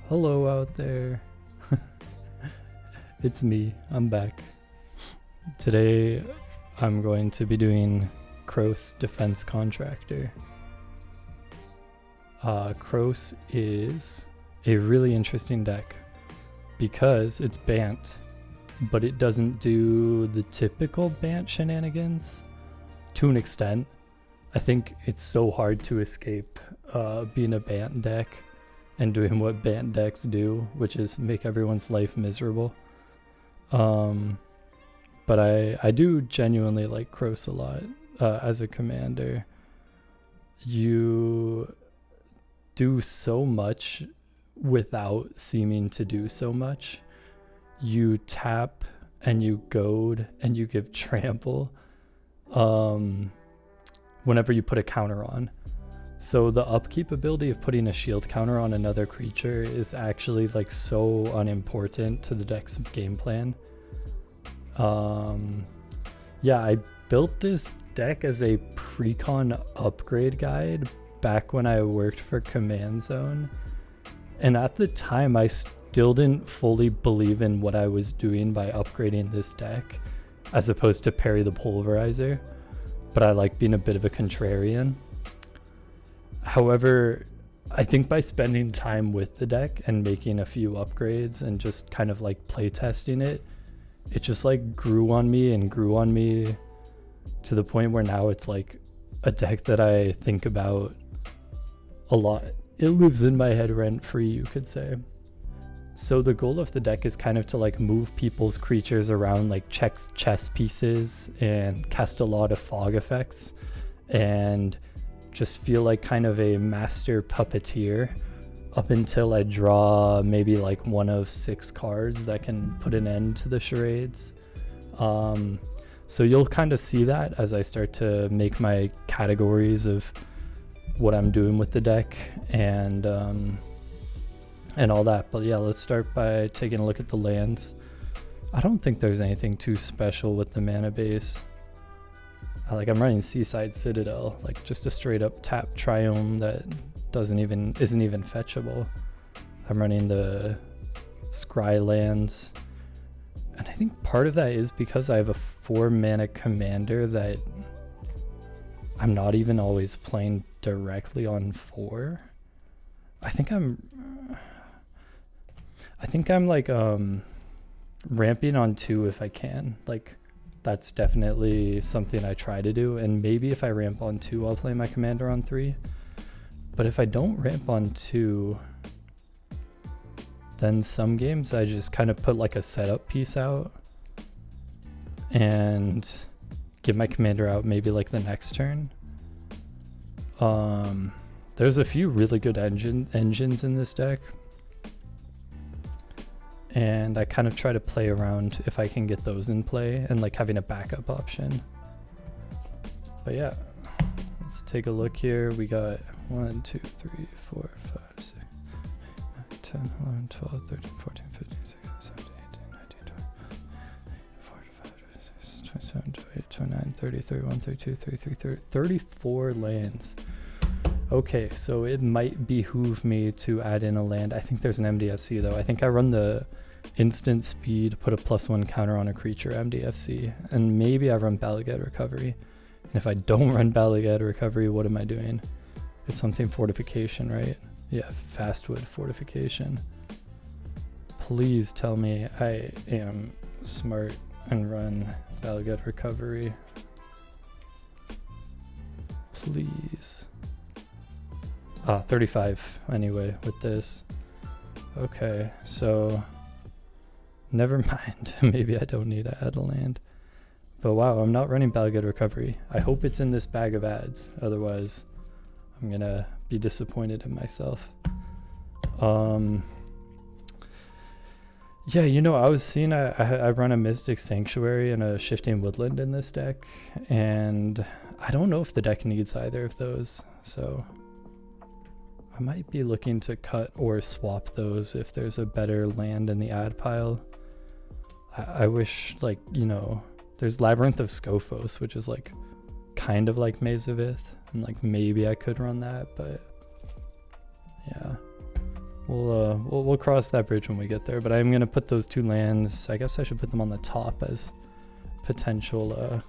Hello out there. It's me, I'm back. Today I'm going to be doing Kros Defense Contractor. Kros is a really interesting deck because it's Bant, but it doesn't do the typical Bant shenanigans to an extent. I think it's so hard to escape being a Bant deck and doing what Bant decks do, which is make everyone's life miserable. But I do genuinely like Kros a lot as a commander. You do so much without seeming to do so much. You tap and you goad and you give trample whenever you put a counter on. So the upkeep ability of putting a shield counter on another creature is actually like so unimportant to the deck's game plan. Yeah, I built this deck as a precon upgrade guide back when I worked for Command Zone. And at the time, I still didn't fully believe in what I was doing by upgrading this deck, as opposed to Parry the Pulverizer. But I like being a bit of a contrarian. However, I think by spending time with the deck and making a few upgrades and just kind of like play testing it, it just like grew on me to the point where now it's like a deck that I think about a lot. It lives in my head rent free, you could say. So the goal of the deck is kind of to like move people's creatures around like chess pieces and cast a lot of fog effects and just feel like kind of a master puppeteer up until I draw maybe like one of 6 cards that can put an end to the charades. So you'll kind of see that as I start to make my categories of what I'm doing with the deck and all that. But yeah, let's start by taking a look at the lands. I don't think there's anything too special with the mana base. I'm running Seaside Citadel, like just a straight up tap Triome that isn't even fetchable. I'm running the Scry lands, and I think part of that is because I have a 4 mana commander that I'm not even always playing directly on 4. I think I'm like ramping on 2 if I can. Like that's definitely something I try to do, and maybe if I ramp on 2 I'll play my commander on 3. But if I don't ramp on 2, then some games I just kind of put like a setup piece out and give my commander out maybe like the next turn. There's a few really good engines in this deck, and I kind of try to play around if I can get those in play and like having a backup option. But yeah, let's take a look here. We got 1, 2, 3, 4, 5, 6, 9, 10, 11, 12, 13, 14, 15, 16, 17, 18, 19, 20, 25, 26, 27, 28, 29, 30, 31, 32, 33, 30, 34 lands. Okay, so it might behoove me to add in a land. I think there's an MDFC though. I think I run the instant speed, put a +1 counter on a creature MDFC, and maybe I run Balaget Recovery. And if I don't run Balaget Recovery, what am I doing? It's something fortification, right? Yeah, Fastwood Fortification. Please tell me I am smart and run Balaget Recovery. Please. 35 anyway with this. Okay, so never mind. Maybe I don't need to add a land. But wow, I'm not running Balaget Recovery. I hope it's in this bag of ads. Otherwise, I'm gonna be disappointed in myself. Yeah, you know, I was seeing I run a Mystic Sanctuary and a Shifting Woodland in this deck, and I don't know if the deck needs either of those, so I might be looking to cut or swap those if there's a better land in the ad pile. I wish, like, you know, there's Labyrinth of Scophos, which is like kind of like Maze of Ith, and like maybe I could run that, but yeah. we'll cross that bridge when we get there. But I'm gonna put those 2 lands. I guess I should put them on the top as potential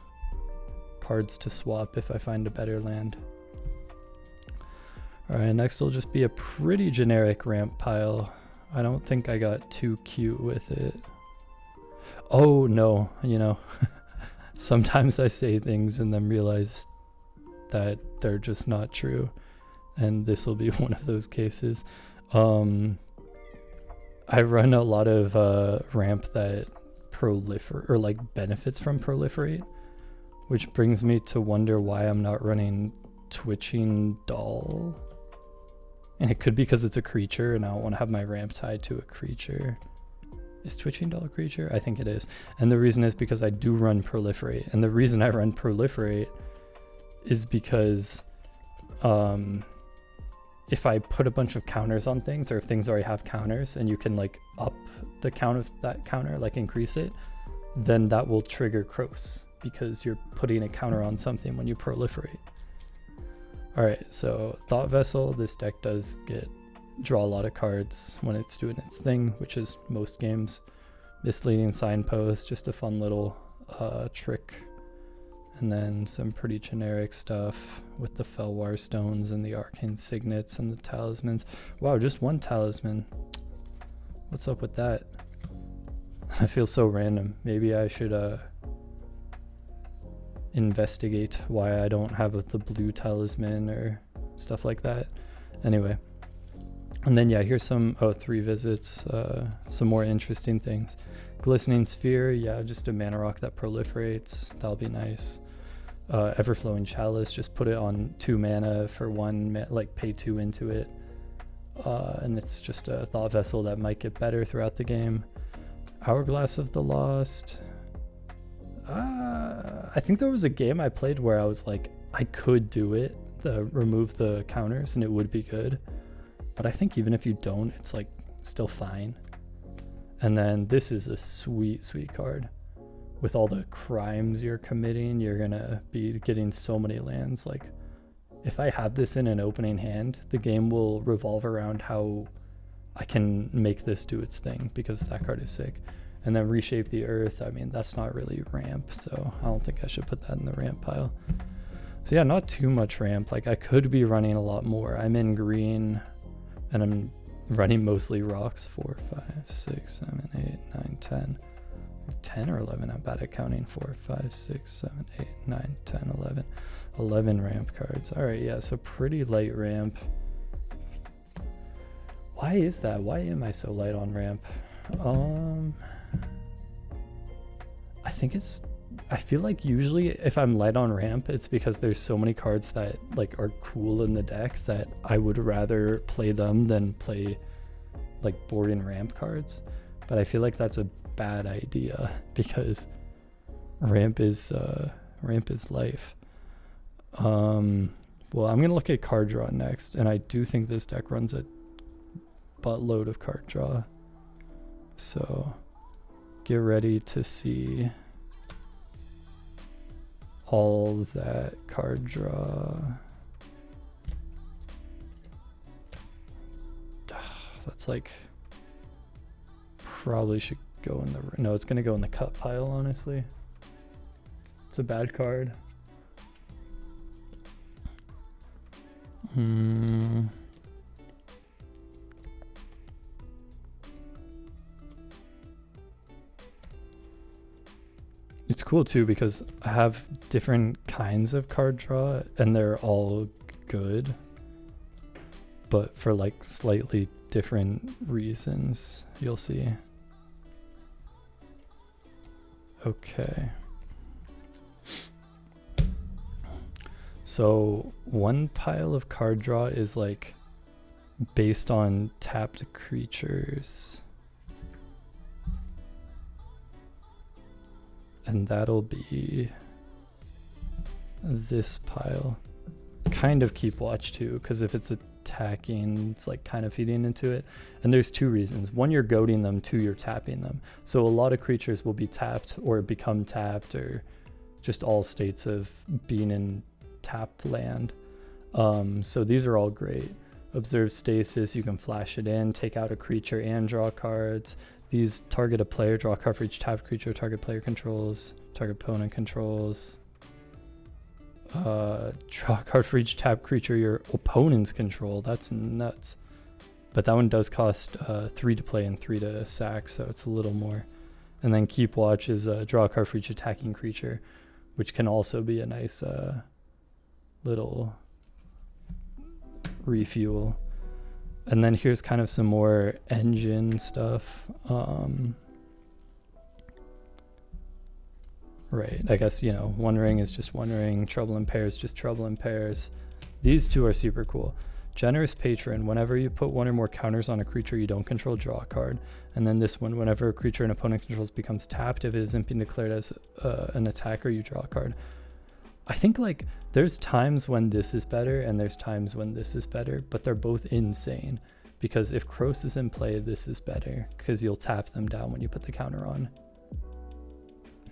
cards to swap if I find a better land. All right, next will just be a pretty generic ramp pile. I don't think I got too cute with it. Oh no, you know, sometimes I say things and then realize that they're just not true, and this will be one of those cases. I run a lot of ramp that proliferate or like benefits from proliferate, which brings me to wonder why I'm not running Twitching Doll. And it could be because it's a creature and I don't want to have my ramp tied to a creature. Is Twitching Doll a creature? I think it is. And the reason is because I do run proliferate. And the reason I run proliferate is because if I put a bunch of counters on things, or if things already have counters and you can like up the count of that counter, like increase it, then that will trigger Kros because you're putting a counter on something when you proliferate. All right, so Thought Vessel, this deck does draw a lot of cards when it's doing its thing, which is most games. Misleading Signpost, just a fun little trick. And then some pretty generic stuff with the Felwar Stones and the Arcane Signets and the Talismans. Wow, just 1 talisman. What's up with that? I feel so random. Maybe I should investigate why I don't have the blue talisman or stuff like that. Anyway. And then yeah, here's some 3 visits, some more interesting things. Glistening Sphere, yeah, just a mana rock that proliferates. That'll be nice. Everflowing Chalice, just put it on 2 mana for 1, like pay 2 into it. And it's just a Thought Vessel that might get better throughout the game. Hourglass of the Lost. I think there was a game I played where I was like, I could do it, remove the counters, and it would be good. But I think even if you don't, it's like still fine. And then this is a sweet, sweet card. With all the crimes you're committing, you're gonna be getting so many lands. Like, if I have this in an opening hand, the game will revolve around how I can make this do its thing, because that card is sick. And then Reshape the Earth, I mean, that's not really ramp, so I don't think I should put that in the ramp pile. So yeah, not too much ramp. Like, I could be running a lot more. I'm in green, and I'm running mostly rocks. 4, 5, 6, 7, 8, 9, 10. 10 or 11, I'm bad at counting. 4, 5, 6, 7, 8, 9, 10, 11. 11 ramp cards. All right, yeah, so pretty light ramp. Why is that? Why am I so light on ramp? I think I feel like usually if I'm light on ramp, it's because there's so many cards that like are cool in the deck that I would rather play them than play like boring ramp cards. But I feel like that's a bad idea because ramp is life. Well, I'm gonna look at card draw next, and I do think this deck runs a buttload of card draw. So get ready to see all that card draw. That's like probably should go in the no, it's gonna go in the cut pile, honestly. It's a bad card. It's cool too because I have different kinds of card draw and they're all good, but for like slightly different reasons. You'll see. Okay. So one pile of card draw is like based on tapped creatures. And that'll be this pile. Kind of keep watch too, because if it's attacking, it's like kind of feeding into it. And there's 2 reasons. 1, you're goading them. 2, you're tapping them. So a lot of creatures will be tapped or become tapped or just all states of being in tapped land. So these are all great. Observe stasis, you can flash it in, take out a creature and draw cards. These target a player, draw a card for each tapped creature target player controls, target opponent controls. Draw a card for each tapped creature your opponents control. That's nuts. But that one does cost 3 to play and 3 to sack, so it's a little more. And then Keep Watch is draw a card for each attacking creature, which can also be a nice little refuel. And then here's kind of some more engine stuff. Right, I guess, you know, One Ring is just One Ring, Trouble in Pairs, just Trouble in Pairs. These two are super cool. Generous Patron, whenever you put one or more counters on a creature you don't control, draw a card. And then this one, whenever a creature an opponent controls becomes tapped, if it isn't being declared as an attacker, you draw a card. I think like there's times when this is better and there's times when this is better, but they're both insane. Because if Kros is in play, this is better because you'll tap them down when you put the counter on.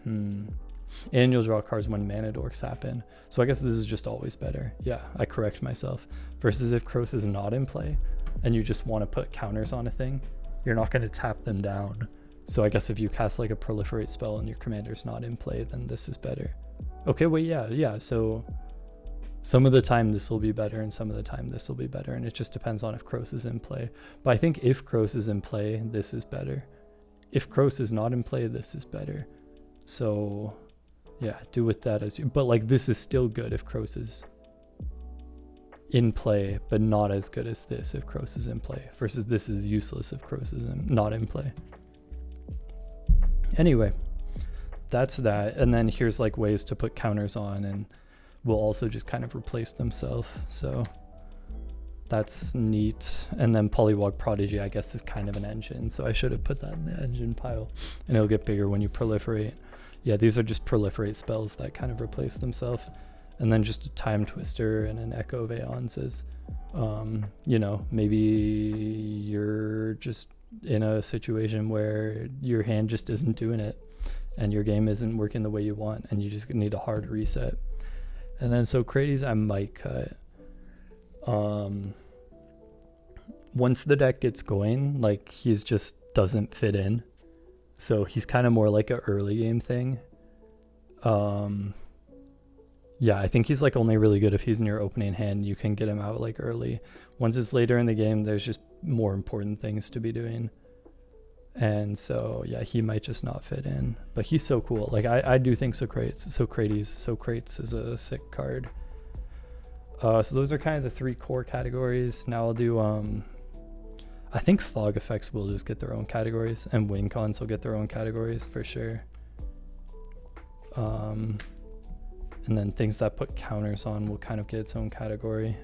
And you'll draw cards when mana dorks happen. So I guess this is just always better. Yeah, I correct myself. Versus if Kros is not in play and you just want to put counters on a thing, you're not going to tap them down. So I guess if you cast like a proliferate spell and your commander's not in play, then this is better. Okay, wait, yeah. So some of the time this will be better and some of the time this will be better. And it just depends on if Kros is in play. But I think if Kros is in play, this is better. If Kros is not in play, this is better. So yeah, do with that as you, but like this is still good if Kros is in play, but not as good as this if Kros is in play, versus this is useless if Kros is not in play. Anyway, that's that. And then here's like ways to put counters on and will also just kind of replace themselves. So that's neat. And then Polywog Prodigy, I guess, is kind of an engine. So I should have put that in the engine pile and it'll get bigger when you proliferate. Yeah, these are just proliferate spells that kind of replace themselves. And then just a Time Twister and an Echo of Aeons is, you know, maybe you're just in a situation where your hand just isn't doing it and your game isn't working the way you want and you just need a hard reset. And then Socrates I might cut. Once the deck gets going, like he's just doesn't fit in. So he's kind of more like a early game thing. Yeah, I think he's like only really good if he's in your opening hand. You can get him out like early. Once it's later in the game, there's just more important things to be doing. And so, yeah, he might just not fit in. But he's so cool. Like, I do think Socrates is a sick card. So those are kind of the 3 core categories. Now I'll do... I think fog effects will just get their own categories, and wincons will get their own categories for sure. And then things that put counters on will kind of get its own category.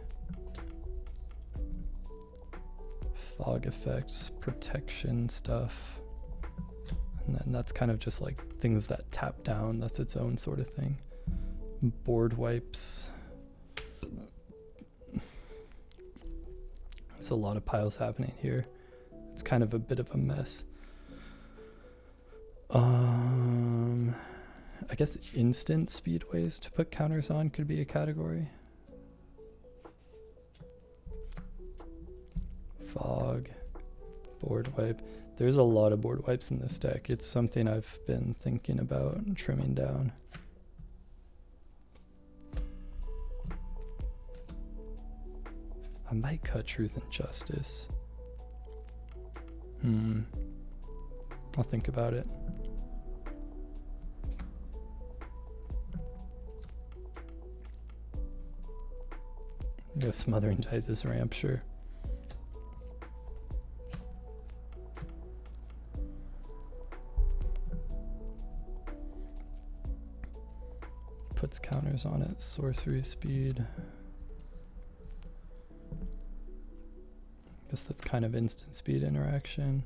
Fog effects, protection stuff. And then that's kind of just like things that tap down, that's its own sort of thing. Board wipes. There's a lot of piles happening here. It's kind of a bit of a mess. I guess instant speedways to put counters on could be a category. Fog, board wipe. There's a lot of board wipes in this deck. It's something I've been thinking about trimming down. I might cut Truth and Justice. I'll think about it. I guess Smothering Tithe is ramp, sure. Puts counters on it, sorcery speed. Guess that's kind of instant speed interaction.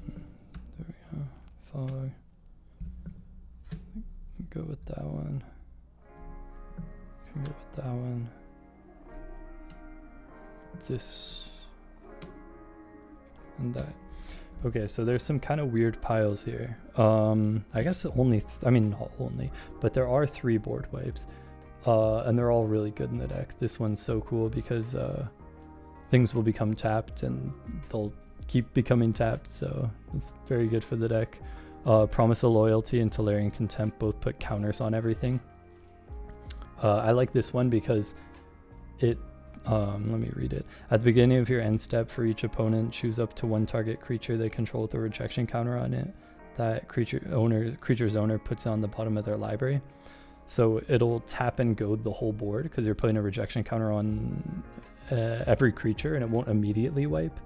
There we go. Fog. Go with that one. Can go with that one. This and that. Okay, so there's some kind of weird piles here. I guess only, I mean not only, but there are 3 board wipes. And they're all really good in the deck. This one's so cool because things will become tapped and they'll keep becoming tapped, so it's very good for the deck. Promise of Loyalty and Tolarian Contempt both put counters on everything. I like this one because it, let me read it. At the beginning of your end step, for each opponent, choose up to one target creature they control with a rejection counter on it. That creature's owner puts it on the bottom of their library. So it'll tap and goad the whole board because you're putting a rejection counter on every creature and it won't immediately wipe.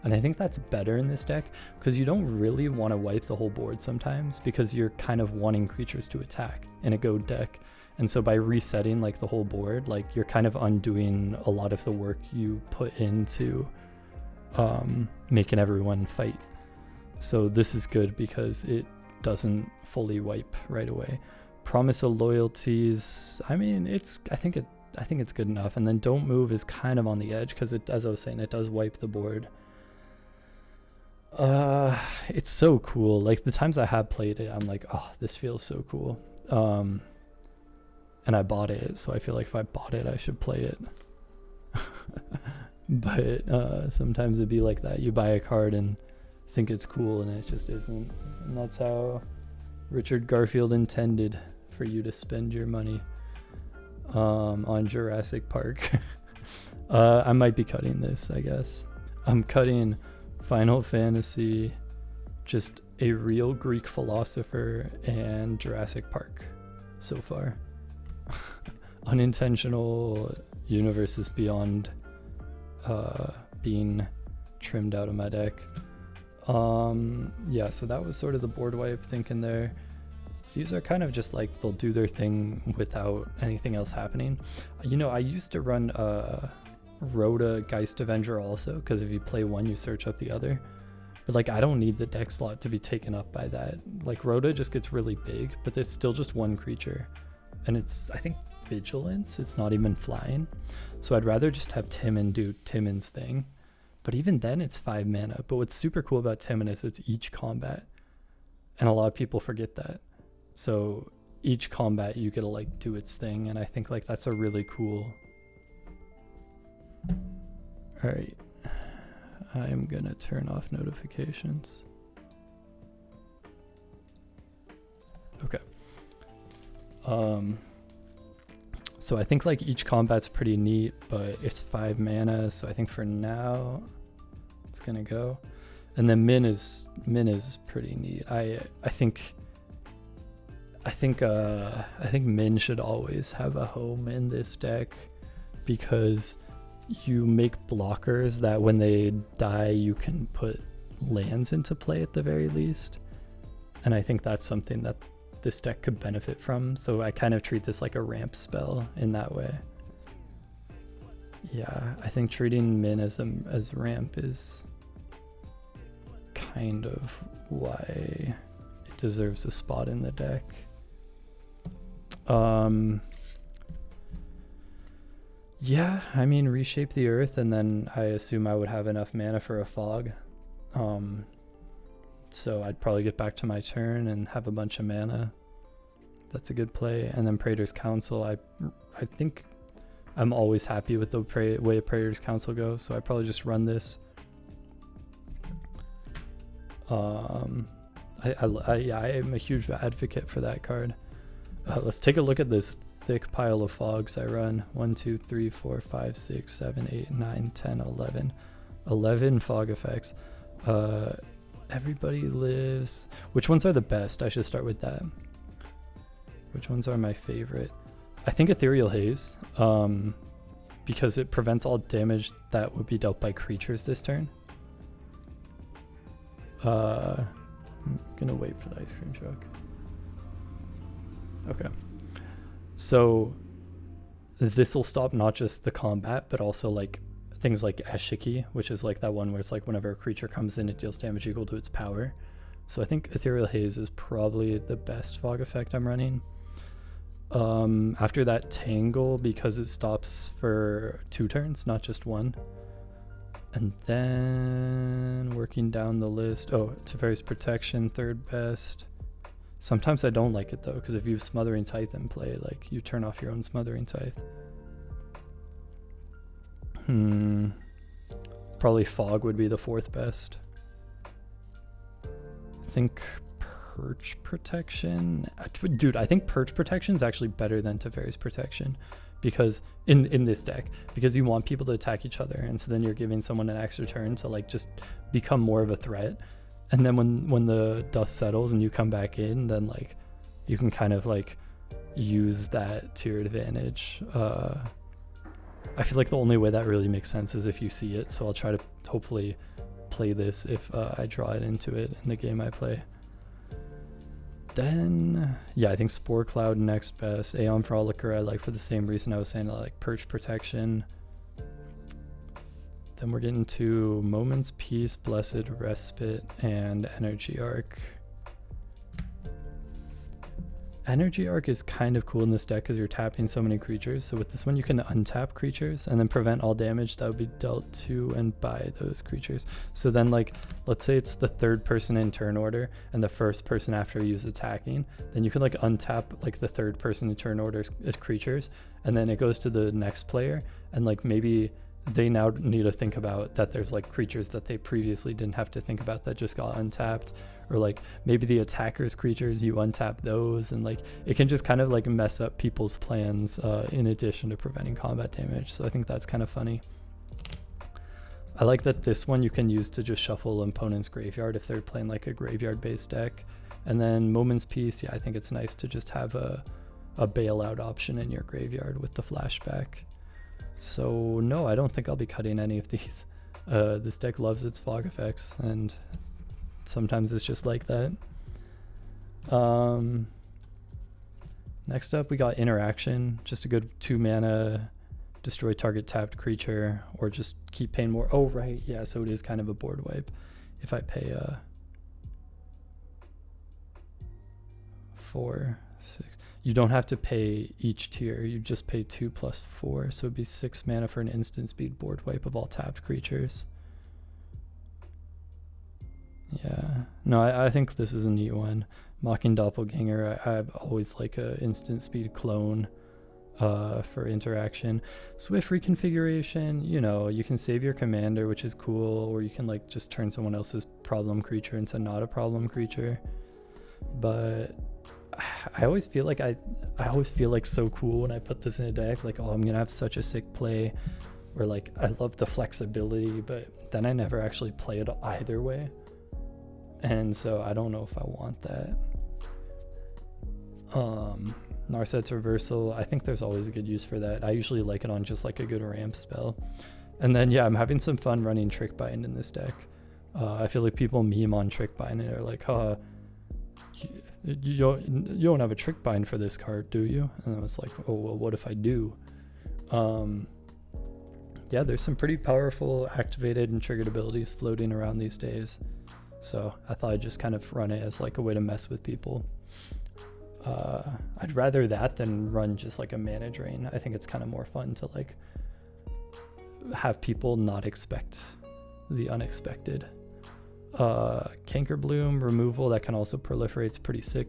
And I think that's better in this deck because you don't really want to wipe the whole board sometimes because you're kind of wanting creatures to attack in a goad deck. And so by resetting like the whole board, like you're kind of undoing a lot of the work you put into making everyone fight. So this is good because it doesn't fully wipe right away. Promise of Loyalties, I mean, I think it's good enough. And then Don't Move is kind of on the edge because it, as I was saying, it does wipe the board. It's so cool. Like the times I have played it, I'm like, oh, this feels so cool. And I bought it, so I feel like if I bought it, I should play it. But sometimes it'd be like that. You buy a card and think it's cool, and it just isn't. And that's how Richard Garfield intended for you to spend your money on Jurassic Park. I might be cutting this, I guess. I'm cutting Final Fantasy, just a real Greek philosopher, and Jurassic Park so far. Unintentional universes beyond being trimmed out of my deck. Yeah, so that was sort of the board wipe thinking there. These are kind of just like they'll do their thing without anything else happening. You know, I used to run Rhoda Geist Avenger also, because if you play one you search up the other, but like I don't need the deck slot to be taken up by that. Like Rhoda just gets really big, but there's still just one creature, and it's, I think, vigilance. It's not even flying, so I'd rather just have Timon do Timon's thing. But even then it's 5 mana. But what's super cool about Timon is it's each combat, and a lot of people forget that. So each combat you get to like do its thing, and I think like that's a really cool. All right, I'm gonna turn off notifications. Okay. So I think like each combat's pretty neat, but it's 5 mana, so I think for now it's gonna go. And then Min is pretty neat. I think Min should always have a home in this deck because you make blockers that when they die you can put lands into play at the very least, and I think that's something that this deck could benefit from. So I kind of treat this like a ramp spell in that way. Yeah, I think treating Min as ramp is kind of why it deserves a spot in the deck. Yeah, I mean, reshape the earth, and then I assume I would have enough mana for a fog. So I'd probably get back to my turn and have a bunch of mana. That's a good play. And then Praetor's Council, I think I'm always happy with the way Praetor's Council goes, so I probably just run this. I am a huge advocate for that card. Let's take a look at this thick pile of fogs I run. 1, 2, 3, 4, 5, 6, 7, 8, 9, 10, 11. 11 fog effects. Everybody lives. Which ones are the best? I should start with that. Which ones are my favorite? I think Ethereal Haze, because it prevents all damage that would be dealt by creatures this turn. I'm gonna wait for the ice cream truck. Okay. So this will stop not just the combat, but also like things like Eshiki, which is like that one where it's like whenever a creature comes in, it deals damage equal to its power. So I think Ethereal Haze is probably the best fog effect I'm running. After that, Tangle, because it stops for 2 turns, not just 1. And then working down the list, Teferi's Protection, 3rd best. Sometimes I don't like it though, because if you have Smothering Tithe in play, like you turn off your own Smothering Tithe. Probably Fog would be the 4th best. I think Perch Protection. Dude, I think Perch Protection is actually better than Teferi's Protection, because in this deck, because you want people to attack each other, and so then you're giving someone an extra turn to like just become more of a threat. And then when the dust settles and you come back in, then like you can kind of like use that to your advantage. I feel like the only way that really makes sense is if you see it, so I'll try to hopefully play this if I draw it into it in the game I play. Then, yeah, I think Spore Cloud next best. Aeon Frolicker I like for the same reason I was saying, I like Perch Protection. Then we're getting to Moment's Peace, Blessed Respite, and Energy Arc. Energy Arc is kind of cool in this deck because you're tapping so many creatures. So with this one, you can untap creatures and then prevent all damage that would be dealt to and by those creatures. So then, like, let's say it's the 3rd person in turn order and the 1st person after you is attacking, then you can like untap like the 3rd person in turn order creatures, and then it goes to the next player, and like maybe they now need to think about that there's like creatures that they previously didn't have to think about that just got untapped, or like maybe the attacker's creatures, you untap those, and like it can just kind of like mess up people's plans in addition to preventing combat damage. So I think that's kind of funny. I like that this one you can use to just shuffle an opponent's graveyard if they're playing like a graveyard based deck. And then Moment's Peace, yeah, I think it's nice to just have a bailout option in your graveyard with the flashback. So no, I don't think I'll be cutting any of these. This deck loves its fog effects, and sometimes it's just like that. Next up we got Interaction, just a good 2 mana, destroy target tapped creature, or just keep paying more. Oh right, yeah, so it is kind of a board wipe if I pay 4, 6. You don't have to pay each tier, you just pay 2 plus 4, so it'd be 6 mana for an instant speed board wipe of all tapped creatures. Yeah, no, I think this is a neat one. Mocking Doppelganger, I've always like a instant speed clone for Interaction. Swift Reconfiguration, you know, you can save your commander, which is cool, or you can like just turn someone else's problem creature into not a problem creature. But I always feel like I always feel like so cool when I put this in a deck, like, oh, I'm gonna have such a sick play, or like I love the flexibility, but then I never actually play it either way, and so I don't know if I want that. Narset's Reversal, I think there's always a good use for that. I usually like it on just like a good ramp spell. And then yeah, I'm having some fun running Trick Bind in this deck. I feel like people meme on Trick Bind and they're like, you don't have a Trick Bind for this card, do you? And I was like, oh well, what if I do? Yeah, there's some pretty powerful activated and triggered abilities floating around these days, so I thought I'd just kind of run it as like a way to mess with people. I'd rather that than run just like a mana drain. I think it's kind of more fun to like have people not expect the unexpected. Canker Bloom removal that can also proliferate, it's pretty sick.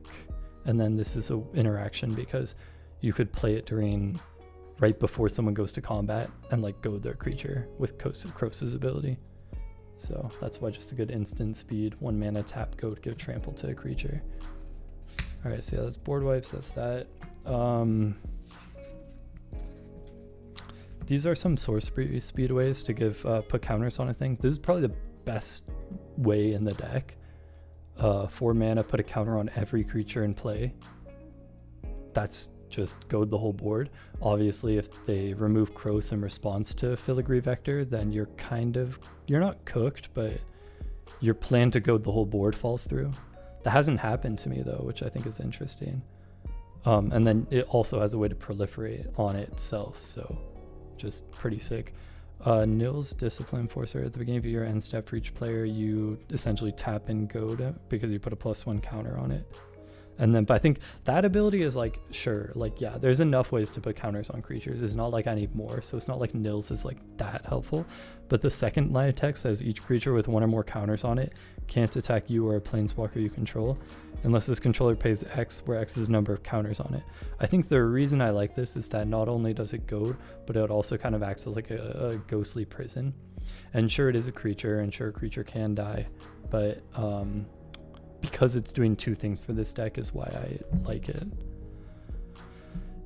And then this is a interaction because you could play it during right before someone goes to combat and like goad their creature with Kros's ability. So that's why just a good instant speed, 1 mana tap goad, give trample to a creature. All right, so yeah, that's board wipes, that's that. These are some source speed ways to give put counters on a thing. This is probably the best way in the deck. 4 mana, put a counter on every creature in play. That's just goad the whole board. Obviously, if they remove Kros in response to Filigree Vector, then you're not cooked, but your plan to goad the whole board falls through. That hasn't happened to me though, which I think is interesting. And then it also has a way to proliferate on itself, so just pretty sick. Nil's Discipline Forcer, at the beginning of your end step for each player, you essentially tap and goad it because you put a +1 counter on it. And then, but I think that ability is like, sure, like, yeah, there's enough ways to put counters on creatures. It's not like I need more. So it's not like Nils is like that helpful. But the second line of text says each creature with one or more counters on it can't attack you or a planeswalker you control unless this controller pays X, where X is the number of counters on it. I think the reason I like this is that not only does it goad, but it also kind of acts as like a ghostly prison. And sure, it is a creature, and sure, a creature can die, but because it's doing two things for this deck is why I like it.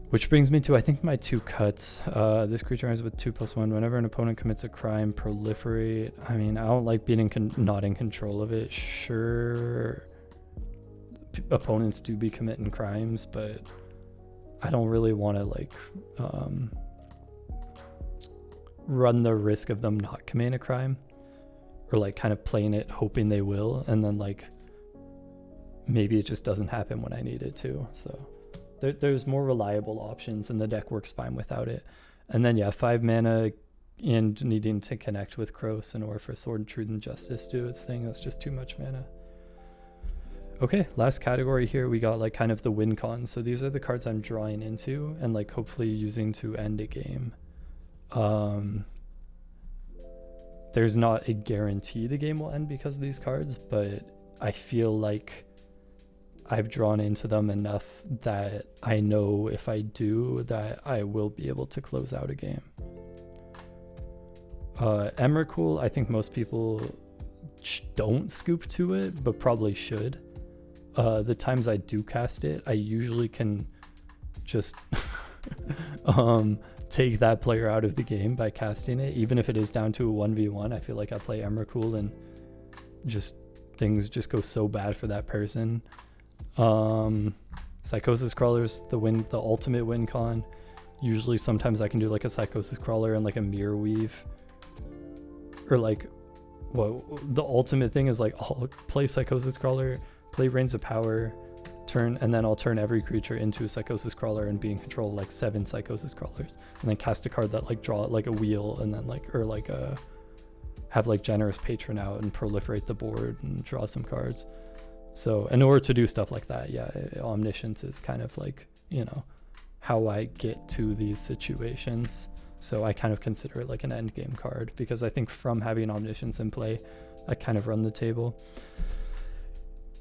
Which brings me to, I think, my two cuts. This creature ends with 2/1. Whenever an opponent commits a crime, proliferate. I mean, I don't like being not in control of it. Sure, opponents do be committing crimes, but I don't really want to like run the risk of them not committing a crime, or like kind of playing it hoping they will, and then like maybe it just doesn't happen when I need it to. So there's more reliable options, and the deck works fine without it. And then yeah, 5 mana and needing to connect with Kros in order for Sword of Truth and Justice to do its thing. That's just too much mana. Okay, last category here, we got like kind of the win cons. So these are the cards I'm drawing into and like hopefully using to end a game. There's not a guarantee the game will end because of these cards, but I feel like I've drawn into them enough that I know if I do that I will be able to close out a game. Emrakul, I think most people don't scoop to it, but probably should. The times I do cast it, I usually can just take that player out of the game by casting it, even if it is down to a 1v1. I feel like I play Emrakul and just things just go so bad for that person. Psychosis Crawler's the ultimate win con. Usually sometimes I can do like a Psychosis Crawler and like a Mirror Weave, or like the ultimate thing is like I'll play Psychosis Crawler, play Reins of Power, turn, and then I'll turn every creature into a Psychosis Crawler and be in control of like 7 Psychosis Crawlers, and then cast a card that like draw like a wheel, and then like, or like have like Generous Patron out and proliferate the board and draw some cards. So in order to do stuff like that, yeah, Omniscience is kind of like, you know, how I get to these situations. So I kind of consider it like an end game card, because I think from having Omniscience in play, I kind of run the table.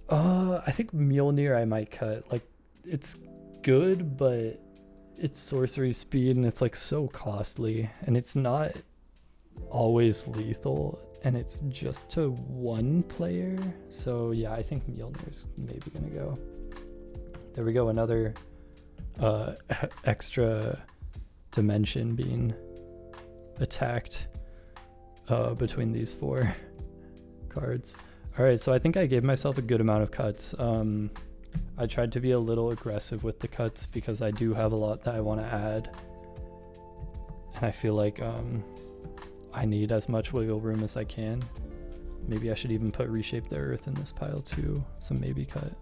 I think Mjolnir I might cut. Like, it's good, but it's sorcery speed and it's like so costly, and it's not always lethal, and it's just to one player. So yeah, I think Mjolnir's maybe gonna go. There we go, another extra dimension being attacked between these 4 cards. All right, so I think I gave myself a good amount of cuts. I tried to be a little aggressive with the cuts because I do have a lot that I want to add, and I feel like I need as much wiggle room as I can. Maybe I should even put Reshape the Earth in this pile too, so maybe cut.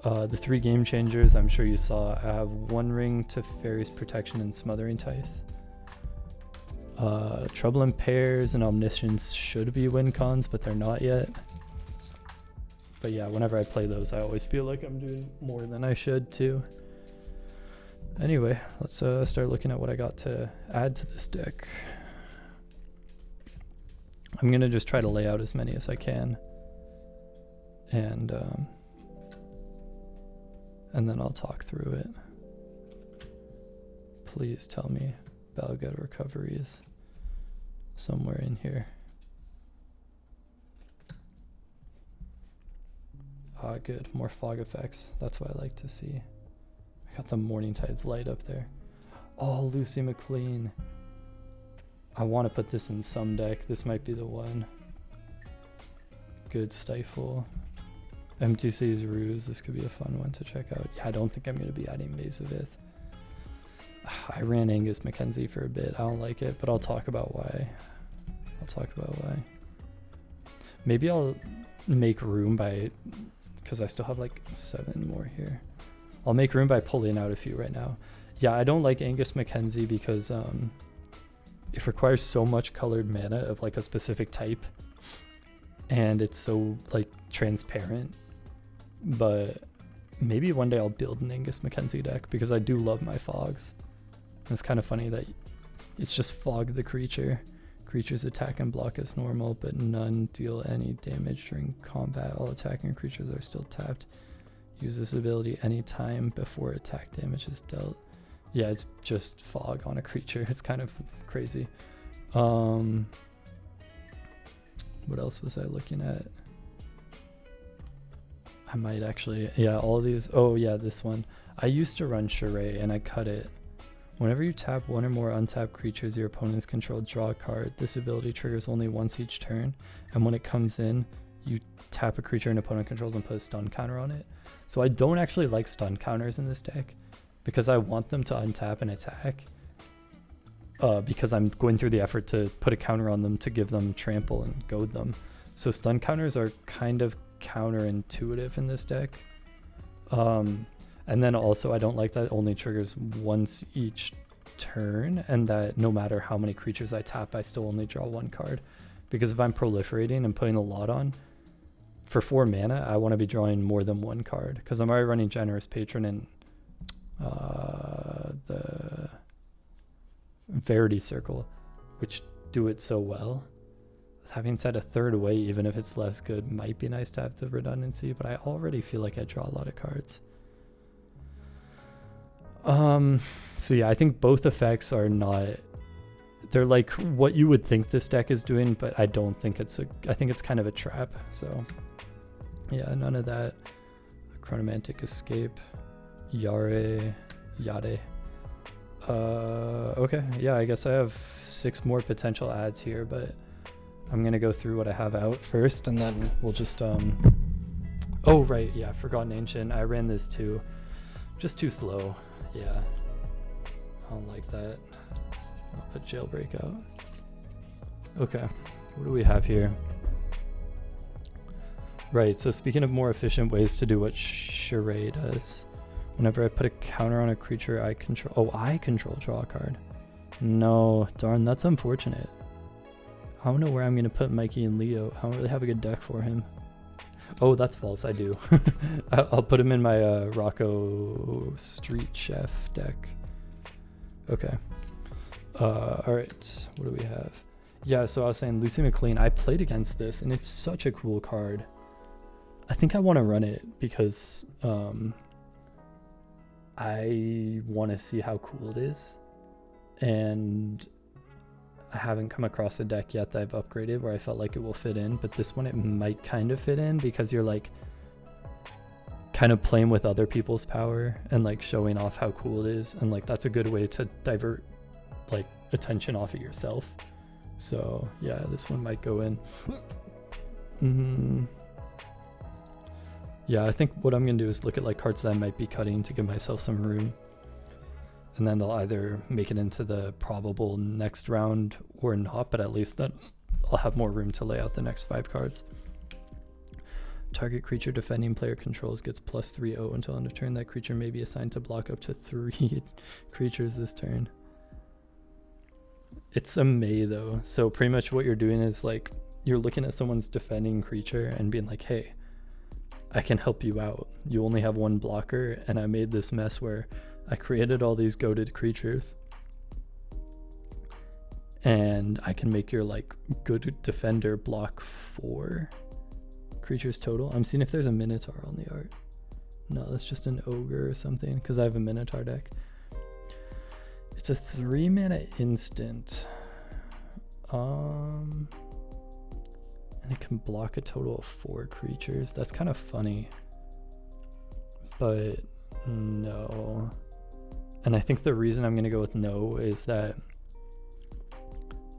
The 3 game changers, I'm sure you saw. I have 1 ring to Fairy's Protection and Smothering Tithe. Trouble in Pairs and Omniscience should be win cons, but they're not yet. But yeah, whenever I play those, I always feel like I'm doing more than I should too. Anyway, let's start looking at what I got to add to this deck. I'm gonna just try to lay out as many as I can, and then I'll talk through it. Please tell me Balgate Recovery is somewhere in here. Ah, good. More fog effects. That's what I like to see. I got the Morning Tides light up there. Oh, Lucy McLean. I want to put this in some deck. This might be the one. Good Stifle. MTC's Ruse. This could be a fun one to check out. Yeah, I don't think I'm going to be adding Maze of Ith. I ran Angus Mackenzie for a bit. I don't like it, but I'll talk about why. Maybe I'll make room by, because I still have like 7 more here. I'll make room by pulling out a few right now. Yeah, I don't like Angus Mackenzie because it requires so much colored mana of like a specific type, and it's so like transparent but maybe one day I'll build an Angus Mackenzie deck because I do love my fogs. And it's kind of funny that it's just fog the creature. Creatures attack and block as normal, but none deal any damage during combat. All attacking creatures are still tapped. Use this ability anytime before attack damage is dealt. Yeah, it's just fog on a creature. It's kind of crazy. What else was I looking at? I might actually, yeah, all these. Oh yeah, this one. I used to run Charade and I cut it. Whenever you tap one or more untapped creatures your opponents control, draw a card. This ability triggers only once each turn, and when it comes in, you tap a creature an opponent controls and put a stun counter on it. So I don't actually like stun counters in this deck because I want them to untap and attack. Because I'm going through the effort to put a counter on them to give them trample and goad them. So stun counters are kind of counterintuitive in this deck. And then also I don't like that it only triggers once each turn, and that no matter how many creatures I tap, I still only draw one card. Because if I'm proliferating and putting a lot on, for 4 mana, I want to be drawing more than one card. Because I'm already running Generous Patron and the Verity Circle, which do it so well. Having said, a third away, even if it's less good, might be nice to have the redundancy, but I already feel like I draw a lot of cards. So yeah, I think both effects are not, they're like what you would think this deck is doing, but I don't think it's I think it's kind of a trap. So yeah, none of that. Chronomantic Escape, Yare. Okay, yeah, I guess I have 6 more potential adds here, but I'm gonna go through what I have out first, and then we'll just oh right, yeah, Forgotten Ancient. I ran this too, just too slow. Yeah, I don't like that. I'll put Jailbreak out. Okay, what do we have here? Right, so speaking of more efficient ways to do what Charade does, whenever I put a counter on a creature I control, draw a card. No, darn, that's unfortunate. I don't know where I'm gonna put Mikey and Leo. I don't really have a good deck for him. Oh, that's false, I do. I'll put him in my Rocco Street Chef deck. Okay. Alright, what do we have? Yeah, so I was saying Lucy McLean, I played against this, and it's such a cool card. I think I want to run it because I want to see how cool it is. And I haven't come across a deck yet that I've upgraded where I felt like it will fit in, but this one it might kind of fit in because you're like kind of playing with other people's power and like showing off how cool it is, and like that's a good way to divert like attention off of yourself. So yeah, this one might go in. Yeah, I think what I'm gonna do is look at like cards that I might be cutting to give myself some room, and then they'll either make it into the probable next round or not, but at least then I'll have more room to lay out the next 5 cards. Target creature defending player controls gets +3/0 until end of turn. That creature may be assigned to block up to 3 creatures this turn. It's a May though, so pretty much what you're doing is like you're looking at someone's defending creature and being like, hey, I can help you out. You only have 1 blocker, and I made this mess where I created all these goaded creatures, and I can make your like good defender block 4 creatures total. I'm seeing if there's a Minotaur on the art. No, that's just an ogre or something, because I have a Minotaur deck. It's a 3-mana instant. And it can block a total of 4 creatures. That's kind of funny, but no. And I think the reason I'm going to go with no is that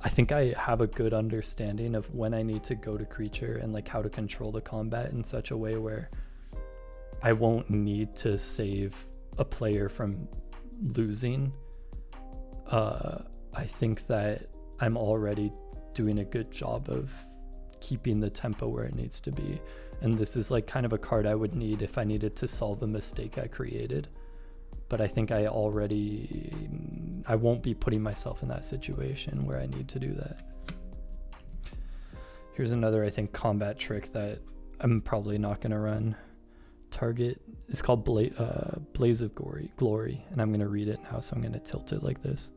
I think I have a good understanding of when I need to go to creature and like how to control the combat in such a way where I won't need to save a player from losing. I think that I'm already doing a good job of keeping the tempo where it needs to be, and this is like kind of a card I would need if I needed to solve a mistake I created, but I think I won't be putting myself in that situation where I need to do that. Here's another, I think, combat trick that I'm probably not going to run. Target, it's called Blaze of Glory, and I'm going to read it now, so I'm going to tilt it like this.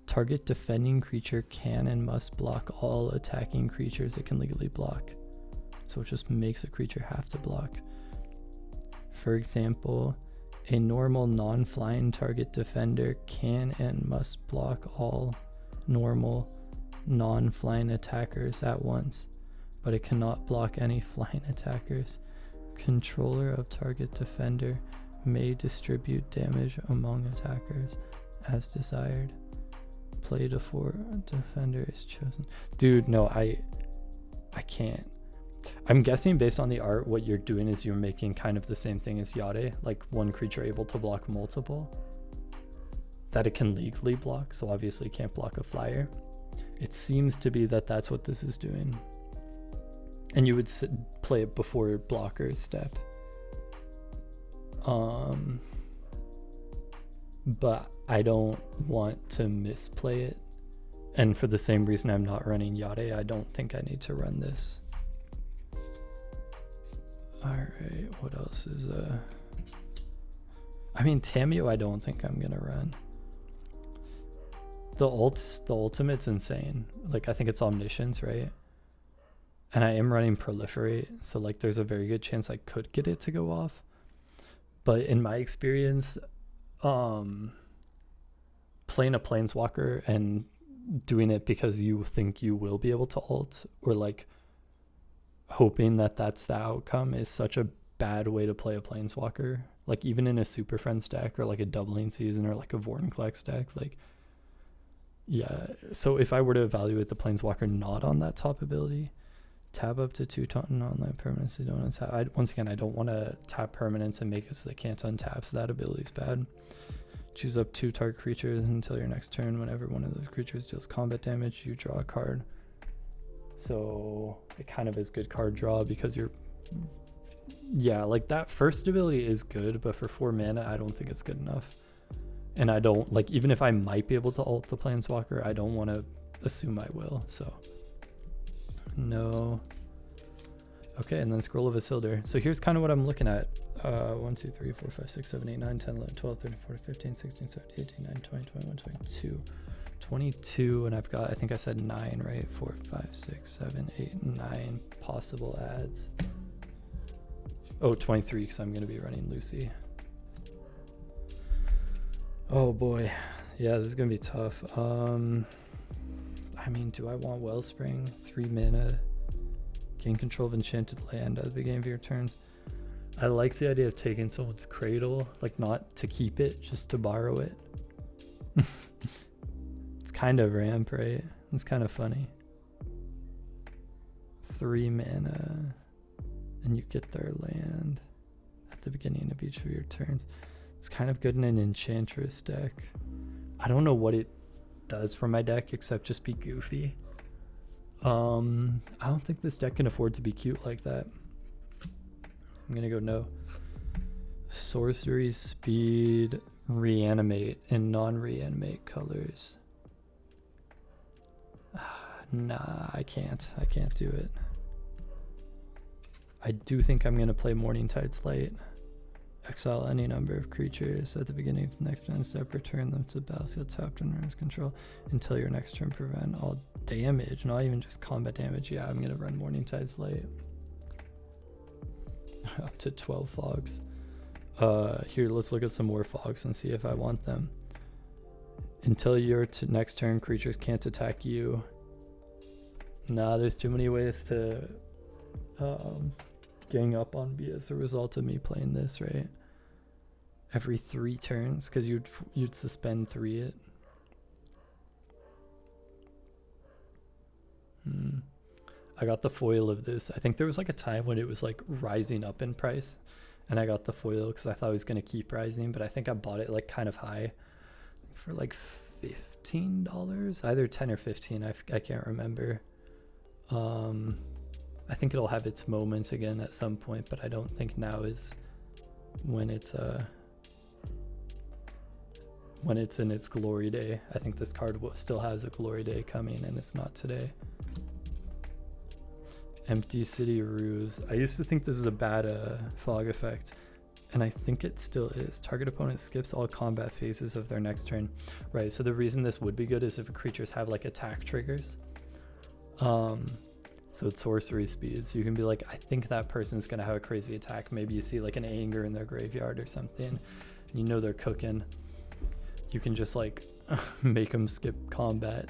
Target defending creature can and must block all attacking creatures it can legally block. So it just makes a creature have to block. For example, a normal non-flying target defender can and must block all normal non-flying attackers at once, but it cannot block any flying attackers. Controller of target defender may distribute damage among attackers as desired. Play before defender is chosen. Dude, no, I can't. I'm guessing based on the art, what you're doing is you're making kind of the same thing as Yade, like one creature able to block multiple that it can legally block, so obviously can't block a flyer. It seems to be that that's what this is doing. And you would play it before blocker's step. But I don't want to misplay it. And for the same reason I'm not running Yade, I don't think I need to run this. Alright, what else is I mean, Tamiyo I don't think I'm gonna run. The ultimate's insane. Like, I think it's Omniscience, right? And I am running Proliferate, so like there's a very good chance I could get it to go off. But in my experience, playing a Planeswalker and doing it because you think you will be able to ult, or like hoping that that's the outcome, is such a bad way to play a Planeswalker. Like even in a Super Friends deck, or like a Doubling Season, or like a Vorinclex deck, like, yeah. So if I were to evaluate the Planeswalker not on that top ability, tap up to 2 online permanents. Don't untap. Once again, I don't want to tap permanents and make it so they can't untap, so that ability's bad. Choose up 2 target creatures until your next turn. Whenever one of those creatures deals combat damage, you draw a card. So it kind of is good card draw because you're, yeah, like that first ability is good, but for 4 mana, I don't think it's good enough. And I don't, like, even if I might be able to ult the Planeswalker, I don't want to assume I will, so no. Okay, and then Scroll of Isildur. So here's kind of what I'm looking at. 1, 2, 3, 4, 5, 6, 7, 8, 9, 10, 11, 12, 13, 14, 15, 16, 17, 18, 19, 20, 21, 22. 22, and I've got, I think I said 9, right? 4, 5, 6, 7, 8, 9 possible adds. Oh, 23, because I'm going to be running Lucy. Oh boy. Yeah, this is going to be tough. I mean, do I want Wellspring? 3 mana. Gain control of enchanted land at the beginning of your turns. I like the idea of taking someone's Cradle, like not to keep it, just to borrow it. It's kind of ramp, right? It's kind of funny. 3 mana, and you get their land at the beginning of each of your turns. It's kind of good in an Enchantress deck. I don't know what it does for my deck except just be goofy. I don't think this deck can afford to be cute like that. I'm gonna go no. Sorcery, speed, reanimate, and non-reanimate colors. Nah, I can't do it. I do think I'm gonna play Morningtide's Light. Exile any number of creatures at the beginning of the next end step, return them to the battlefield tapped under his control until your next turn, prevent all damage, not even just combat damage. Yeah, I'm gonna run Morningtide's Light. Up to 12 fogs. Here, let's look at some more fogs and see if I want them. Until your next turn, creatures can't attack you. Nah, there's too many ways to gang up on me as a result of me playing this, right? Every 3 turns, because you'd suspend 3 it. I got the foil of this. I think there was like a time when it was like rising up in price, and I got the foil because I thought it was going to keep rising, but I think I bought it like kind of high for like $15, either 10 or 15. I can't remember. I think it'll have its moments again at some point, but I don't think now is when it's in its glory day. I think this card still has a glory day coming, and it's not today. Empty City Ruse. I used to think this is a bad fog effect, and I think it still is. Target opponent skips all combat phases of their next turn. Right, so the reason this would be good is if creatures have like attack triggers. So it's sorcery speed, so you can be like, I think that person's gonna have a crazy attack. Maybe you see like an anger in their graveyard or something, and you know they're cooking. You can just like make them skip combat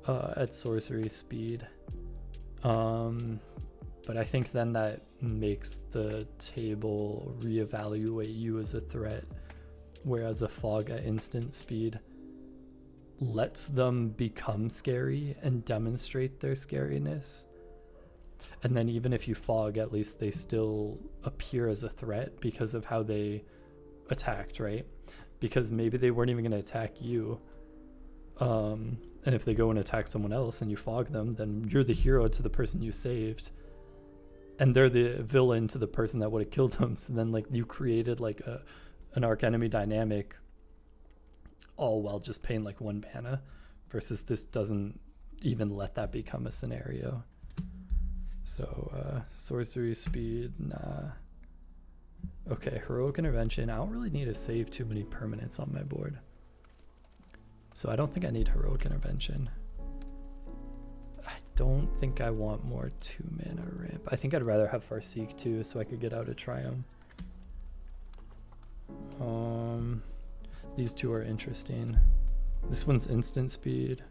at sorcery speed. But I think then that makes the table reevaluate you as a threat, whereas a fog at instant speed lets them become scary and demonstrate their scariness. And then even if you fog, at least they still appear as a threat because of how they attacked, right? Because maybe they weren't even going to attack you. And if they go and attack someone else and you fog them, then you're the hero to the person you saved. And they're the villain to the person that would have killed them. So then like you created like an arc enemy dynamic all while just paying like 1 mana, versus this doesn't even let that become a scenario. So sorcery speed, nah. Okay, heroic intervention. I don't really need to save too many permanents on my board, so I don't think I need heroic intervention. I don't think I want more 2 mana ramp. I think I'd rather have Farseek too, so I could get out a Triumph. These two are interesting. This one's instant speed,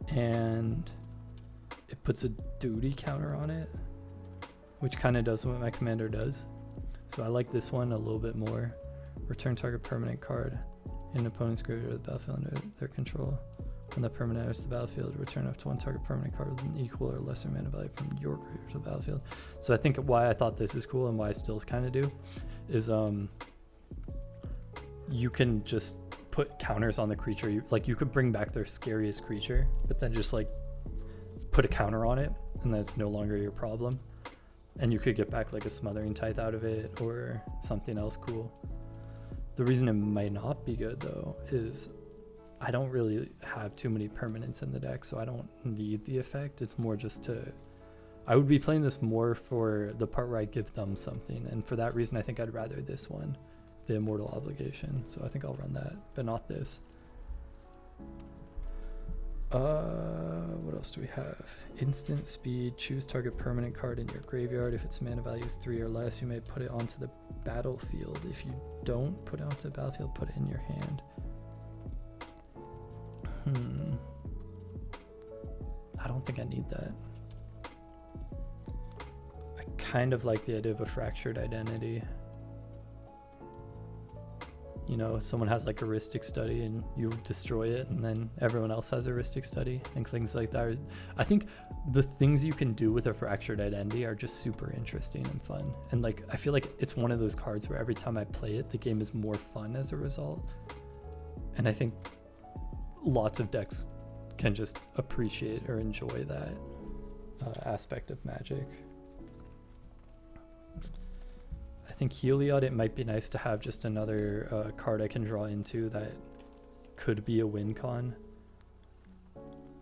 and it puts a duty counter on it, which kind of does what my commander does. So I like this one a little bit more. Return target permanent card in opponent's graveyard or the battlefield under their control. When the permanent enters the battlefield, return up to 1 target permanent card with an equal or lesser mana value from your graveyard to the battlefield. So I think why I thought this is cool and why I still kind of do is you can just put counters on the creature. You could bring back their scariest creature, but then just like put a counter on it, and that's no longer your problem. And you could get back like a Smothering Tithe out of it or something else cool. The reason it might not be good though is I don't really have too many permanents in the deck, so I don't need the effect. It's more just I would be playing this more for the part where I give them something, and for that reason I think I'd rather this one, the Immortal Obligation. So I think I'll run that, but not this. What else do we have? Instant speed. Choose target permanent card in your graveyard. If its mana value is 3 or less, you may put it onto the battlefield. If you don't put it onto the battlefield, put it in your hand. I don't think I need that. I kind of like the idea of a fractured identity. You know, someone has like a heuristic study and you destroy it, and then everyone else has a heuristic study, and things like that. I think the things you can do with a fractured identity are just super interesting and fun. And like, I feel like it's one of those cards where every time I play it, the game is more fun as a result. And I think lots of decks can just appreciate or enjoy that aspect of Magic. I think Heliod, it might be nice to have just another card I can draw into that could be a win con,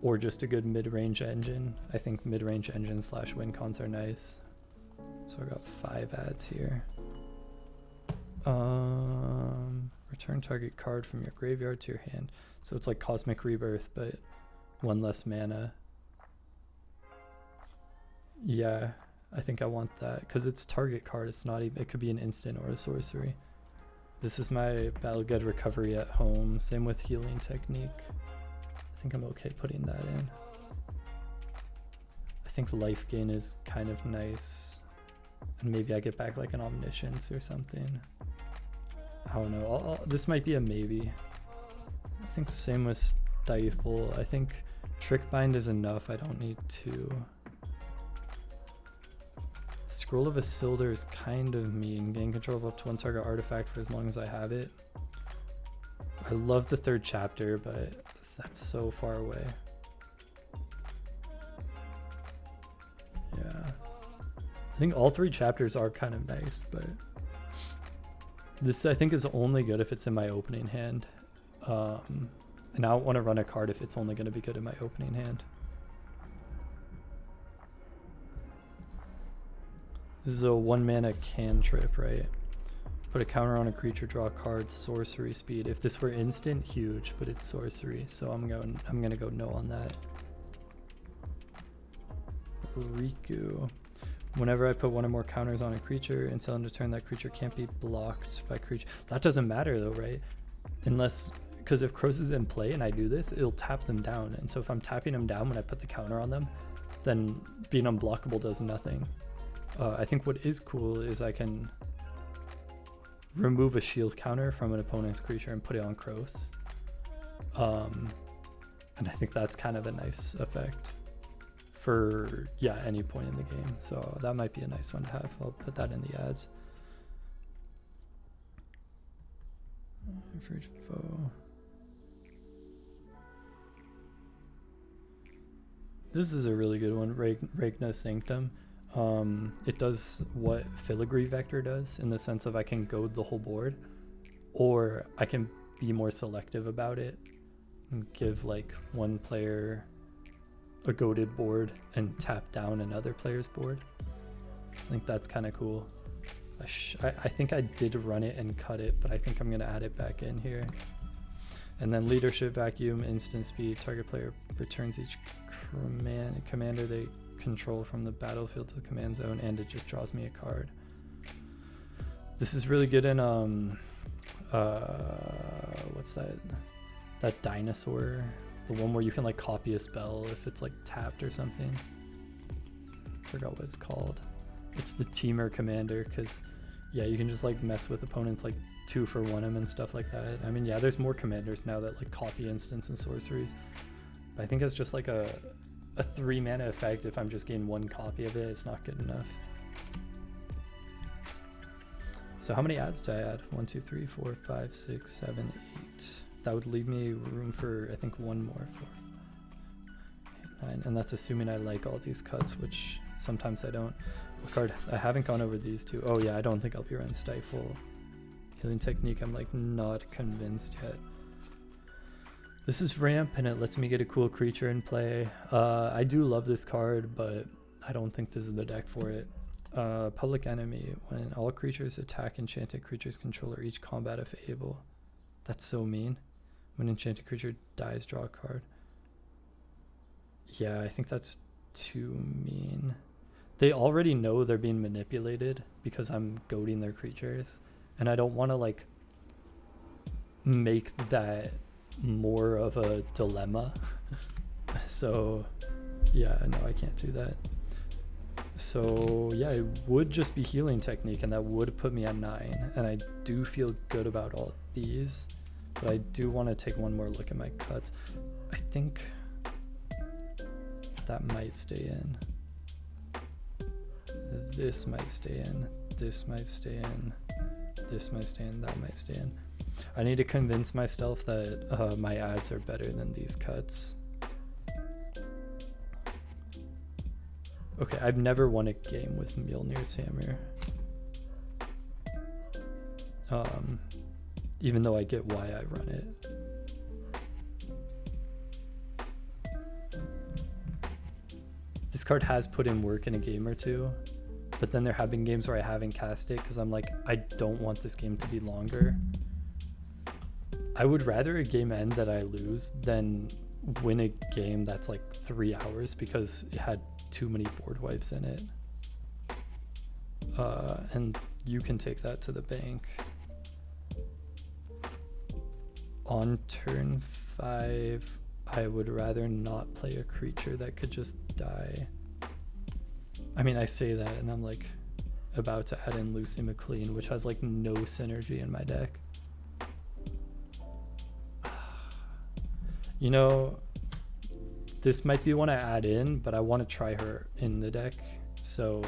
or just a good mid-range engine. I think mid-range engine / win cons are nice. So I got 5 ads here. Return target card from your graveyard to your hand. So it's like Cosmic Rebirth, but 1 less mana. Yeah, I think I want that because it's target card. It's not even, it could be an instant or a sorcery. This is my Battle Good Recovery at home. Same with Healing Technique. I think I'm okay putting that in. I think Life Gain is kind of nice. And maybe I get back like an Omniscience or something. I don't know. This might be a maybe. I think same with Stifle. I think Trickbind is enough. I don't need 2. Scroll of Isildur is kind of mean. Gain control of up to 1 target artifact for as long as I have it. I love the 3rd chapter, but that's so far away. Yeah. I think all 3 chapters are kind of nice, but this I think is only good if it's in my opening hand. And I don't want to run a card if it's only going to be good in my opening hand. This is a 1-mana cantrip, right? Put a counter on a creature, draw a card, sorcery speed. If this were instant, huge, but it's sorcery, so I'm gonna go no on that. Riku. Whenever I put one or more counters on a creature, until end of turn, that creature can't be blocked by creature. That doesn't matter though, right? Unless, because if Kros is in play and I do this, it'll tap them down. And so if I'm tapping them down when I put the counter on them, then being unblockable does nothing. I think what is cool is I can remove a shield counter from an opponent's creature and put it on Kros. And I think that's kind of a nice effect for, yeah, any point in the game. So that might be a nice one to have. I'll put that in the ads. For each foe. This is a really good one, Regna Sanctum. It does what Filigree Vector does, in the sense of I can goad the whole board, or I can be more selective about it and give like one player a goaded board and tap down another player's board. I think that's kind of cool. I think I did run it and cut it, but I think I'm going to add it back in here. And then Leadership Vacuum, instant speed. Target player returns each commander they control from the battlefield to the command zone, and it just draws me a card. This is really good in what's that dinosaur, the one where you can like copy a spell if it's like tapped or something. Forgot what it's called. It's the Teamer Commander, because yeah, you can just like mess with opponents, like 2-for-1 them and stuff like that. I mean, yeah, there's more commanders now that like copy instants and sorceries, but I think it's just like a 3-mana effect. If I'm just getting one copy of it, it's not good enough. So how many ads do I add? 1, 2, 3, 4, 5, 6, 7, 8. That would leave me room for, I think, one more. 4, 8, 9, and that's assuming I like all these cuts, which sometimes I don't. What card? I haven't gone over these two. Oh yeah, I don't think I'll be around Stifle. Healing Technique, I'm like not convinced yet. This is ramp, and it lets me get a cool creature in play. I do love this card, but I don't think this is the deck for it. Public Enemy. When all creatures attack enchanted creatures controller each combat if able. That's so mean. When enchanted creature dies, draw a card. Yeah, I think that's too mean. They already know they're being manipulated because I'm goading their creatures, and I don't want to like make that more of a dilemma. So yeah, no, I can't do that. So yeah, it would just be Healing Technique, and that would put me at 9, and I do feel good about all these, but I do want to take one more look at my cuts. I think that might stay in. This might stay in. This might stay in. This might stay in. That might stay in. I need to convince myself that my ads are better than these cuts. Okay, I've never won a game with Mjolnir's Hammer. Even though I get why I run it. This card has put in work in a game or two, but then there have been games where I haven't cast it because I'm like, I don't want this game to be longer. I would rather a game end that I lose than win a game that's like 3 hours because it had too many board wipes in it. And you can take that to the bank. On turn 5, I would rather not play a creature that could just die. I mean, I say that and I'm like about to add in Lucy McLean, which has like no synergy in my deck. You know, this might be one I add in, but I want to try her in the deck. So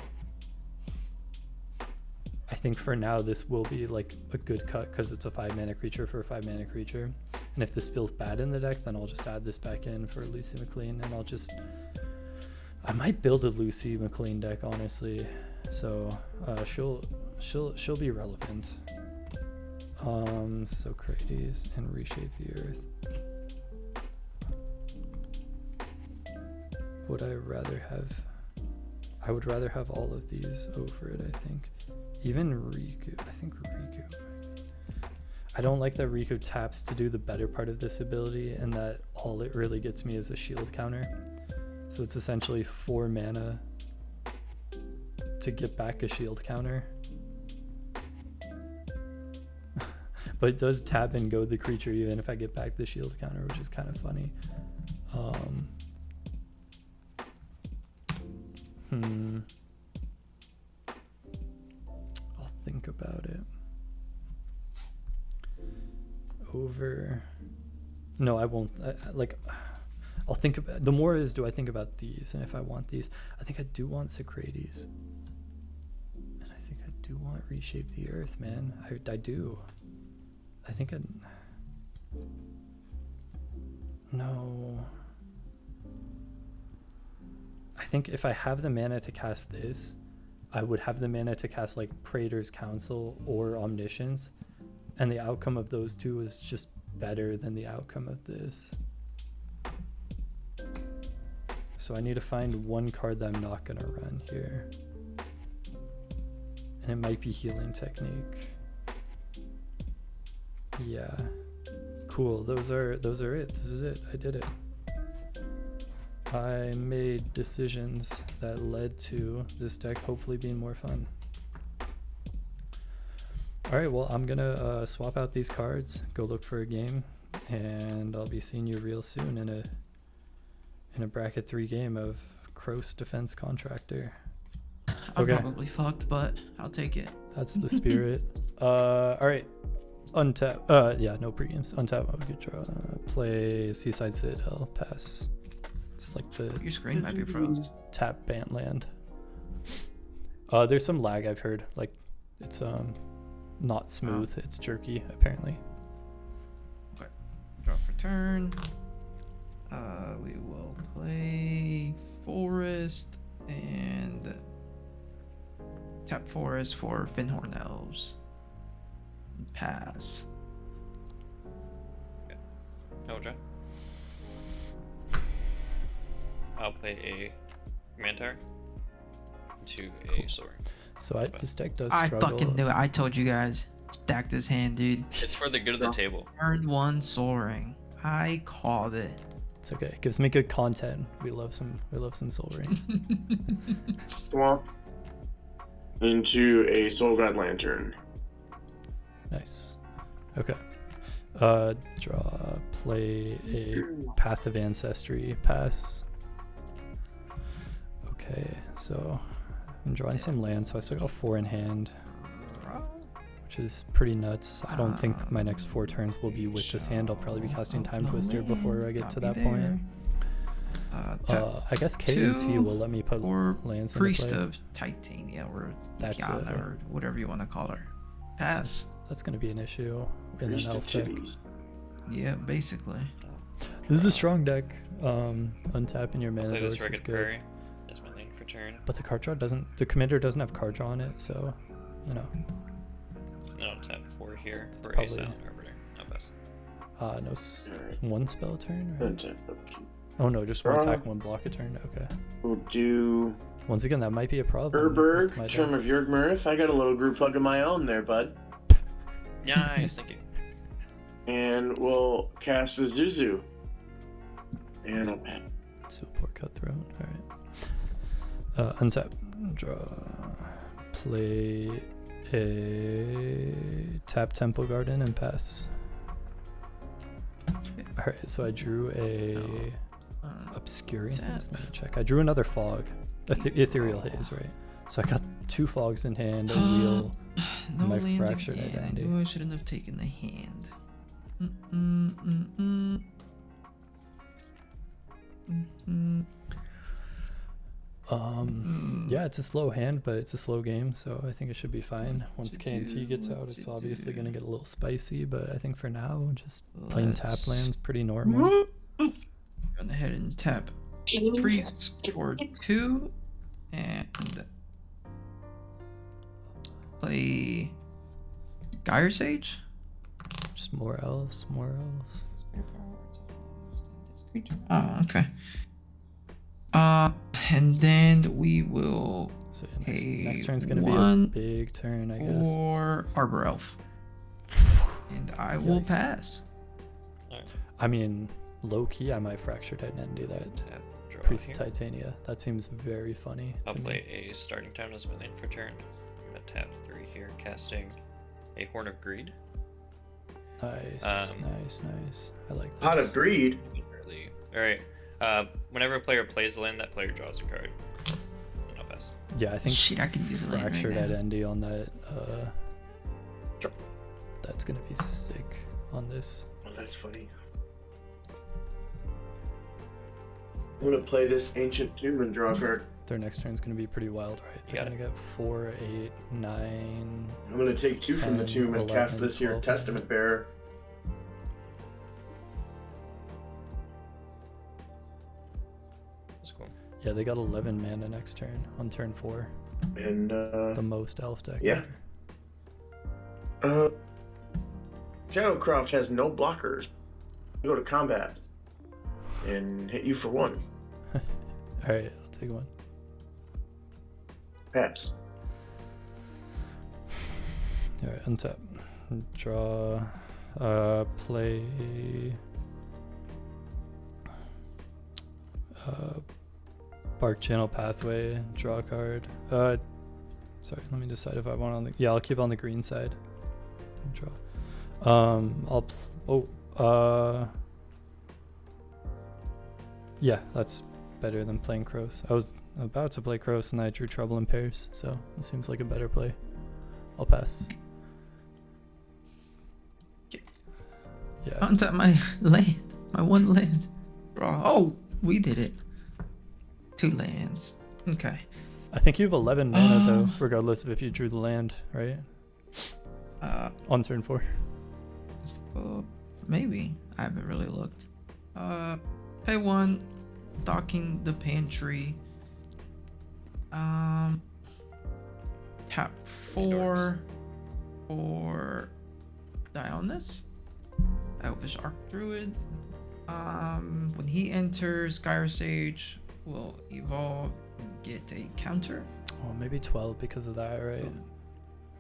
I think for now this will be like a good cut because it's a 5-mana creature for a 5-mana creature. And if this feels bad in the deck, then I'll just add this back in for Lucy McLean, and I might build a Lucy McLean deck, honestly. So she'll be relevant. Socrates and Reshape the Earth. Would I rather have I would rather have all of these over it, I think. Even Riku. I think Riku. I don't like that Riku taps to do the better part of this ability, and that all it really gets me is a shield counter. So it's essentially 4 mana to get back a shield counter. But it does tap and goad the creature even if I get back the shield counter, which is kind of funny. I'll think about it. Over. No, I won't. I'll think about. The more is, do I think about these, and if I want these, I think I do want Socrates, and I think I do want Reshape the Earth, man. I do. I think I. No. I think if I have the mana to cast this, I would have the mana to cast like Praetor's Council or Omniscience, and the outcome of those two is just better than the outcome of this. So I need to find one card that I'm not gonna run here, and it might be Healing Technique. Yeah, cool. Those are it. This is it. I did it. I made decisions that led to this deck hopefully being more fun. All right, well, I'm gonna swap out these cards, go look for a game, and I'll be seeing you real soon in a bracket 3 game of Kros Defense Contractor. I'm probably fucked, but I'll take it. That's the spirit. All right, untap. Yeah, no pre-games. Untap. Oh, good draw. Play Seaside Citadel. Pass. It's like the Your screen might be froze. Tap Bant land. There's some lag I've heard. Like it's not smooth. It's jerky apparently. Okay. Draw for turn. We will play Forest and tap Forest for Finhorn Elves. Pass. Okay. No draw. I'll play a Command Tower to a Soaring. So this deck does struggle. I fucking knew it. I told you guys. Stack this hand, dude. It's for the good of the table. Turn 1 Soaring. I called it. It's okay. It gives me good content. We love some Soul Rings. Swamp into a Soul God Lantern. Nice. Okay. Draw. Play a Path of Ancestry. Pass. Okay, so I'm drawing some land, so I still got 4 in hand, which is pretty nuts. I don't think my next 4 turns will be with this hand. I'll probably be casting Time Twister before I get to that point. I guess KOT will let me put lands into play. Priest of Titania, or Kiana, or whatever you want to call her. Pass. That's going to be an issue in an elf deck. Yeah, basically. This is a strong deck. Untapping your mana Play this is Rugged good. Prairie. That's my lane for turn. But the card draw doesn't. The commander doesn't have card draw on it, so you know. And I'll tap 4 here It's for probably- a Silent Arbiter. No pass. No, 1 spell a turn, right? Untap, okay. Oh no, just 1 Draw. attack, 1 block a turn. Okay. We'll do Once again, that might be a problem. with Urberg, my Term deck. of Yurgmurth. I got a little group hug of my own there, bud. Nice, thank you. And we'll cast a Zuzu. And I'll pat. Support Cutthroat. Alright. Untap. Draw. Play a tap Temple Garden and pass. Alright, so I drew a Obscuring Haze. Let me check. I drew another fog. Ethereal Haze, right? So I got 2 fogs in hand, a wheel, No my land Fractured again. Identity. I knew I shouldn't have taken the hand. Yeah, it's a slow hand, but it's a slow game, so I think it should be fine. Once KNT gets out, it's obviously going to get a little spicy, but I think for now, just plain tap land's pretty normal. Go ahead and tap Priest for 2 and play Gyre Sage. Just more elves, more elves. Oh, okay. And then we will So yeah, next pay turn's gonna be a one big turn, I guess. or Arbor Elf. And I will Yikes. pass. Alright. I mean, low key, I might fracture titan do that. Tap, draw Priest here. of Titania. That seems very funny I'll to me. play a starting time as my lane for turn. I'm gonna tap 3 here, casting a Horn of Greed. Nice, nice. I like this. Pot of greed. Alright. Whenever a player plays the land, that player draws a card. And I'll pass. Yeah, I think Shit, I can use a land fractured right now. identity on that. That's gonna be sick on this. Oh, that's funny. I'm gonna play this Ancient Tomb and draw a card. Their next turn's gonna be pretty wild, right? They're Yeah. gonna get 4, 8, 9. I'm gonna take 2 from the 10, tomb and cast 11, this here 12. Testament Bearer. That's cool. Yeah, they got 11 mana next turn on turn 4. And The most elf deck. yeah. ever. Shadowcroft has no blockers. Go to combat and hit you for 1. Alright, I'll take one. Pass. Alright, untap. Draw. Play. Bark Channel Pathway. Draw a card. Sorry, let me decide if I want on the. Yeah, I'll keep on the green side. Draw. Yeah, that's better than playing Kros. I was about to play Kros and I drew Trouble in Pairs, so it seems like a better play. I'll pass. Yeah. Untap my land. My one land. Draw. Oh, we did it. 2 lands. Okay. I think you have 11 mana though, regardless of if you drew the land, right? On turn 4. Maybe. I haven't really looked. Pay 1. Docking the pantry. Tap 4 for Dionys. Elvish Archdruid. When he enters, Gyre Sage will evolve and get a counter. Oh, maybe 12 because of that, right?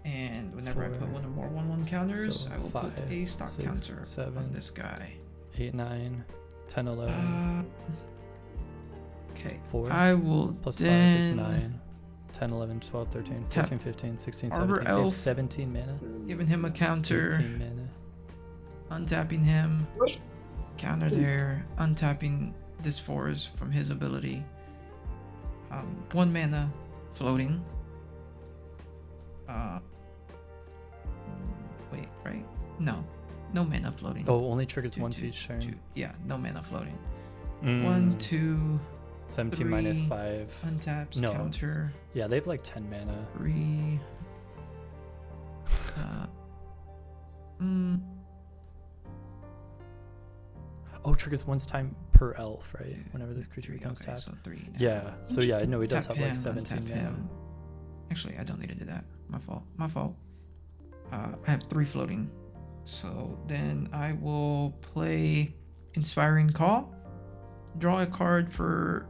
And whenever I put 4, 1 or more 1/1 counters, so I will put 5, a stock 6, counter 7, on this guy. 8, 9, 10, 11. Okay. 4 I will plus then 5 is 9. 10, 11, 12, 13, Tap 14, 15, 16, Arbor 17. They have Elf. 17 mana. giving him a counter, 18 mana. untapping him, counter there, untapping this forest from his ability. 1 mana, floating. Wait, right? No mana floating. Oh, only triggers 2, once 2, each turn. 2. Yeah, no mana floating. Mm, 1, 2, 17 minus 3, 5. untaps, No, counter. Yeah, they have like 10 mana. 3. Oh, triggers once time per elf, right? Whenever this creature becomes Okay, tapped. so 3. Yeah, so yeah, no, he does Tap have like him, 17 untap mana. him. Actually, I don't need to do that. My fault. I have 3 floating. So then I will play Inspiring Call. Draw a card for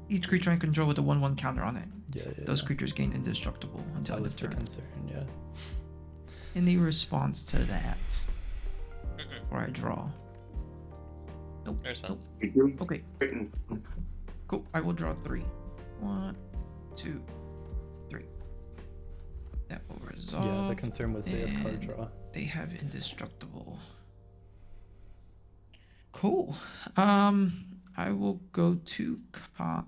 each creature I control with a 1/1 counter on it. Yeah, Those creatures gain indestructible until that end was of the turn. concern, yeah. Any response to that? Mm-mm. Or I draw. Nope. No response. Nope. Okay. Cool. I will draw 3. 1, 2, 3. That will resolve. Yeah, the concern was they have card and draw. They have indestructible. Cool. I will go to combat.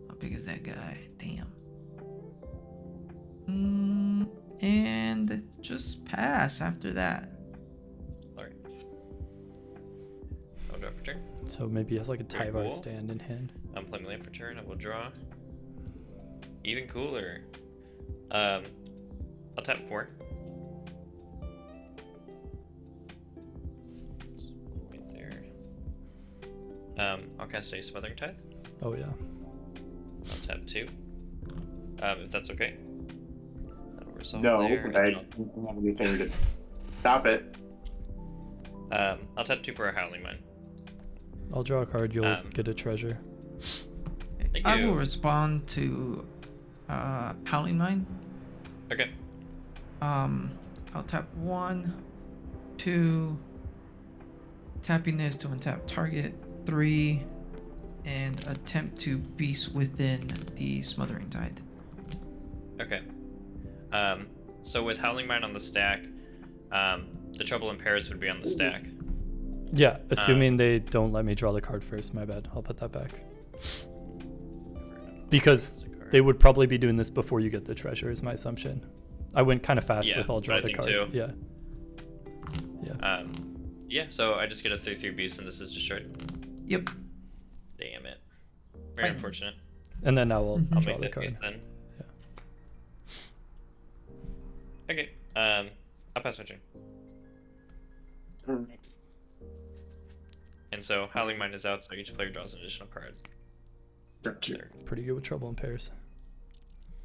How big is that guy? Damn. And just pass after that. Alright. I'll draw for turn. So maybe he has like a Very Tyvar cool. stand in hand. I'm playing my land for turn. I will draw. Even cooler. I'll tap 4. Wait there. I'll cast a Smothering Tithe. Oh yeah. I'll tap 2. If that's okay. That'll resolve No, there. and I then don't have anything to stop it. I'll tap 2 for a Howling Mine. I'll draw a card. You'll get a treasure. Thank I you. will respond to Howling Mine. Okay. I'll tap 1, 2, tapping this to untap target, 3, and attempt to beast within the Smothering Tide. Okay. So with Howling Mine on the stack, the Trouble in Paris would be on the stack. Yeah, assuming they don't let me draw the card first. My bad. I'll put that back. Because they would probably be doing this before you get the treasure, is my assumption. I went kind of fast Yeah, with I'll draw I the think card. too. Yeah. Yeah. Yeah, so I just get a 3/3 beast and this is destroyed. Yep. Damn it. Very Fine. unfortunate. And then now we'll I'll draw make the that card. beast then. Yeah. Okay. I'll pass my turn. And so Howling Mine is out, so each player draws an additional card. There. Pretty good with Trouble in Pairs.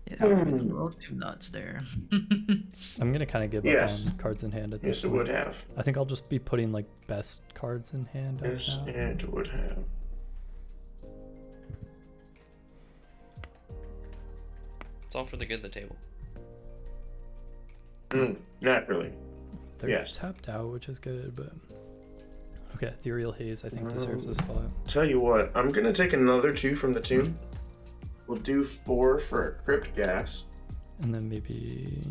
Yeah, that would have been a little too nuts there. I'm gonna kind of give Yes. up on cards in hand at this Yes, it point. would have. I think I'll just be putting like best cards in hand right Yes, now. it would have. It's all for the good of the table. Naturally. They're Yes. tapped out, which is good, but okay. Ethereal Haze, I think, deserves a spot. Tell you what, I'm gonna take another 2 from the tomb. We'll do 4 for a Crypt Gas. And then maybe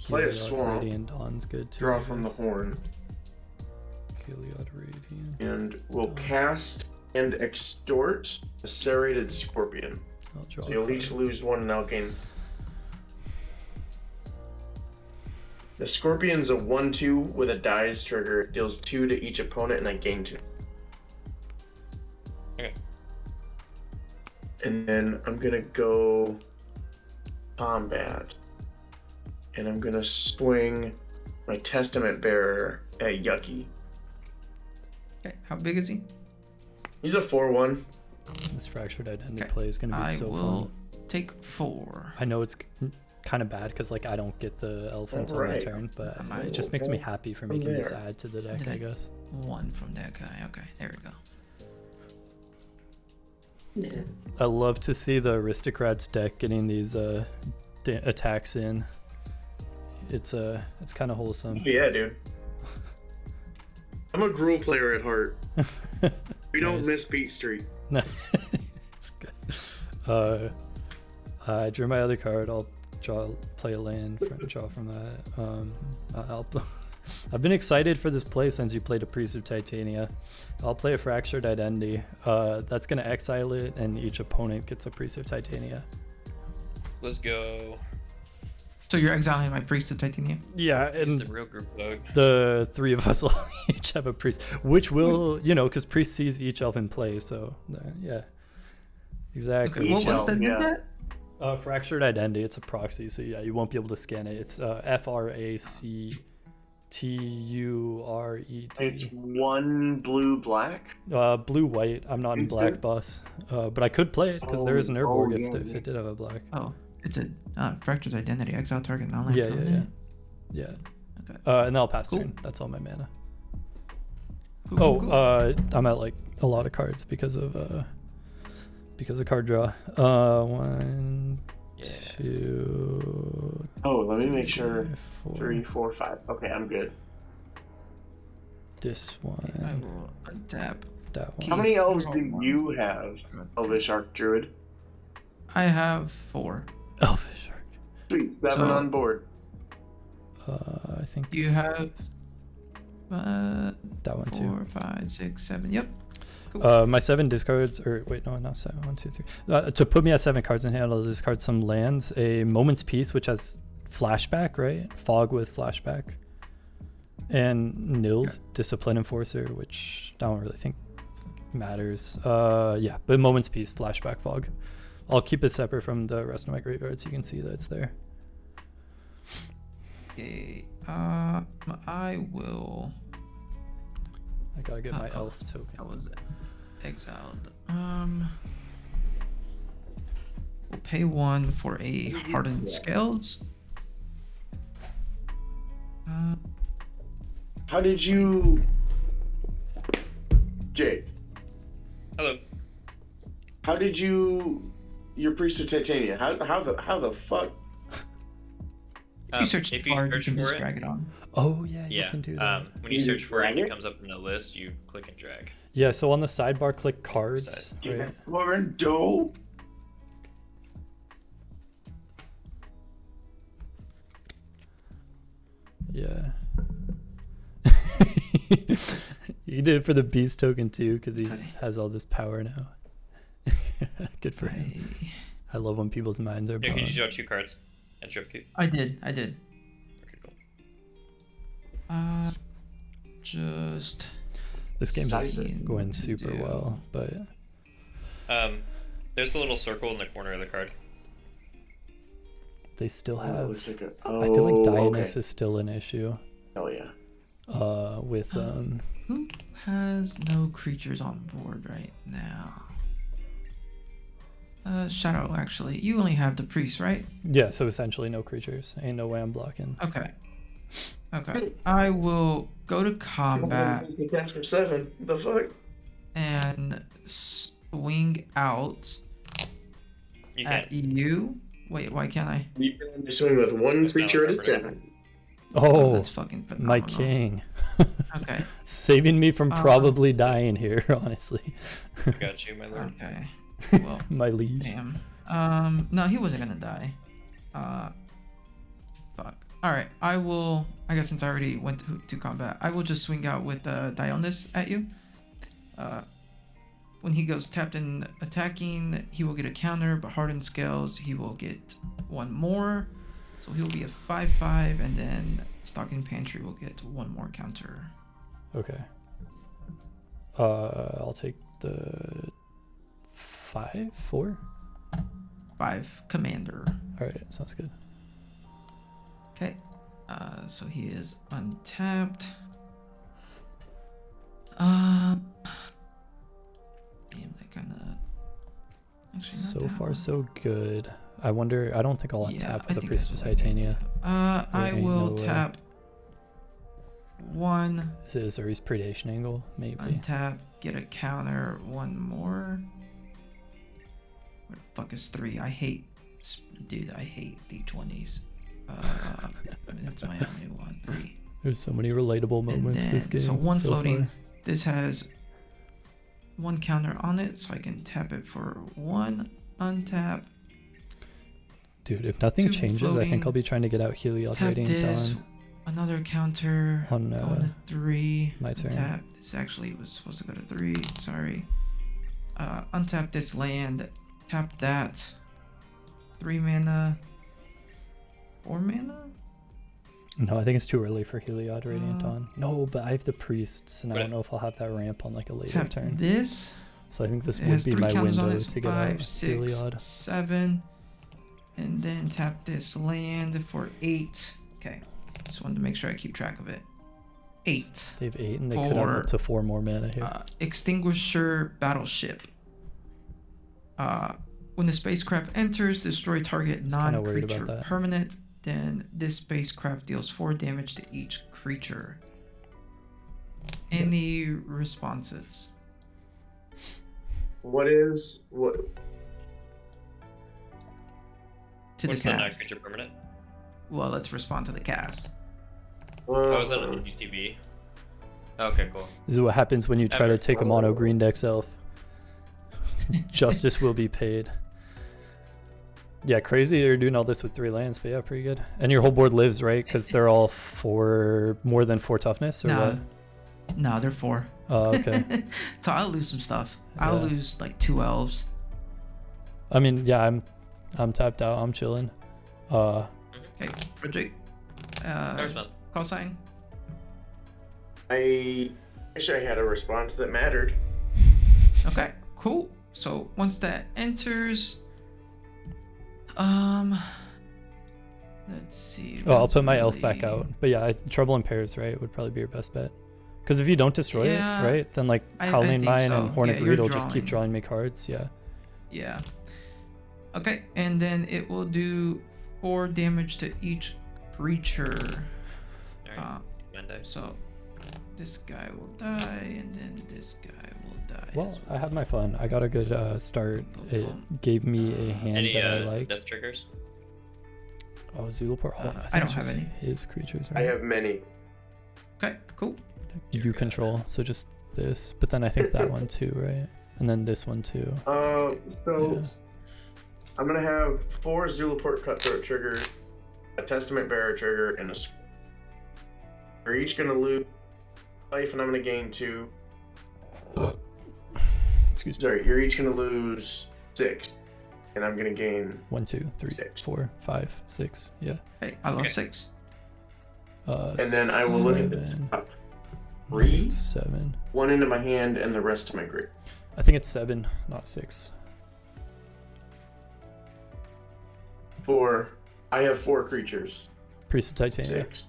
Play a Heliod swamp. Radiant Dawn's good too. Draw I from the guess. horn. Heliod Radiant. And we'll cast and extort a serrated scorpion. I'll draw. So a you'll card. each lose 1 and I'll gain. The scorpion's a 1/2 with a dies trigger. It deals 2 to each opponent and I gain 2. Okay. And then I'm gonna go combat. And I'm gonna swing my Testament Bearer at Yucky. Okay, how big is he? He's a 4/1. This Fractured Identity Okay. play is gonna be I so will fun. take 4. I know it's kind of bad because like I don't get the elf until my Alright. turn, but Am I- it just makes me happy for making this there. add to the deck, Did I I- guess. 1 from that guy. Okay, there we go. I love to see the Aristocrats deck getting these attacks in. It's kind of wholesome. Yeah, dude. I'm a Gruul player at heart. We don't Nice. miss Beat Street. No, it's good. I drew my other card. I'll play a land, draw from that. I've been excited for this play since you played a Priest of Titania. I'll play a Fractured Identity. That's gonna exile it, and each opponent gets a Priest of Titania. Let's go. So you're exiling my Priest of Titania? Yeah, It's and the real group mode. the 3 of us will each have a priest, which will, because priest sees each elf in play. So yeah, exactly. Okay, what Each was elf, that? yeah. That? Fractured Identity. It's a proxy, so yeah, you won't be able to scan it. It's FRACTURET. It's 1 blue black. Blue white. I'm not in It's black good. boss, but I could play it because there is an Urborg if yeah. it did have a black. Oh, it's a Fractured Identity. Exile target non Yeah. Okay. And then I'll pass Cool. turn. That's all my mana. Cool, cool. I'm at like a lot of cards because of card draw. 1, Yeah. 2. Oh, let me make sure. 4. 3, 4, 5. Okay, I'm good. This I one. will untap. That one. How many elves do you have, Elvish Archdruid? I have 4. Elvish Arc. Sweet, 7 So- on board. I think You have that one too. 4, 5, 6, 7. Yep. Cool. My 7 discards, or wait, no, not 7. 1, 2, 3. To put me at 7 cards in hand, I'll discard some lands. A Moment's Peace, which has flashback, right? Fog with flashback. And Nils, Discipline Enforcer, which I don't really think matters. Yeah, but Moment's Peace, flashback, fog. I'll keep it separate from the rest of my graveyard so you can see that it's there. Okay. I will. I gotta get my Uh-oh. elf token. That was exiled. We'll pay 1 for a Hardened Scales. How did you Jake, Hello. how did your Priest of Titania? How the fuck? If you search if the you bar, you search can for just it, drag it on. Oh yeah, you yeah. can do that. When you You search for it, drag it it? comes up in a list. You click and drag. Yeah, so on the sidebar, click cards. Side. Right? Fucking dope. Yeah. You did it for the beast token too, because he Okay. has all this power now. Good for him. I love when people's minds are Yeah, blown. can you draw 2 cards? And drop cute. I did. Okay, cool. Just This game is Sighting going to super do. well, but There's a little circle in the corner of the card. they still Oh, that have. looks like a. I feel like Oh, Dionys okay. is still an issue. Hell yeah. With who has no creatures on board right now? Shadow, actually. You only have the priest, right? yeah, so essentially no creatures. Ain't no way I'm blocking. Okay. Okay. I will go to combat He cast for 7. The fuck? and swing out You at can. you. Wait, why can't I? You can only swing with one That's not creature at a like time. Oh, That's fucking phenomenal. my king. Okay. Saving me from probably dying here, honestly. I got you, my lord. Okay. Well, My liege. damn. No, he wasn't gonna die. Fuck. Alright, I will. I guess since I already went to combat, I will just swing out with Dionys at you. When he goes tapped and attacking, he will get a counter, but hardened scales, he will get 1 more. So he'll be a 5/5, and then Stocking Pantry will get 1 more counter. Okay. I'll take the 5/4. 5 Commander. All right, sounds good. Okay. So he is untapped. Damn, that kind of. So far, so good. I wonder. I don't think I'll untap with the Priest of that's what I need. Titania. I ain't will no way. tap 1, Is it Azuri's predation angle? Maybe. untap, get a counter, 1 more. Where the fuck is 3? I hate, dude. I hate D20s. That's my only one. 3. There's so many relatable moments And this then- game. so 1 floating. far. This has 1 counter on it, so I can tap it for 1, untap, Dude, if nothing 2 changes, I think floating. I'll be trying to get out Heliod tap rating this, Dawn another counter, on go to 3, my turn. tap. This actually was supposed to go to 3, sorry. Untap this land, tap that, 3 mana, 4 mana? No, I think it's too early for Heliod Radiant Uh, Dawn. No, but I have the priests, and I Right. don't know if I'll have that ramp on like a later Tap turn. this. So I think this It would has be 3 my counters on window it, to get 5, out 6, Heliod. 7, and then tap this land for 8. Okay, just wanted to make sure I keep track of it. 8. They have 8, and they could have up to 4 more mana here. Extinguisher Battleship. When the spacecraft enters, destroy target was kinda worried about non-creature that. permanent. Then this spacecraft deals 4 damage to each creature. Any responses? What? To What's the the cast. non-creature permanent? Well, let's respond to the cast. Oh, is that on UTB? Okay, cool. This is what happens when you try to Ever. take a mono green deck elf. Justice will be paid. Yeah, crazy you're doing all this with 3 lands, but yeah, pretty good. And your whole board lives, right? Because they're all more than 4 toughness, or what? No, they're 4. Oh, okay. So I'll lose some stuff. I'll Yeah. lose like 2 elves. I mean, yeah, I'm tapped out. I'm chilling. Okay, Frederick. No response. Call sign. I wish I had a response that mattered. Okay, cool. So once that enters, let's see. Oh, I'll what's put my elf back really- out. But yeah, Trouble in Pairs, right, would probably be your best bet. Because if you don't destroy Yeah, it, right, then like I Howling think Mine so. and Horn Yeah, of you're Greed will just keep drawing. drawing me cards. Yeah. Yeah. Okay, and then it will do 4 damage to each creature. Alright. Uh, Monday. so this guy will die, and then this guy will die. Well, I had my fun. I got a good start. It gave me a hand Any that I like. death triggers? Oh, Zulaport. Oh, I think don't it's have just any. his creatures, I right? have many. Okay, cool. You control, so just this. But then I think that one too, right? And then this one too. So Yeah. I'm gonna have 4 Zulaport Cutthroat triggers, a Testament Bearer trigger, and a. We're each gonna lose life, and I'm gonna gain 2. Excuse me. Sorry, you're each gonna lose 6, and I'm gonna gain. 1, 2, 3, 6. 4, 5, 6. Yeah. Hey, I lost 6. And then I will look at the 7. top. I think 3, it's 7. 1 into my hand, and the rest to my grip. I think it's 7, not 6. 4. I have 4 creatures. Priest of Titania. 6.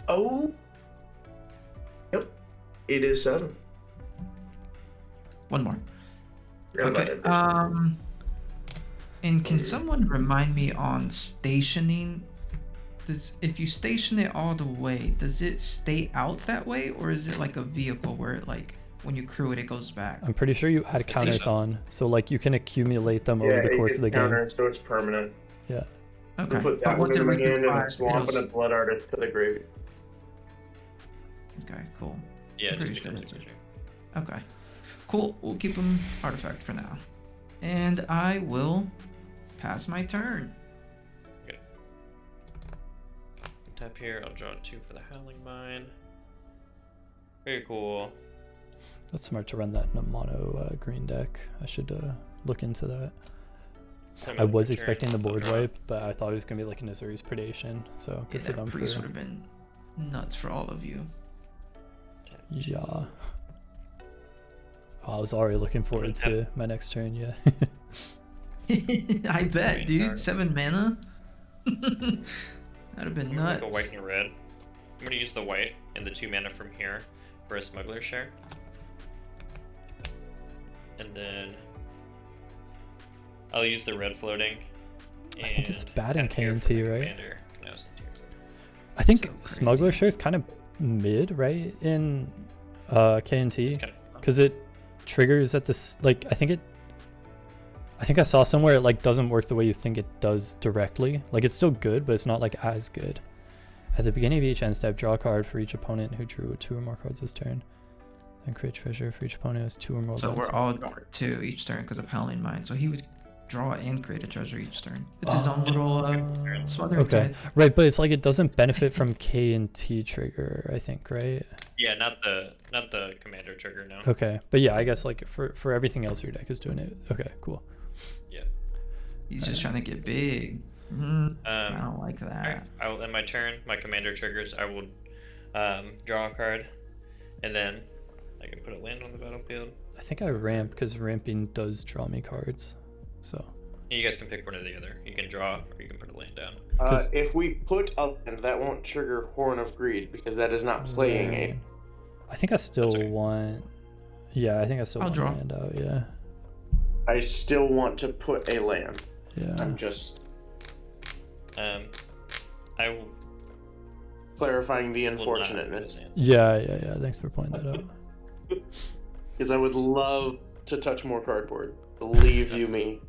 Oh. Yep. It is 7. One more. Forgot about Okay. that. And can someone remind me on stationing? If you station it all the way, does it stay out that way, or is it like a vehicle where it, like, when you crew it, it goes back? I'm pretty sure you add counters on, so like you can accumulate them Yeah, over the it course gets of the counter, game. So it's permanent. Yeah. Okay. You put But that one once it into my hand reaches and 5, swamp it'll and a blood artist to the grave. Okay, cool. Yeah, I'm just pretty sure becomes a that's it. creature. Okay. Cool. We'll keep them artifact for now. And I will pass my turn. Tap here, I'll draw 2 for the Howling Mine. Very cool. That's smart to run that in a mono green deck. I should look into that. I was expecting the board wipe, but I thought it was going to be like an Azuri's Predation, so good Yeah, for that them. priest would have been nuts for all of you. Yeah. Oh, I was already looking forward to my next turn, yeah. I bet, Green dude. card. 7 mana? That'd have been I'm gonna nuts. make a white and a red. I'm gonna use the white and the 2 mana from here for a smuggler share. And then I'll use the red floating. I think it's and bad in tap here for KNT, my right? commander, Kynaios and Tiro. I think So crazy. Smuggler Share is kind of mid, right, in KNT? It's kind of Because it triggers at this, like, I think I saw somewhere it like doesn't work the way you think it does directly. Like, it's still good, but it's not like as good. At the beginning of each end step, draw a card for each opponent who drew 2 or more cards this turn. Then create treasure for each opponent who has 2 or more So cards. we're all drawing 2 each turn because of Howling Mine. So he would draw and create a treasure each turn. It's his own little smother Okay, type. right, but it's like it doesn't benefit from K and T trigger, I think, right? Yeah, not the commander trigger, no. Okay, but yeah, I guess like for everything else your deck is doing it. Okay, cool. Yeah. He's just trying to get big. I don't like that. Alright, I will end my turn. My commander triggers. I will draw a card, and then I can put a land on the battlefield. I think I ramp because ramping does draw me cards. So You guys can pick one or the other. You can draw, or you can put a land down. If we put a land, that won't trigger Horn of Greed because that is not playing a. I think I still okay. want. Yeah, I think I still I'll want draw. land out. Yeah. I still want to put a land. Yeah. I'm just I will clarifying the not put a unfortunateness land. Yeah. Thanks for pointing that out. because I would love to touch more cardboard. Believe you me.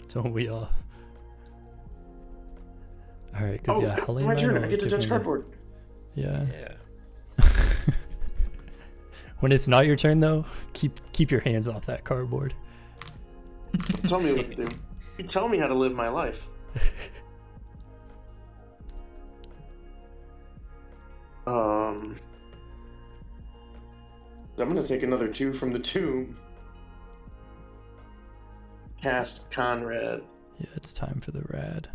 Don't we all? All right, because Oh, yeah, Howling my Mine turn. I will get to give touch me- cardboard. Yeah. Yeah. When it's not your turn though, keep your hands off that cardboard. Tell me what to do. You tell me how to live my life. I'm gonna take another 2 from the tomb. Cast Conrad. Yeah, it's time for the rad.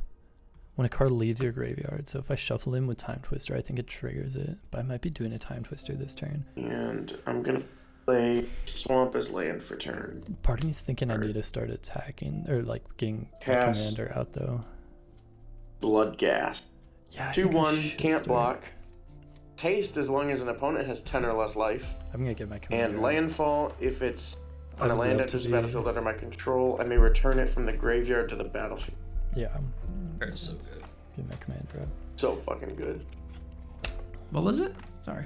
When a card leaves your graveyard, so if I shuffle in with Time Twister, I think it triggers it. But I might be doing a Time Twister this turn. And I'm gonna play Swamp as land for turn. Part of me's thinking I need to start attacking, or like getting a Cast. commander out though. Blood Gas. Yeah, I think I 2/1, should can't start. block. Haste as long as an opponent has 10 or less life. I'm gonna get my commander. And Landfall, if it's when I a would land love to enters the be- battlefield under my control, I may return it from the graveyard to the battlefield. Yeah. That's so good. Get my commander out. So fucking good. What was it? Sorry.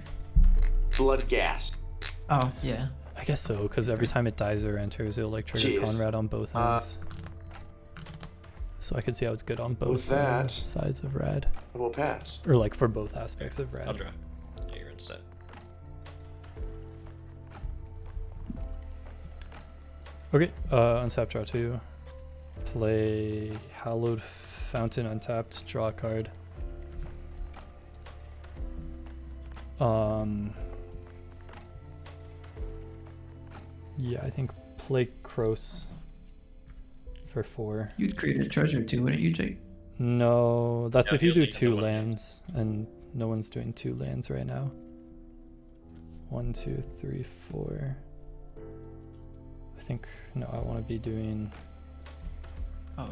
Flood gas. Oh, yeah. I guess so, because every time it dies or enters, it'll like trigger Jeez. Conrad on both ends. So I could see how it's good on both With that- sides of rad, I will pass. or like for both aspects of rad. I'll draw. Yeah, you're instead. Okay, untap, draw 2. Play Hallowed Fountain untapped, draw a card. Yeah, I think play Kros for 4. You'd create a treasure too, wouldn't you, Jake? No, that's Yeah, if you you'll do need 2 no one. lands, and no one's doing 2 lands right now. 1, 2, 3, 4. I think, no, I want to be doing Oh,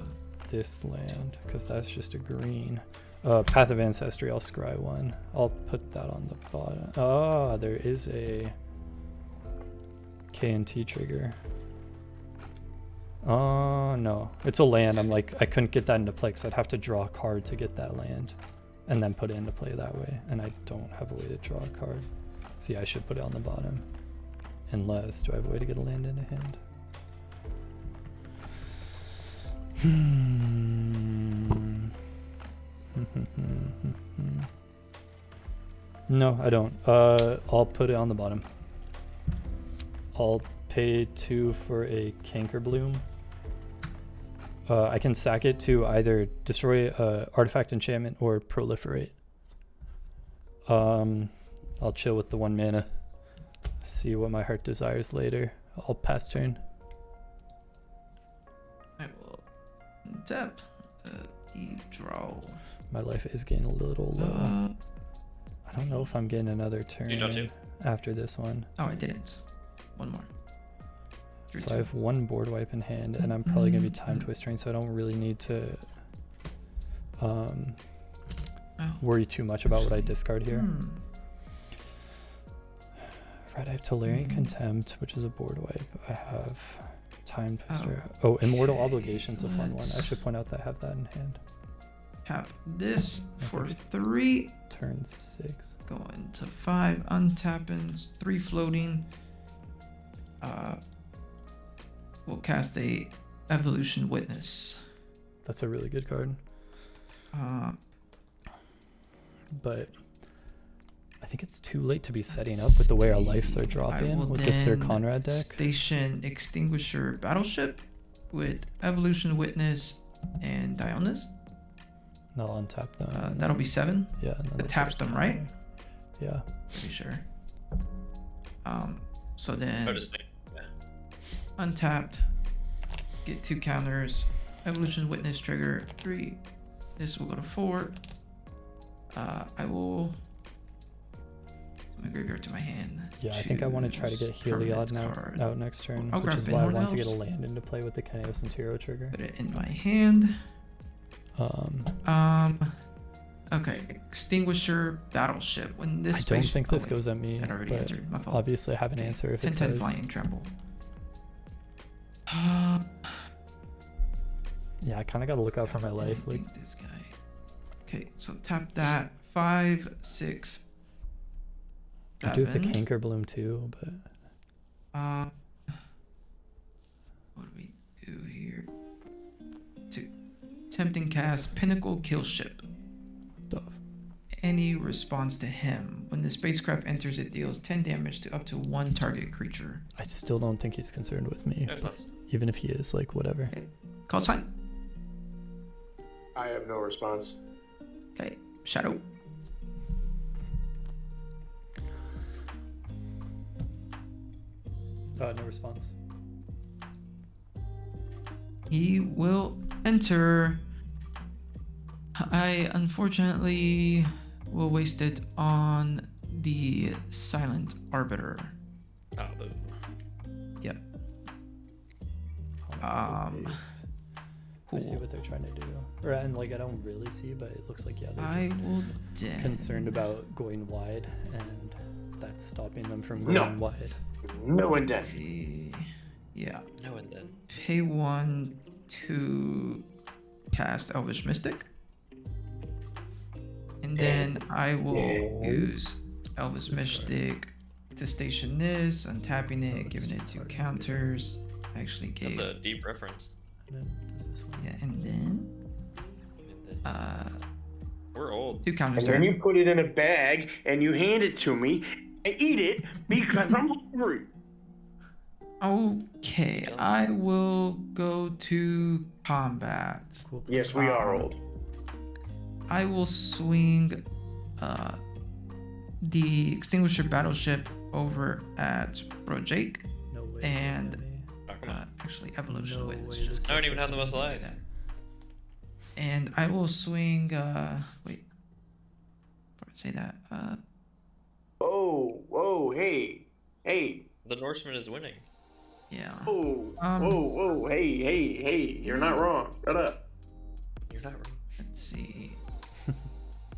this land, because that's just a green. Path of Ancestry, I'll scry 1. I'll put that on the bottom. Ah, there is a K&T trigger. Oh, no. It's a land. I'm like, I couldn't get that into play because I'd have to draw a card to get that land and then put it into play that way. And I don't have a way to draw a card. See, I should put it on the bottom. Unless, do I have a way to get a land into hand? No, I don't. I'll put it on the bottom. I'll pay 2 for a Canker Bloom. I can sack it to either destroy artifact enchantment or proliferate. I'll chill with the 1 mana. See what my heart desires later. I'll pass turn. I will tap. Draw. My life is getting a little low. I don't know if I'm getting another turn You draw 2? after this one. Oh, I didn't. One more. Three, So two. I have 1 board wipe in hand, and I'm probably going to be time twistering, so I don't really need to Oh. worry too much about what I discard here. Right, I have Tolarian Contempt, which is a board wipe. I have Time Twister. Oh, Immortal Okay, Obligation's a fun one. I let's- should point out that I have that in hand. Tap this I for think it's- 3. Turn 6. Going to 5. Untapping. 3 floating. We'll cast a Evolution Witness. That's a really good card. But I think it's too late to be setting up with the way our lives are I will dropping with the Sir then Conrad deck. Station Extinguisher Battleship with Evolution Witness and Dionys. No, I'll untap them. That'll be 7. Yeah. and then It they'll taps put it them, down right? there. Yeah. Pretty sure. So then Oh, just think. Yeah. untapped, get 2 counters, Evolution Witness trigger 3. This will go to 4. I will my graveyard to my hand. Yeah, I think I want to try to get Heliod out next turn, which is why I want to get a land into play with the Kynaios and Tiro trigger. Put it in my hand. Okay, Extinguisher Battleship. When this I don't space- think this wait, goes at me, That already but answered. My fault. obviously I have an answer if it 10-10 does. flying tremble. Yeah, I kind of got to look out for my I life. didn't Like, think this guy. Okay, so tap that. 5, 6. I do have the 7. Canker Bloom too, but What do we do here? 2. Tempting cast Pinnacle Kill Ship. stuff. Any response to him. When the spacecraft enters, it deals 10 damage to up to 1 target creature. I still don't think he's concerned with me, No but response. even if he is, like, whatever. Okay. Call sign. I have no response. Okay. Shadow. No response. He will enter. I unfortunately will waste it on the Silent Arbiter. Oh, boo. Yep. Oh, that's a waste. I see Cool. what they're trying to do. Or, and like, I don't really see, but it looks like, yeah, they're I just will den. concerned about going wide, and that's stopping them from going No. wide. No indent. Yeah. No, and then. Pay 1 to cast Elvish Mystic. And then I will Yeah. use Elvis Mystic to station this, untapping it, giving it 2 counters. I actually That's gave. a deep reference. And then does this one? Yeah, and then We're old. 2 counters And then there. you put it in a bag and you hand it to me. I eat it because I'm hungry. Okay, I will go to combat. Cool. Yes, we are old. I will swing the Extinguisher Battleship over at Bro Jake. No way. And- Sammy. Oh, come on. Actually, Evolution No Wit. Let's way just this I don't even have the most do life. that. And I will swing. Wait. Before I say that. Whoa, hey. The Norseman is winning. Yeah. Whoa, hey. You're not wrong. Shut up. You're not wrong. Let's see.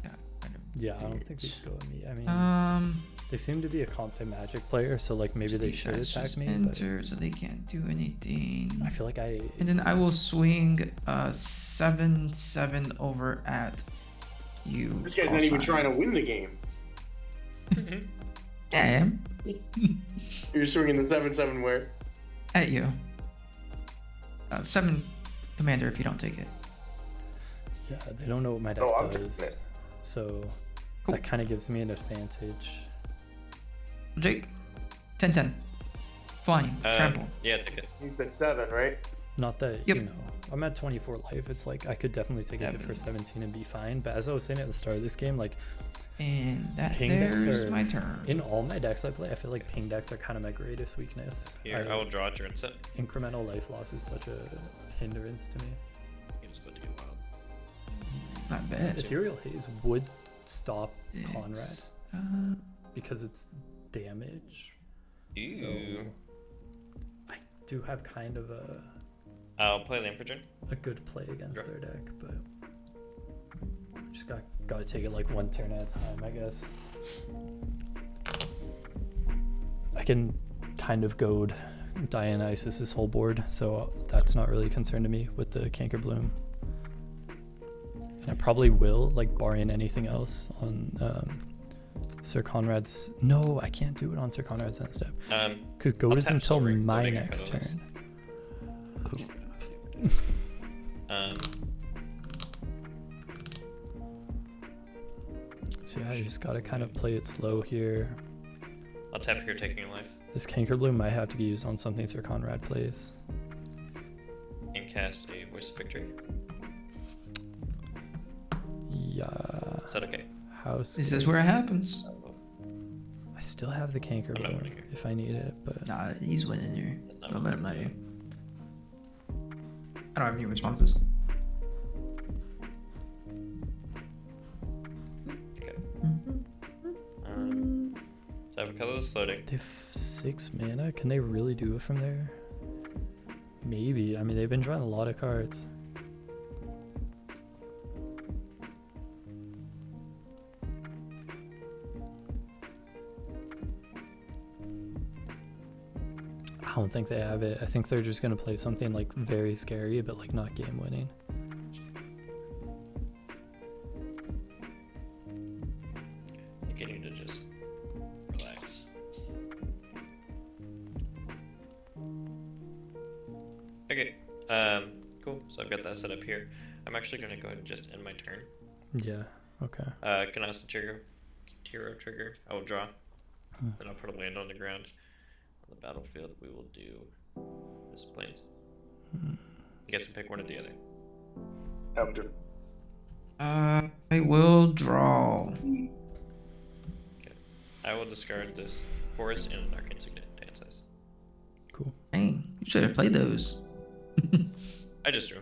Yeah. Kind of Yeah, I don't think these weird. go at me. I mean, Um. they seem to be a competent Magic player, so like maybe they these should guys attack just me. But enter, so they can't do anything. I feel like I. And then I will swing 7/7 over at you. This guy's not even trying to win the game. Yeah, I am. You're swinging the 7/7 where? At you. 7 commander if you don't take it. Yeah, they don't know what my deck Oh, I'm taking does, it. so Cool. that kind of gives me an advantage. Jake, 10/10. Flying, trample. Yeah, take it. You said 7, right? Not that Yep. you know, I'm at 24 life. It's like I could definitely take a hit for 17 and be fine. But as I was saying at the start of this game, like And that ping decks there's are my turn. in all my decks I play. I feel like ping decks are kind of my greatest weakness. Here, I will draw a turn set. Incremental life loss is such a hindrance to me. You're just about to get wild. Not bad. Ethereal Haze would stop It's, Conrad because it's damage. Ew. So I do have kind of I'll play land for turn. a good play against Sure. their deck, but just gotta take it like one turn at a time, I guess. I can kind of goad Dionysus' whole board, so that's not really a concern to me with the Canker Bloom. And I probably will, like barring anything else, on Sir Conrad's. No, I can't do it on Sir Conrad's end step. Because goad I'll is tap until silver, my loading next colorless. turn. So yeah, I just gotta kind of play it slow here. I'll tap here, taking a life, This Canker Bloom might have to be used on something Sir Conrad plays. and cast a Voice of Victory. Yeah. Is that okay? House. This is where it happens. I still have the Canker I'm not Bloom winning here. if I need it, but Nah, he's winning here. That's not Don't what let him it's let you. I don't have any responses. Okay. So I have a colorless floating. they have 6 mana. Can they really do it from there? Maybe. I mean, they've been drawing a lot of cards. I don't think they have it. I think they're just gonna play something like very scary, but like not game winning. I'm getting to just relax. Okay. Cool. So I've got that set up here. I'm actually gonna go ahead and just end my turn. Yeah. Okay. Kynaios and Tiro trigger. I will draw. Then I'll put a land on the ground. On the battlefield, we will do this plains. You guys can pick one or the other. Elder. I will draw. Okay. I will discard this forest and an arcane signet to hand size. Cool. Dang, you should have played those. I just drew.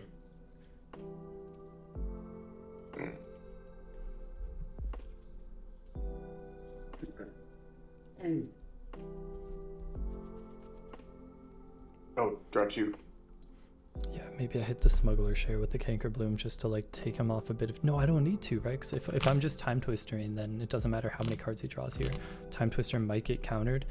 Oh, draw 2. Yeah, maybe I hit the Smuggler Share with the Canker Bloom just to like take him off a bit of. No, I don't need to, right? Because if I'm just Time Twistering, then it doesn't matter how many cards he draws here. Time Twister might get countered.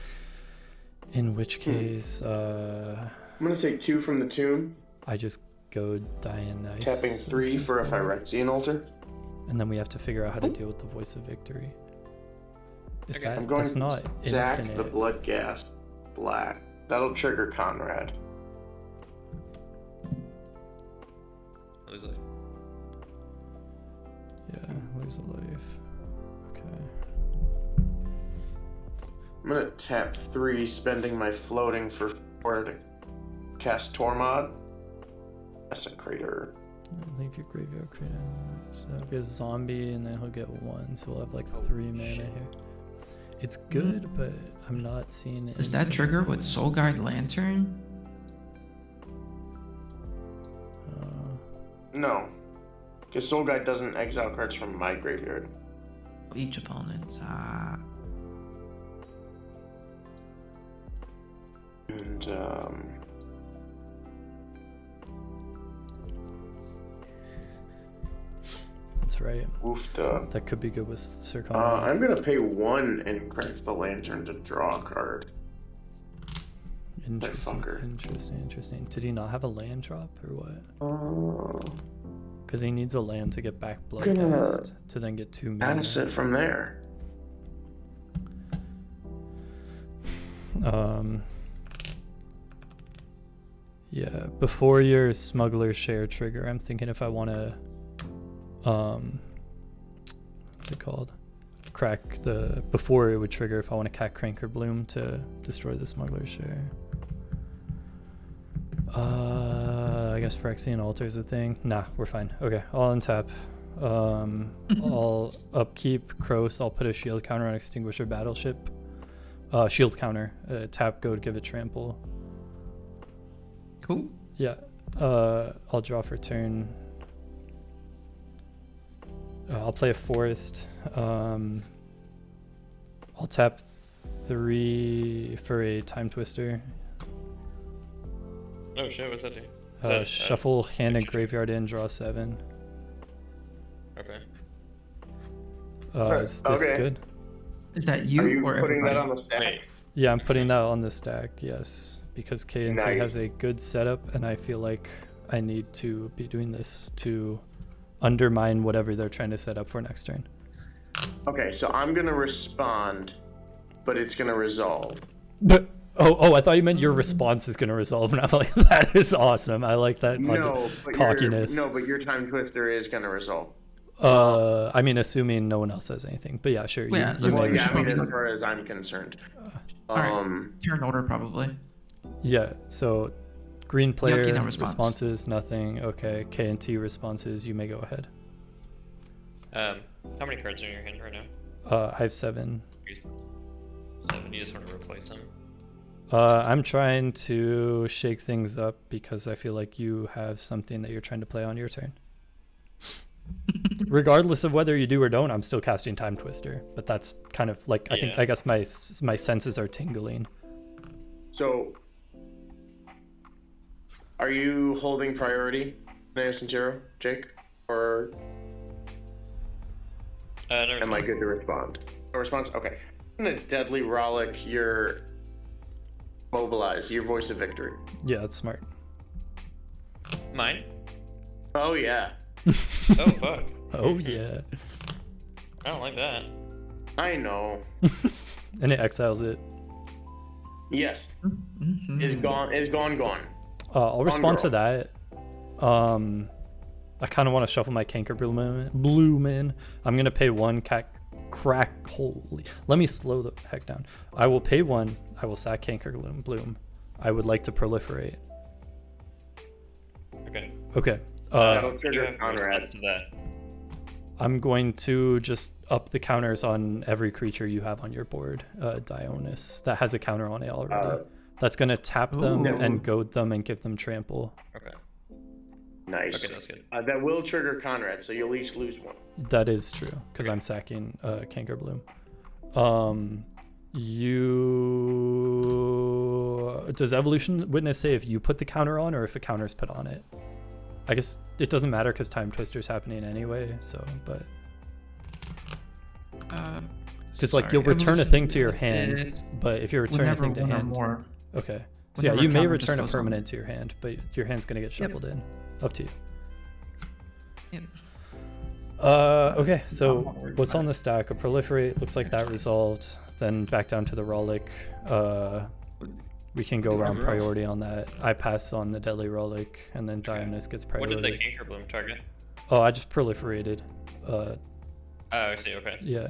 In which case, I'm gonna take 2 from the tomb, I just go Dionysus. tapping 3 for a Phyrexian altar. and then we have to figure out how to deal with the voice of victory. Is Okay. that I'm going that's not to Zach infinite? the blood gas black. That'll trigger Conrad. Lose life. Yeah, lose a life. Okay. I'm gonna tap 3, spending my floating for 4 to cast Tormod. Desecrator. Leave your graveyard card. So he'll get a zombie, and then he'll get 1. So we'll have like Oh, 3 mana shit. here. It's good, but I'm not seeing it. Does that trigger with Soul Guide Lantern? No. Because Soul Guide doesn't exile cards from my graveyard. Each opponent. And, That's right. woofda. That could be good with Circle. I'm gonna pay 1 and craft the lantern to draw a card. Interesting, fucker. interesting. Did he not have a land drop or what? Oh. Because he needs a land to get back blood Gonna cast to then get 2 mana. Pass it from there. Yeah, before your smuggler share trigger, I'm thinking if I want to, what's it called? Crack the, before it would trigger, if I want to crank or bloom to destroy the smuggler share. I guess Phyrexian Altar is a thing. Nah, we're fine. Okay, I'll untap. I'll upkeep Kros. I'll put a shield counter on Extinguisher Battleship. Shield counter. Tap, goad, give it trample. Cool. Yeah. I'll draw for turn. I'll play a forest. I'll tap 3 for a time twister. Oh shit, what's that do? Is that, Shuffle hand and creature? graveyard in, draw 7. Okay. Is this Okay. good? Is that Are you you or putting everybody? that on the stack? Wait. Yeah, I'm putting that on the stack, yes. Because KNT Nice. has a good setup, and I feel like I need to be doing this to undermine whatever they're trying to set up for next turn. Okay, so I'm gonna respond, but it's gonna resolve. Oh, I thought you meant your response is going to resolve, and I'm like, that is awesome. I like that cockiness. But your time twister is gonna resolve. I mean, assuming no one else says anything, but yeah, sure. Yeah, you Well, may yeah, I mean, respond. as far as I'm concerned. Alright. Turn order probably. Yeah, so green player no response. responses, nothing. Okay, KNT responses, you may go ahead. How many cards are in your hand right now? I have 7. 7. You just want to replace them? I'm trying to shake things up because I feel like you have something that you're trying to play on your turn. Regardless of whether you do or don't, I'm still casting Time Twister. But that's kind of like, I guess my senses are tingling. So, are you holding priority, Kynaios and Tiro, Jake? Or No am I response. good to respond? No response? Okay. I'm gonna deadly rollick your mobilize, your voice of victory. Yeah, that's smart. Mine? Oh yeah. Oh fuck. Oh, yeah. I don't like that. I know. And it exiles it. Yes. Mhm. Is gone. I'll respond to girl. that. I kind of want to shuffle my Canker Bloom in. I'm going to pay 1 crack. Holy. Let me slow the heck down. I will pay 1. I will sack Canker Bloom. I would like to proliferate. Okay. Okay. That'll You trigger have a Conrad. response to that. I'm going to just up the counters on every creature you have on your board, Dionys, that has a counter on it already. That's going to tap them Ooh. and goad them and give them trample. Okay. Nice. Okay, that's good. That will trigger Conrad, so you'll each lose 1. That is true, because I'm sacking Canker Bloom. Does Evolution Witness say if you put the counter on or if a counter is put on it? I guess it doesn't matter because Time Twister's happening anyway, so, but... Because, like, you'll return a thing to your hand, but if you're returning a Whenever thing to one or hand... more. Okay. So yeah, Whenever you may counter just return a goes on. permanent to your hand, but your hand's going to get shuffled in. Up to you. Yep. Okay, so I'm not worried what's about on it. the stack? A proliferate, looks like that resolved. Then back down to the Rollick. We can go Do around everyone else? priority on that. I pass on the Deadly Rollick, and then Dionys gets What did the priority. Canker Bloom target? Oh, I just proliferated. Oh, I see. Okay. Yeah.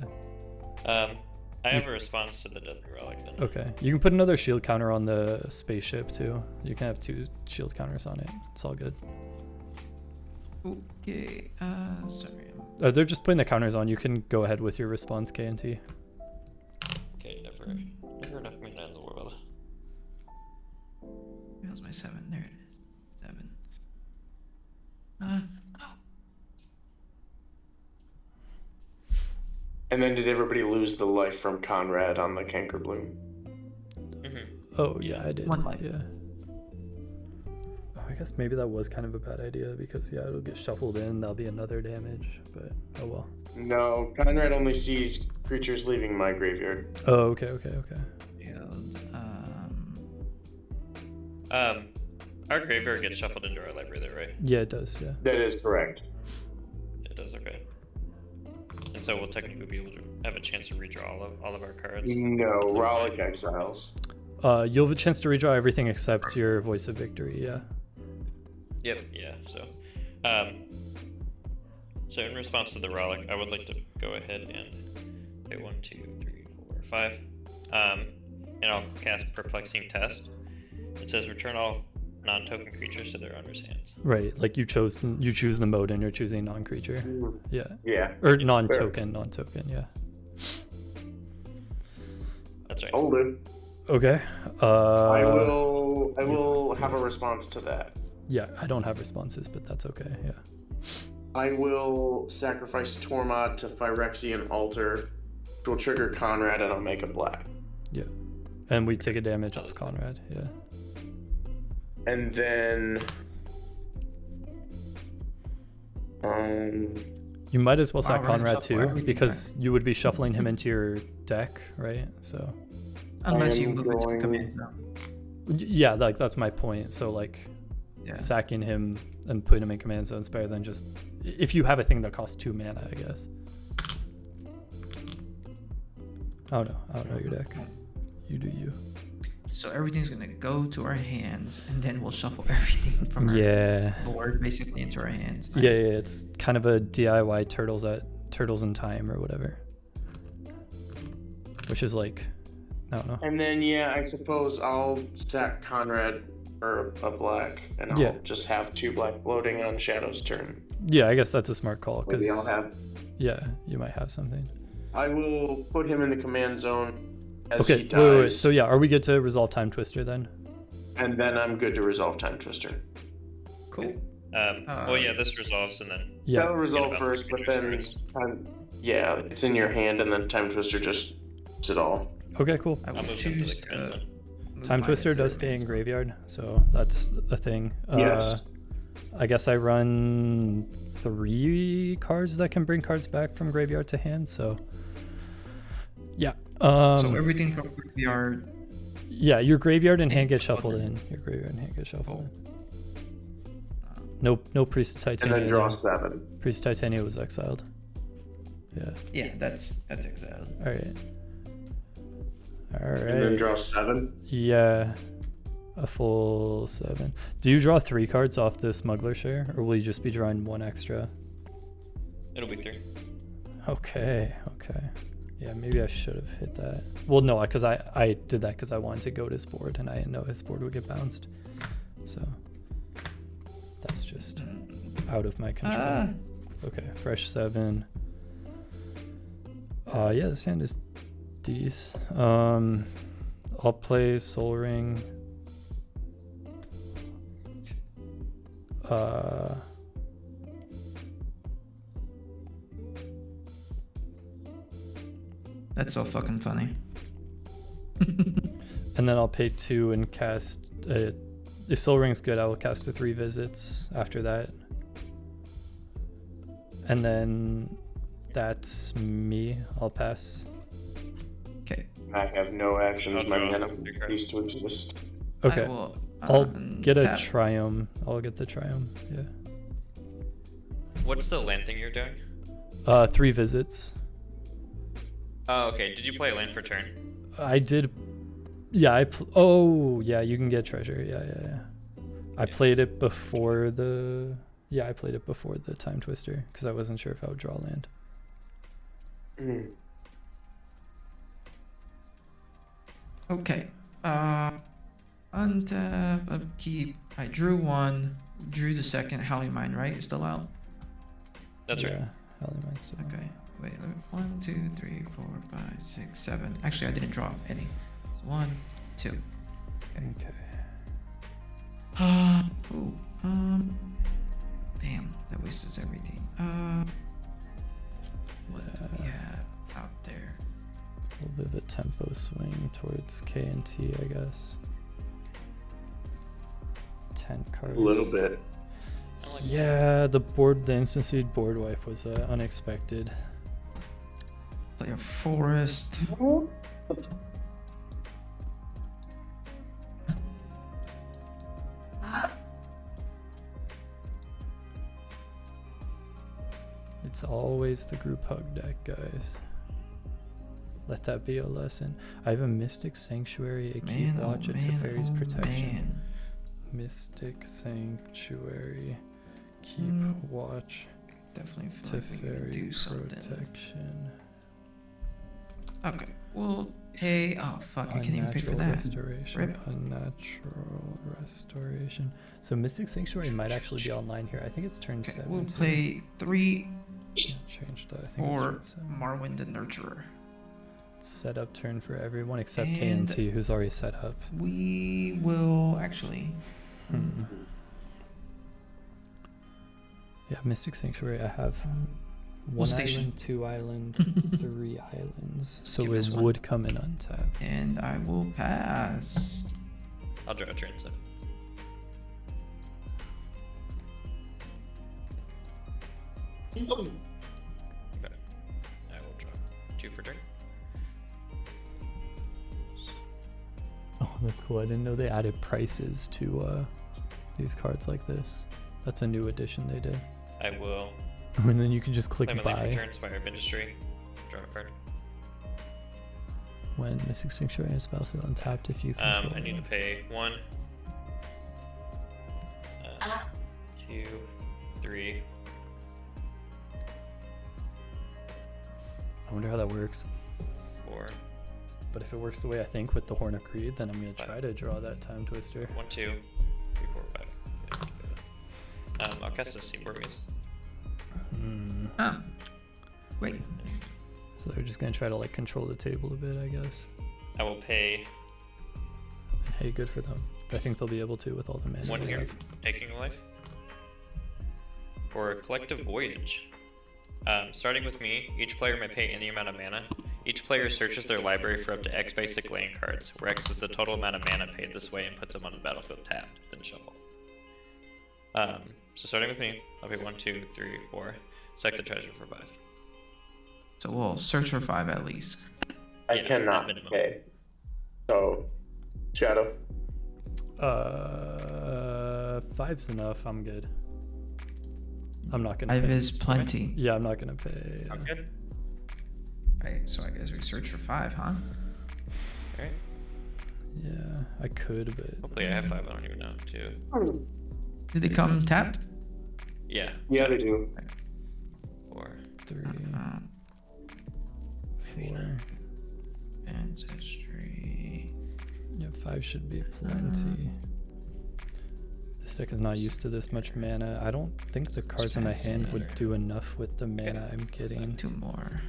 I have a response to the Deadly Relic then. Okay. You can put another shield counter on the spaceship too. You can have 2 shield counters on it. It's all good. Okay. Sorry. They're just putting the counters on. You can go ahead with your response, KNT. Okay, never enough mana in the world. Where's my 7? There it is. 7. Oh. And then did everybody lose the life from Conrad on the Canker Bloom? Oh yeah, I did. 1 life. Yeah. Oh, I guess maybe that was kind of a bad idea because yeah, it'll get shuffled in. That'll be another damage, but oh well. No, Conrad only sees creatures leaving my graveyard. Oh, okay. Shield. Our graveyard gets shuffled into our library there, right? Yeah, it does. Yeah. That is correct. It does, okay. And so we'll technically be able to have a chance to redraw all of our cards. No, Rollick exiles. You'll have a chance to redraw everything except your Voice of Victory. Yeah. Yep, yeah, so. So in response to the Relic, I would like to go ahead and play 1, 2, 3, 4, 5. And I'll cast Perplexing Test. It says return all non-token creatures to their owner's hands. Right. Like you choose the mode and you're choosing non-creature. Yeah. Yeah. Or non-token. Yeah. That's right. Hold it. Okay. I will have a response to that. Yeah, I don't have responses, but that's okay. Yeah. I will sacrifice Tormod to Phyrexian Altar, which will trigger Conrad, and I'll make a black. Yeah. And we take a damage off Conrad. Yeah. And then You might as well sack Wow, we're gonna Conrad shuffle too, everything because you would be shuffling him into your deck, right? So. Unless you am move it to the going- command zone. Yeah, like that's my point. So like, Yeah. sacking him and putting him in command zone is better than just if you have a thing that costs 2 mana, I guess. I don't know your deck. You do you. So everything's gonna go to our hands, and then we'll shuffle everything from our Yeah. board basically into our hands. Yeah, Nice. it's kind of a DIY Turtles in Time or whatever. Which is like, I don't know. And then, yeah, I suppose I'll sack Conrad for a black, and I'll Yeah. just have 2 black floating on Shadow's turn. Yeah, I guess that's a smart call because Maybe I'll have. yeah, you might have something. I will put him in the command zone as Okay, he wait, dies, wait. So yeah, are we good to resolve Time Twister then? and then I'm good to resolve Time Twister. Cool. Well, yeah, this resolves and then. Yeah. That'll resolve about the first, but creatures then, yeah, it's in your hand, and then Time Twister just does it all. Okay, cool. I will I'll move them to choose the command to. zone. move Time mine Twister into the does stay in command zone. graveyard, so that's a thing. Yes. I guess I run 3 cards that can bring cards back from graveyard to hand, so yeah. So everything from graveyard. Yeah, your graveyard and hand and get shuffled shuffled in. Your graveyard and hand get shuffled in. Cool. No Priest of And Titania. then draw there. 7. Priest of Titania was exiled. Yeah. Yeah, that's exiled. Alright. And then Alright. draw 7. Yeah. A full 7. Do you draw 3 cards off the Smuggler Share, or will you just be drawing 1 extra? It'll be 3. Okay. Yeah, maybe I should have hit that. Well, no, because I did that because I wanted to go to his board, and I didn't know his board would get bounced. So that's just out of my control. Okay, fresh 7. Yeah, this hand is decent. I'll play Soul Ring. That's so fucking funny. And then I'll pay 2 and cast. If Soul Ring's good, I will cast a 3 visits after that. And then that's me. I'll pass. Okay. I have no actions. I'll My draw mana 3 cards. cease to exist. Okay. I will, I'll get a tap. Triumph. I'll get the Triumph. Yeah. What's the land thing you're doing? 3 visits. Oh, okay. Did you play a land for turn? I did. Yeah, oh, yeah, you can get treasure. Yeah. I played it before the. Yeah, I played it before the Time Twister because I wasn't sure if I would draw land. Okay. Untap, upkeep. I drew 1, drew the second. Howling Mine, right? It's still out. That's right. Yeah, Howling Mine's still. Okay. Wait. 1, 2, 3, 4, 5, 6, 7. Actually, I didn't draw any. So 1, 2. Okay. Ooh. Damn, that wastes everything. What do we have out there? A little bit of a tempo swing towards K and T, I guess. 10 cards. A little bit. Yeah, the instant seed board wipe was unexpected. Play a forest. It's always the group hug deck, guys. Let that be a lesson. I have a Mystic Sanctuary, a Keep Watch, a Teferi's Protection. Mystic Sanctuary, Keep Watch, Definitely feel like we can do Teferi something. Protection. Okay, we'll pay. Oh fuck, I can't even pay for Unnatural that. Restoration. Rip. Unnatural Restoration. So Mystic Sanctuary might actually be online here. I think it's turn Okay, 7. we'll too. play 3 Yeah, changed that. I think or it's turn 7. Marwyn the Nurturer. Set up turn for everyone except KNT, who's already set up. We will actually. Yeah, Mystic Sanctuary. I have We'll 1 station. island, 2 island, 3 islands. So Give it this one. would come in untapped. And I will pass. I'll draw a turn, so. Okay. I will draw 2 for turn. Oh, that's cool. I didn't know they added prices to these cards like this. That's a new addition they did. I will And then you can just click play my land for buy turn, Spire of Industry, draw a card. when Mystic Sanctuary is battlefield untapped if you control. I need to pay 1, 2, 3. I wonder how that works. 4, But if it works the way I think with the Horn of Greed, then I'm going to try to draw that Time Twister. 1, 2, 3, 4, 5. Yeah, I'll cast a Seaboard Muse. Wait. So they're just going to try to like control the table a bit, I guess. I will pay And hey, good for them. I think they'll be able to with all the mana 1 they here, have. taking a life. For Collective Voyage. Starting with me, each player may pay any amount of mana. Each player searches their library for up to X basic land cards, where X is the total amount of mana paid this way and puts them on the battlefield tapped, then shuffle. So starting with me, I'll pay 1, 2, 3, 4. Select the treasure for 5. So we'll search for 5 at least. I Yeah, cannot at minimum. pay. So, Shadow. 5's enough. I'm good. I'm not gonna 5 pay. is plenty. Yeah, I'm not gonna pay. I'm good. Right, so I guess we search for 5, huh? Alright. Yeah, I could, but Hopefully I have 5, I don't even know. 2. Did they come tapped? Yeah. Yeah, they do. 4. 3, Uh, 4. Ancestry. Yeah, 5 should be plenty. This deck is not used to this much mana. I don't think the cards in my hand would do enough with the mana I'm getting. 2 more.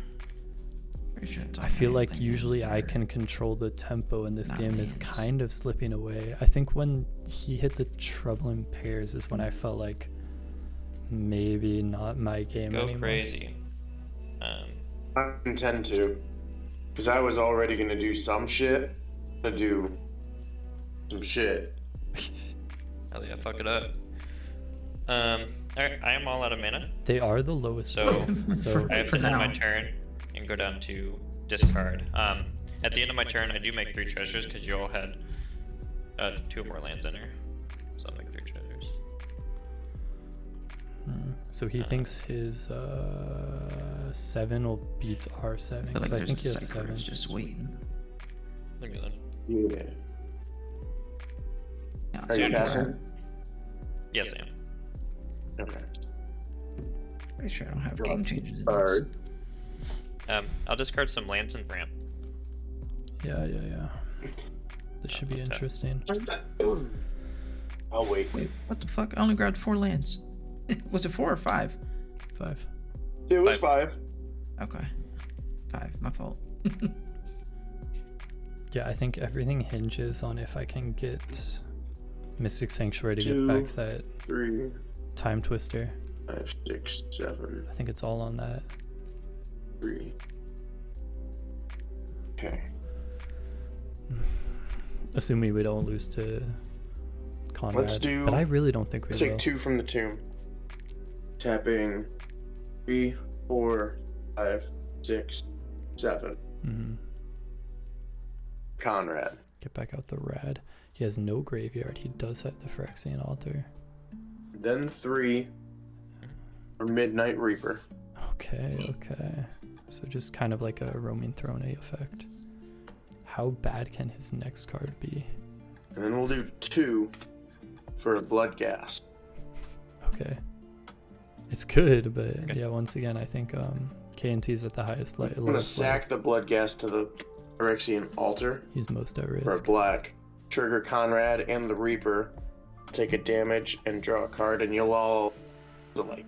Pretty sure it's I feel like everything usually is I there. can control the tempo and this Not game is lands. kind of slipping away. I think when he hit the troubling pairs is when I felt like maybe not my game Go anymore. crazy. I intend to. Because I was already going to do some shit to do some shit. Hell yeah, fuck it up. Alright, I am all out of mana. They are the lowest. So, so I have For to end my now. turn and go down to discard. At the end of my turn, I do make 3 treasures because you all had 2 or more lands in here. So I'll make 3 treasures. So he thinks his 7 will beat our 7. I feel like Because I there's think a he has Psycho 7. just waiting. Look at that. Yeah. Yeah, Are you Dude, passing? Yes, I am. Okay. pretty sure I don't have Drop game changes in this. Card. I'll discard some lands and ramp. Yeah. This should be Okay. interesting. I'll wait. Wait, what the fuck? I only grabbed 4 lands. Was it 4 or 5? 5. It was 5. Okay. 5, my fault. Yeah, I think everything hinges on if I can get Mystic Sanctuary to 2, get back that 3, Time Twister. 5, 6, 7, I think it's all on that. 3. Okay. Assuming we don't lose to Conrad. Let's do- But I really don't think we Take will. 2 from the tomb. Tapping 3, 4, 5, 6, 7. Mhm. Conrad. Get back out the Rad. He has no graveyard. He does have the Phyrexian Altar. Then 3 for Midnight Reaper. Okay. So just kind of like a roaming throne effect. How bad can his next card be? And then we'll do 2 for a Blood Gas. Okay. It's good, but Okay. yeah, once again, I think KNT's at the highest I'm gonna lowest level. sack the Blood Gas to the Phyrexian Altar He's most at for a risk. black. Trigger Conrad and the Reaper. Take a damage and draw a card, and you'll all like.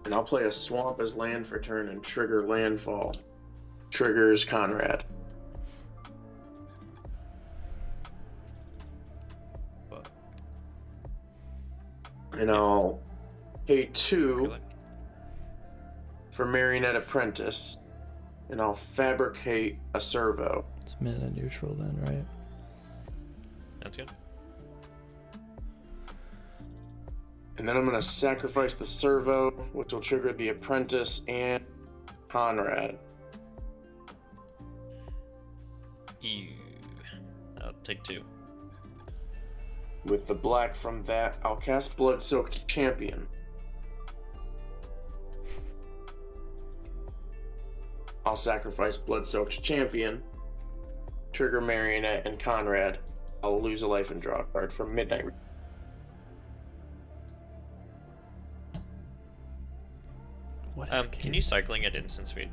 And I'll play a swamp as land for turn and trigger landfall. Triggers Conrad. But And I'll pay 2 really, for Marionette Apprentice. And I'll fabricate a servo. It's mana neutral then, right? that's good. And then I'm going to sacrifice the servo, which will trigger the Apprentice and Conrad. Ew. I'll take 2. With the black from that, I'll cast Blood-Soaked Champion. I'll sacrifice Blood-Soaked Champion, trigger Marionette and Conrad. I'll lose a life and draw a card from Midnight. What is Can you cycling at instant speed?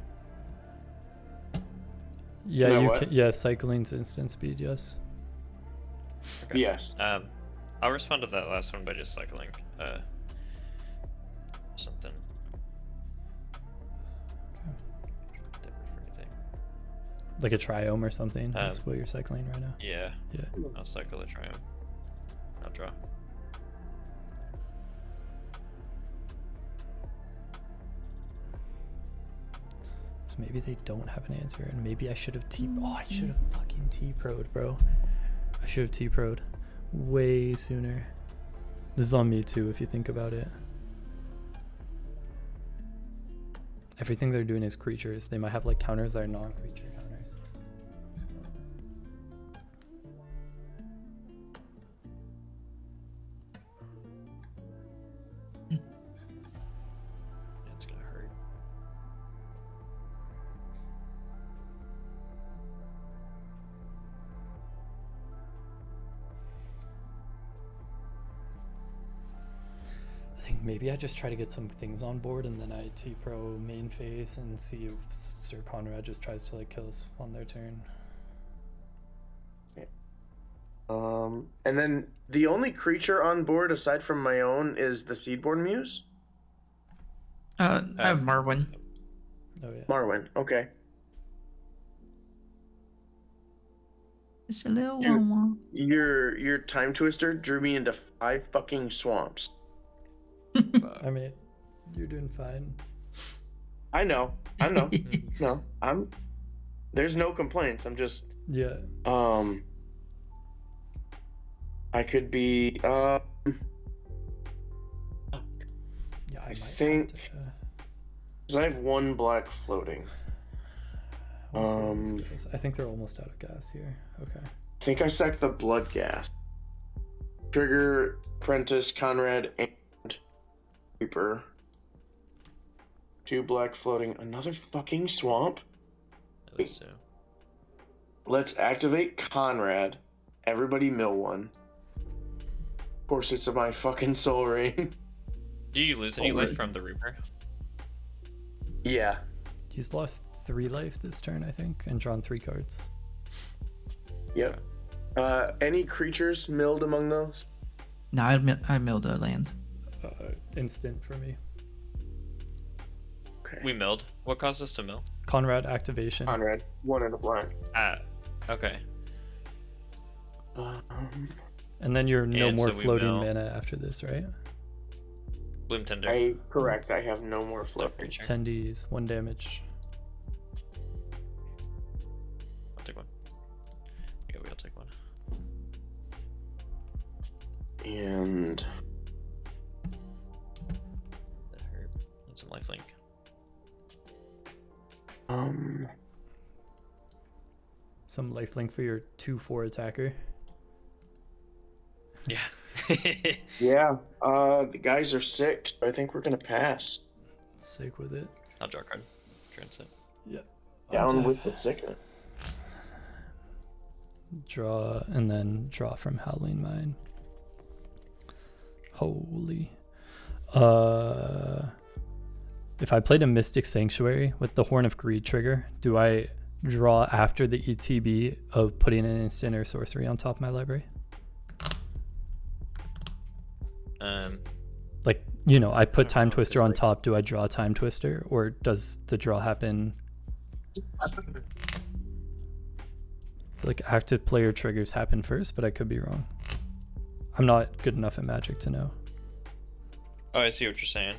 Yeah, Can I you what? can. Yeah, cycling's instant speed. Yes. Okay. Yes. I'll respond to that last one by just cycling something. Different for anything. Like a triome or something. That's Um, what you're cycling right now. Yeah, Yeah. I'll cycle a triumph. I'll draw. So maybe they don't have an answer, and maybe I should have I should have fucking T-Pro'd, bro. I should have T-Pro'd way sooner. This is on me too, if you think about it. Everything they're doing is creatures. They might have like counters that are non-creature counters. It's gonna hurt. I think maybe I just try to get some things on board, and then I T-Pro main phase and see if Sir Conrad just tries to like kill us on their turn. And then the only creature on board aside from my own is the Seedborn Muse. I have Marwyn. Oh yeah. Marwyn. Okay. It's a little Dude. one. Your Time Twister drew me into 5 fucking swamps. I mean, you're doing fine. I know. No, there's no complaints. I'm just Yeah. I could be Yeah, I I might think- have to, because I have 1 black floating. we'll see how this goes. I think they're almost out of gas here. Okay. I think I sacked the blood gas. Trigger, Prentice, Conrad, and Reaper. 2 black floating. Another fucking swamp? At least so. Let's activate Conrad. Everybody mill one. Of course, it's my fucking soul ring. Do you lose any life from the Reaper? Yeah. He's lost 3 life this turn, I think, and drawn 3 cards. Yep. Any creatures milled among those? No, I milled a land. Instant for me. Okay. We milled. What caused us to mill? Conrad activation. Conrad, 1 in a black. Okay. And then you're no And more so we floating mill. mana after this, right? Bloom Tender. Correct. I have no more floating. Creature. 10Ds, 1 damage. I'll take one. Yeah, we'll take one. And That hurt. Need some lifelink. Some lifelink for your 2/4 attacker. Yeah. yeah, the guys are sick, so I think we're gonna pass. Sick with it. I'll draw a card. Transit. Yep. Down with the sickness. Draw and then draw from Howling Mine. Holy. If I played a Mystic Sanctuary with the Horn of Greed trigger, do I draw after the ETB of putting an instant or sorcery on top of my library? Like, you know, I put Time Twister on top. Do I draw Time Twister, or does the draw happen? I feel like active player triggers happen first, but I could be wrong. I'm not good enough at Magic to know. Oh, I see what you're saying.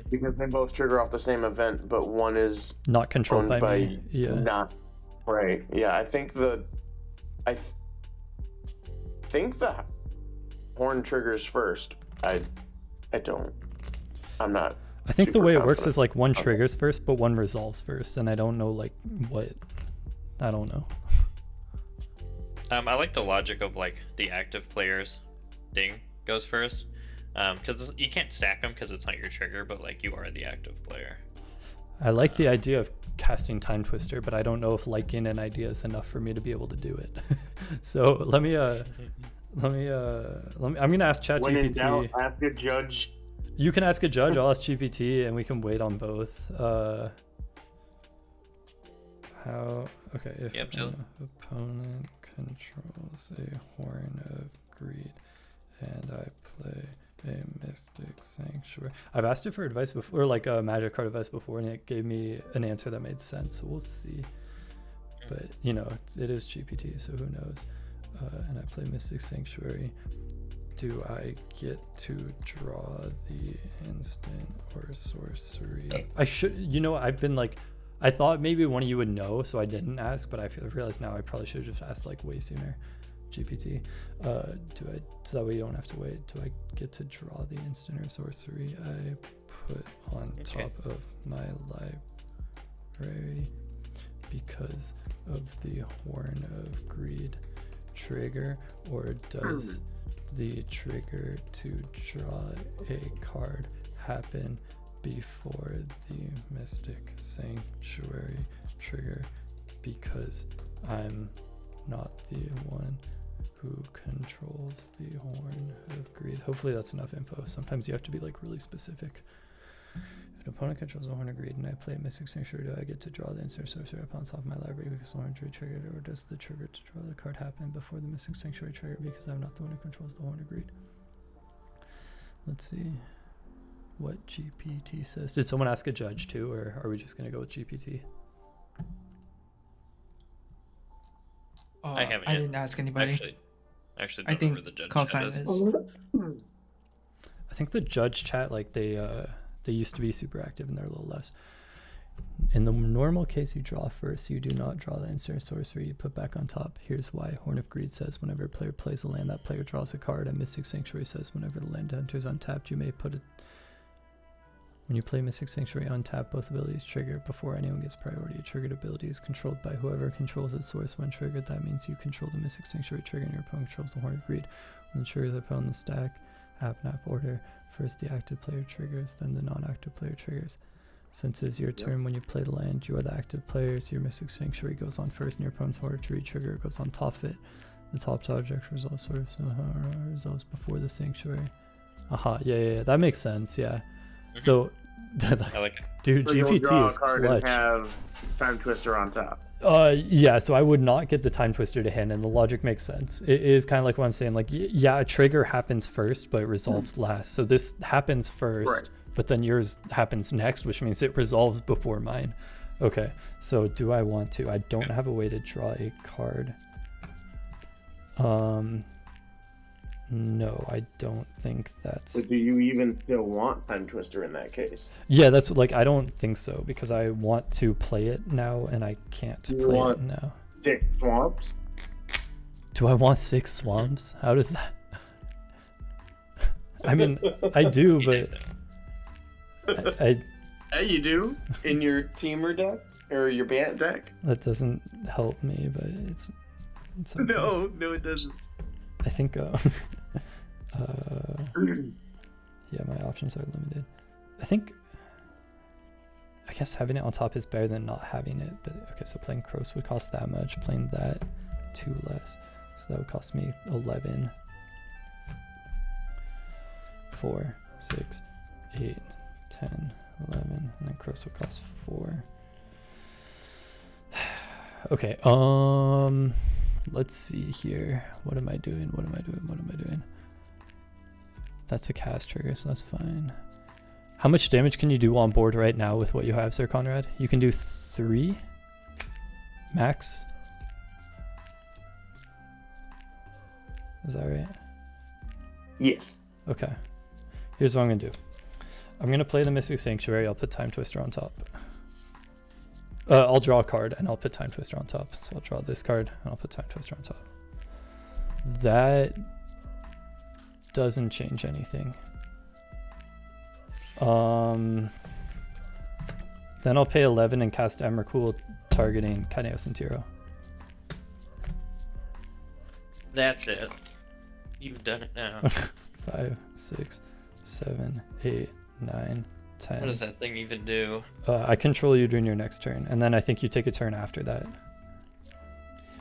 Because they both trigger off the same event, but one is Not controlled owned by me. Yeah. Not right. Yeah, I think the horn triggers first. I don't. I'm not. I think the super way it works confident. is like one triggers first, but one resolves first, and I don't know like what. I don't know. I like the logic of like the active player's thing goes first, because you can't stack them because it's not your trigger, but like you are the active player. I like the idea of casting Time Twister, but I don't know if liking an idea is enough for me to be able to do it. So let me. I'm gonna ask When in doubt, ChatGPT. ask a judge. You can ask a judge. I'll ask GPT, and we can wait on both. How? Okay. If Yep, an opponent controls a Horn of Greed, and I play a Mystic Sanctuary, I've asked it for advice before, or like a Magic card advice before, and it gave me an answer that made sense. So we'll see. But you know, it is GPT, so who knows? And I play Mystic Sanctuary. Do I get to draw the instant or sorcery? I should, you know, I've been like, I thought maybe one of you would know, so I didn't ask, but I realize now I probably should have just asked like way sooner. GPT. So that way you don't have to wait. Do I get to draw the instant or sorcery I put on top of my library because of the Horn of Greed trigger, or does the trigger to draw a card happen before the Mystic Sanctuary trigger because I'm not the one who controls the Horn of Greed? Hopefully that's enough info. Sometimes you have to be like really specific. If an opponent controls the Horn of Greed and I play a Mystic Sanctuary, do I get to draw the instant sorcery upon top of my library because the Horn of Greed triggered, or does the trigger to draw the card happen before the Mystic Sanctuary trigger because I'm not the one who controls the Horn of Greed? Let's see what GPT says. Did someone ask a judge too, or are we just gonna go with GPT? I haven't I yet. didn't ask anybody. Actually, I don't think know where the judge call chat sign is. is. I think the judge chat, like they used to be super active and they're a little less. In the normal case, you draw first. You do not draw the instant sorcery you put back on top. Here's why. Horn of Greed says whenever a player plays a land, that player draws a card. And Mystic Sanctuary says whenever the land enters untapped, you may put it. When you play Mystic Sanctuary, untap both abilities trigger before anyone gets priority. A triggered ability is controlled by whoever controls its source when triggered. That means you control the Mystic Sanctuary trigger and your opponent controls the Horn of Greed. When the triggers are put on the stack, nap order. First the active player triggers, then the non-active player triggers. Since it's your turn when you play the land, you are the active player, so your Mystic Sanctuary goes on first and your opponent's Horn of Greed trigger goes on top of it. The top object resolves resolves before the Sanctuary. Aha, yeah, that makes sense, yeah. So, I like it. dude, So you'll GPT draw a is card clutch. and have Time Twister on top. Yeah, so I would not get the Time Twister to hand, and the logic makes sense. It is kind of like what I'm saying, like, yeah, a trigger happens first, but it resolves last. So this happens first, Right. but then yours happens next, which means it resolves before mine. Okay, so do I want to? I don't have a way to draw a card. No, I don't think that's... But do you even still want Time Twister in that case? Yeah, that's like, I don't think so, because I want to play it now, and I can't You play want- it now. 6 swamps? Do I want 6 swamps? How does that... I mean, I do, but Yeah, you do. In your Teamer deck? Or your Bant deck? that doesn't help me, but it's okay. No, it doesn't. I think, yeah, my options are limited. I guess having it on top is better than not having it, but okay, so playing Kros would cost that much, playing that 2 less, so that would cost me 11. 4, 6, 8, 10, 11, and then Kros would cost 4. Okay, let's see here. What am I doing? That's a cast trigger, so that's fine. How much damage can you do on board right now with what you have, Sir Conrad? You can do 3 max. Is that right? Yes. Okay. Here's what I'm gonna do. I'm gonna play the Mystic Sanctuary. I'll put Time Twister on top. I'll draw a card and I'll put Time Twister on top. So I'll draw this card and I'll put Time Twister on top. That doesn't change anything. Then I'll pay 11 and cast Emrakul, targeting Kynaios and Tiro. That's it. You've done it now. 5, 6, 7, 8, 9, 10. What does that thing even do? I control you during your next turn, and then I think you take a turn after that.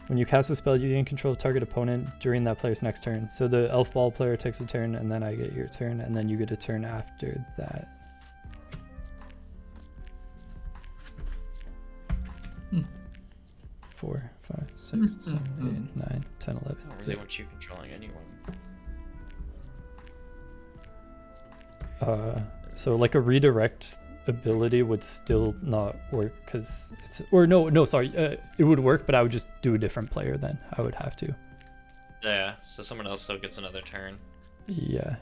When you cast a spell, you gain control of target opponent during that player's next turn. So the elf ball player takes a turn, and then I get your turn, and then you get a turn after that. 4, 5, 6, 7, 8, 9, 10, 11. I don't really want you controlling anyone. So like a redirect ability would still not work because it's, or no, sorry, it would work, but I would just do a different player then. I would have to. Yeah, so someone else still gets another turn. Yeah.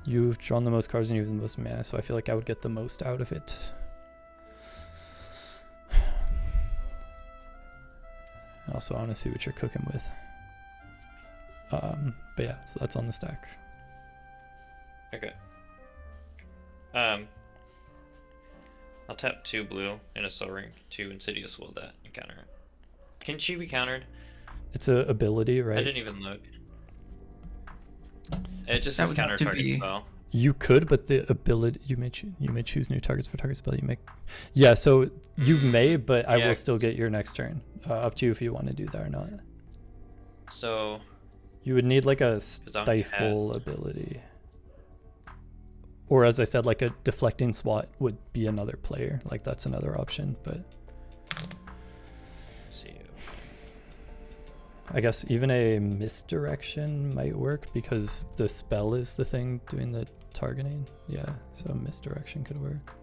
You've drawn the most cards and you have the most mana, so I feel like I would get the most out of it. Also, I want to see what you're cooking with. But yeah, so that's on the stack. Okay. I'll tap 2 blue and a Soul Ring to Insidious Will that and counter it. Can she be countered? It's a ability, right? I didn't even look. It just That says would counter have to target be- spell. You could, but the ability you may choose new targets for target spell you make. Yeah, so you may, but I Yeah, will still get your next turn. Up to you if you want to do that or not. So You would need like a I don't stifle ability. Or as I said, like a deflecting swat would be another player. Like that's another option, but let's see. I guess even a misdirection might work because the spell is the thing doing the targeting. Yeah, so misdirection could work.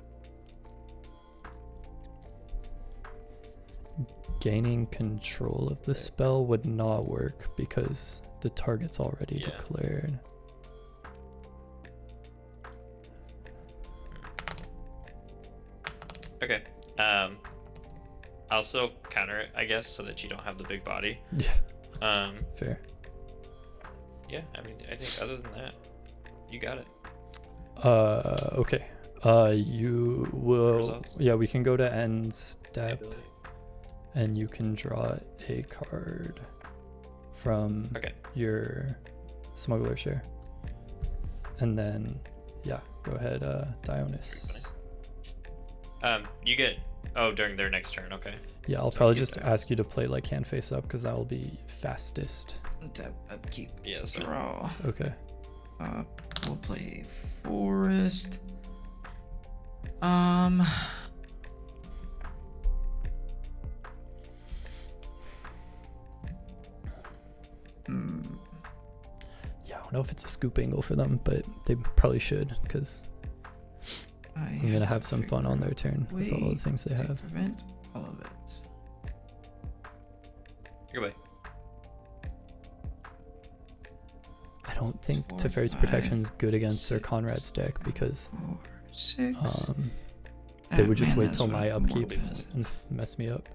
Gaining control of the spell would not work because the target's already Yeah. declared. Okay. I'll still counter it, I guess, so that you don't have the big body. Yeah, Um, fair. Yeah, I mean, I think other than that, you got it. Okay. You will. Results? Yeah, we can go to end step, Ability. and you can draw a card from Okay. your smuggler share, and then yeah, go ahead, Dionys. You get. Oh, during their next turn. Okay. Yeah, I'll So probably you just start. ask you to play like hand face up because that will be fastest. Tap, upkeep, Yeah. That's fine. draw. Okay. We'll play forest. Yeah, I don't know if it's a scoop angle for them, but they probably should because I'm gonna have some fun on their turn with all the things they have. Prevent all of it. Goodbye. I don't think 4, Teferi's 5, Protection's good against Sir 6, Conrad's deck because 4, 6. they would just Mana wait till is my what upkeep Mortally missed. and mess me up.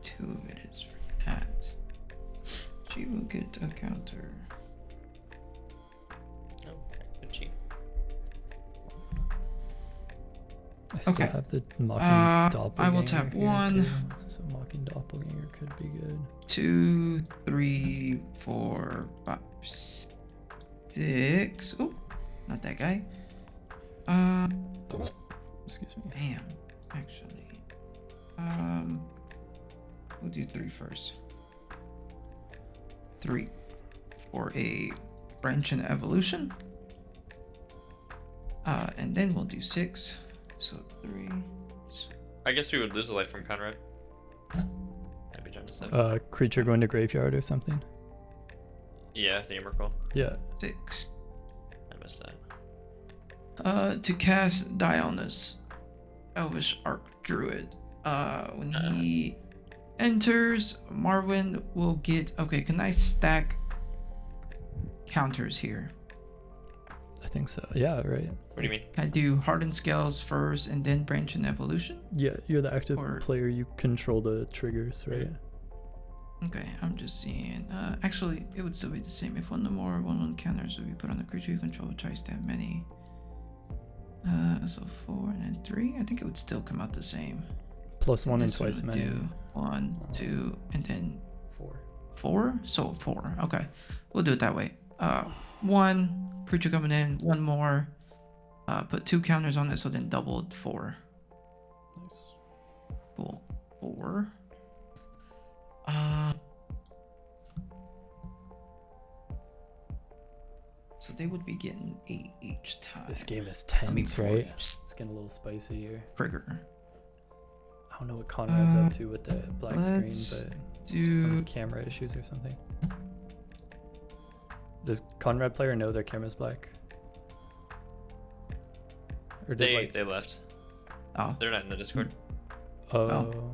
2 of it is for that. She will get a counter. Oh, okay. Good cheat. I still Okay. have the Mocking I Doppelganger. will tap here, 1. too, so Mocking Doppelganger could be good. 2, 3, 4, 5, 6. Oh, not that guy. Excuse me. Damn. Actually, we'll do 3 first. 3 for a branch and evolution. And then we'll do 6. So 3. I guess we would lose a life from Conrad. Maybe John said. Creature going to graveyard or something. Yeah, the Emrakul. Yeah. 6. I missed that. To cast Dionys, Elvish Archdruid. When he enters, Marwyn will get. Okay, can I stack counters here? I think so. Yeah, right. What do you mean? Can I do Hardened Scales first and then Branch and Evolution? Yeah, you're the active Or- player. You control the triggers, right? Okay, I'm just seeing. Actually, it would still be the same if one or more 1/1 counters would be put on the creature you control twice that many. So 4 and then 3. I think it would still come out the same. Plus 1 and This one twice would many. do 1, 2, and then 4. 4. So 4. Okay, we'll do it that way. 1 creature coming in, 1 more. Put 2 counters on it, so then doubled 4. Nice. Cool. 4. So they would be getting 8 each time. This game is I mean, tense, 4 right? each It's getting a little spicy here. trigger. I don't know what Conrad's up to with the black screen, let's but just some Do camera issues or something. Does Conrad player know their camera's black? Or did They left. oh They're not in the Discord. oh,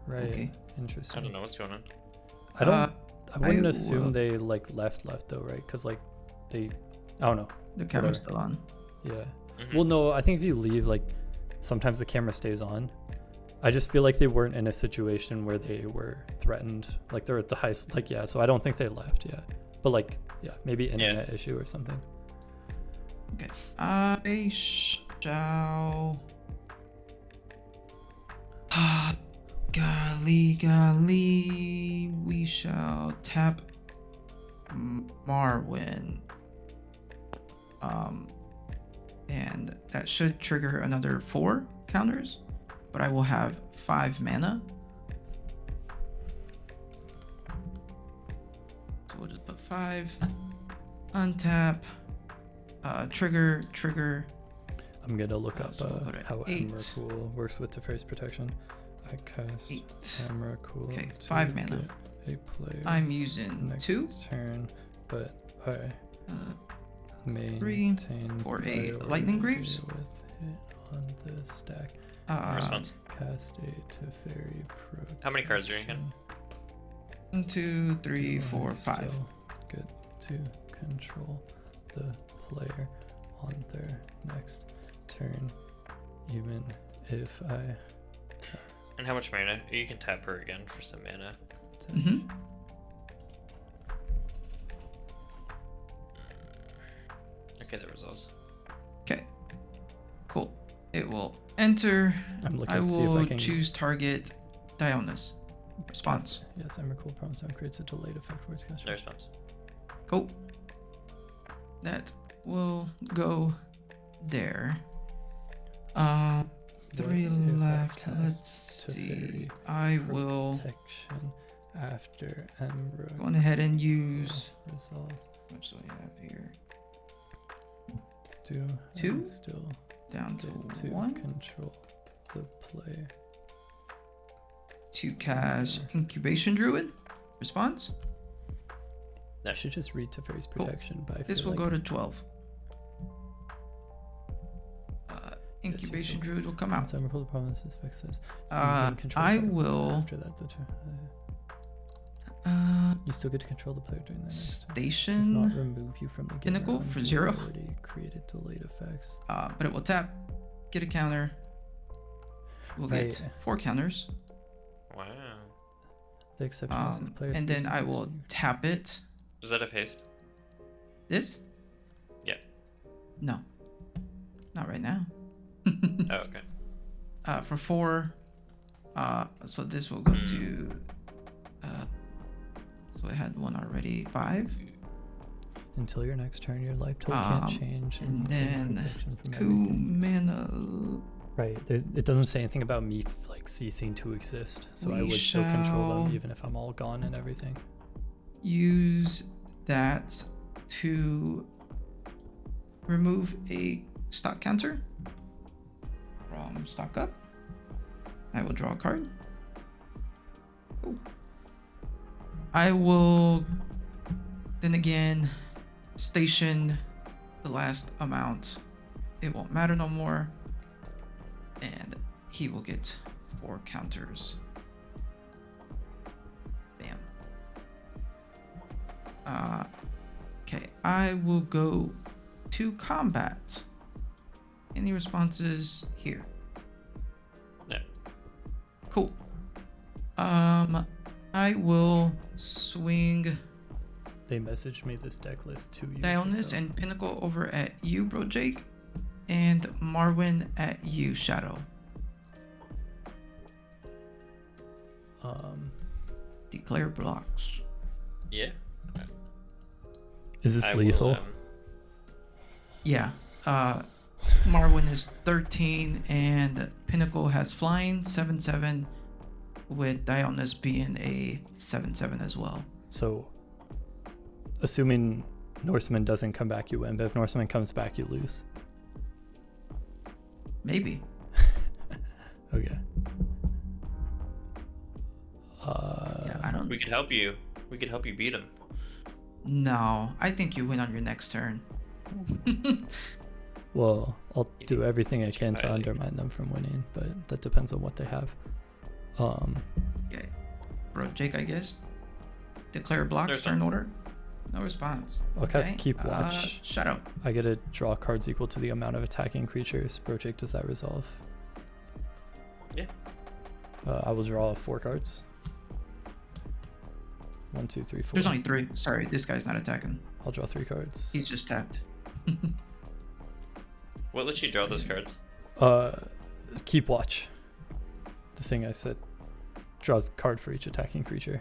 right. okay. I Interesting. don't know what's going on. I don't. Uh, I wouldn't I assume will- they like left though, right? Because like they, I don't know. The camera's Whatever. still on. Yeah. Mhm. Well, no. I think if you leave, like sometimes the camera stays on. I just feel like they weren't in a situation where they were threatened. Like they're at the highest. Like yeah. So I don't think they left. Yeah. But like yeah, maybe internet issue or something. Okay. I shall. Golly. We shall tap Marwyn. And that should trigger another 4 counters, but I will have 5 mana. So we'll just put 5. Untap. Trigger. I'm gonna look up So we'll put it how 8. Emrakul works with Teferi's Protection. I cast 8. Emrakul Okay, to 5 mana. get a player I'm using next 2. turn, but I Three maintain for a priority Lightning Greaves. with hit on the stack. Response. Cast a Teferi Protection. How many cards are you in? 1, 2, 3, 4, 5. Still good to control the player on their next turn, even if I And how much mana? You can tap her again for some mana. Mm-hmm. Okay, that resolves. Okay. Cool. It will enter. I'm looking I to see if I will can choose target Dionis. Response. Yes, Emrakul promise zone creates a delayed effect for its caster. No response. Cool. That will go there. Three What if I left. cast Let's see. Teferi I will Protection after Emrakul go ahead and use. resolves. What do I have here? Do Two? I still Down to get to 1. control the player? To cast Incubation Druid. Response. I should just read Teferi's Cool. protection, but I This feel will like go to 12. Incubation Druid will come out. once Emrakul the promise affects this. I will. After that, you still get to control the player during that next turn. Does not Station. remove you from the game. Pinnacle or for undo 0. Already created delayed effects. But it will tap, get a counter. We'll get Right. 4 counters. Wow. The exception is if players. And then I will tap it. Does that have haste? This? Yeah. No. Not right now. Oh, okay. For 4. So this will go to. So I had 1 already. 5. Until your next turn, your life total can't change. And you gain then protection from 2 everything. mana. Right. It doesn't say anything about me like ceasing to exist, so I We would still control them shall- even if I'm all gone and everything. Use that to remove a stock counter from stock up. I will draw a card. Cool. I will then again station the last amount. It won't matter no more. And he will get 4 counters. Bam. Okay, I will go to combat. Any responses here? No. Cool. I will swing They messaged me this deck list 2 years Dionis ago. and Pinnacle over at you, bro Jake, and Marwin at you, Shadow. Declare blocks. Yeah. Is this I lethal? Will, Yeah. Marwin is 13 and Pinnacle has flying 7/7 with Dionis being a 7/7 as well. So, assuming Norseman doesn't come back, you win. But if Norseman comes back, you lose. Maybe. Okay. Yeah, I don't. we could help you. We could help you beat him. No, I think you win on your next turn. Well, I'll You do think everything I can to highly. undermine them from winning, but that depends on what they have. Okay. Bro Jake, I guess. Declare blocks, There's turn none. order. No response. I'll cast Keep Uh, Watch. Shadow. I get to draw cards equal to the amount of attacking creatures. Project, does that resolve? Yeah. I will draw 4 cards. 1, 2, 3, 4. There's only 3. Sorry, this guy's not attacking. I'll draw 3 cards. He's just tapped. What lets you draw those cards? Keep Watch. The thing I said draws a card for each attacking creature.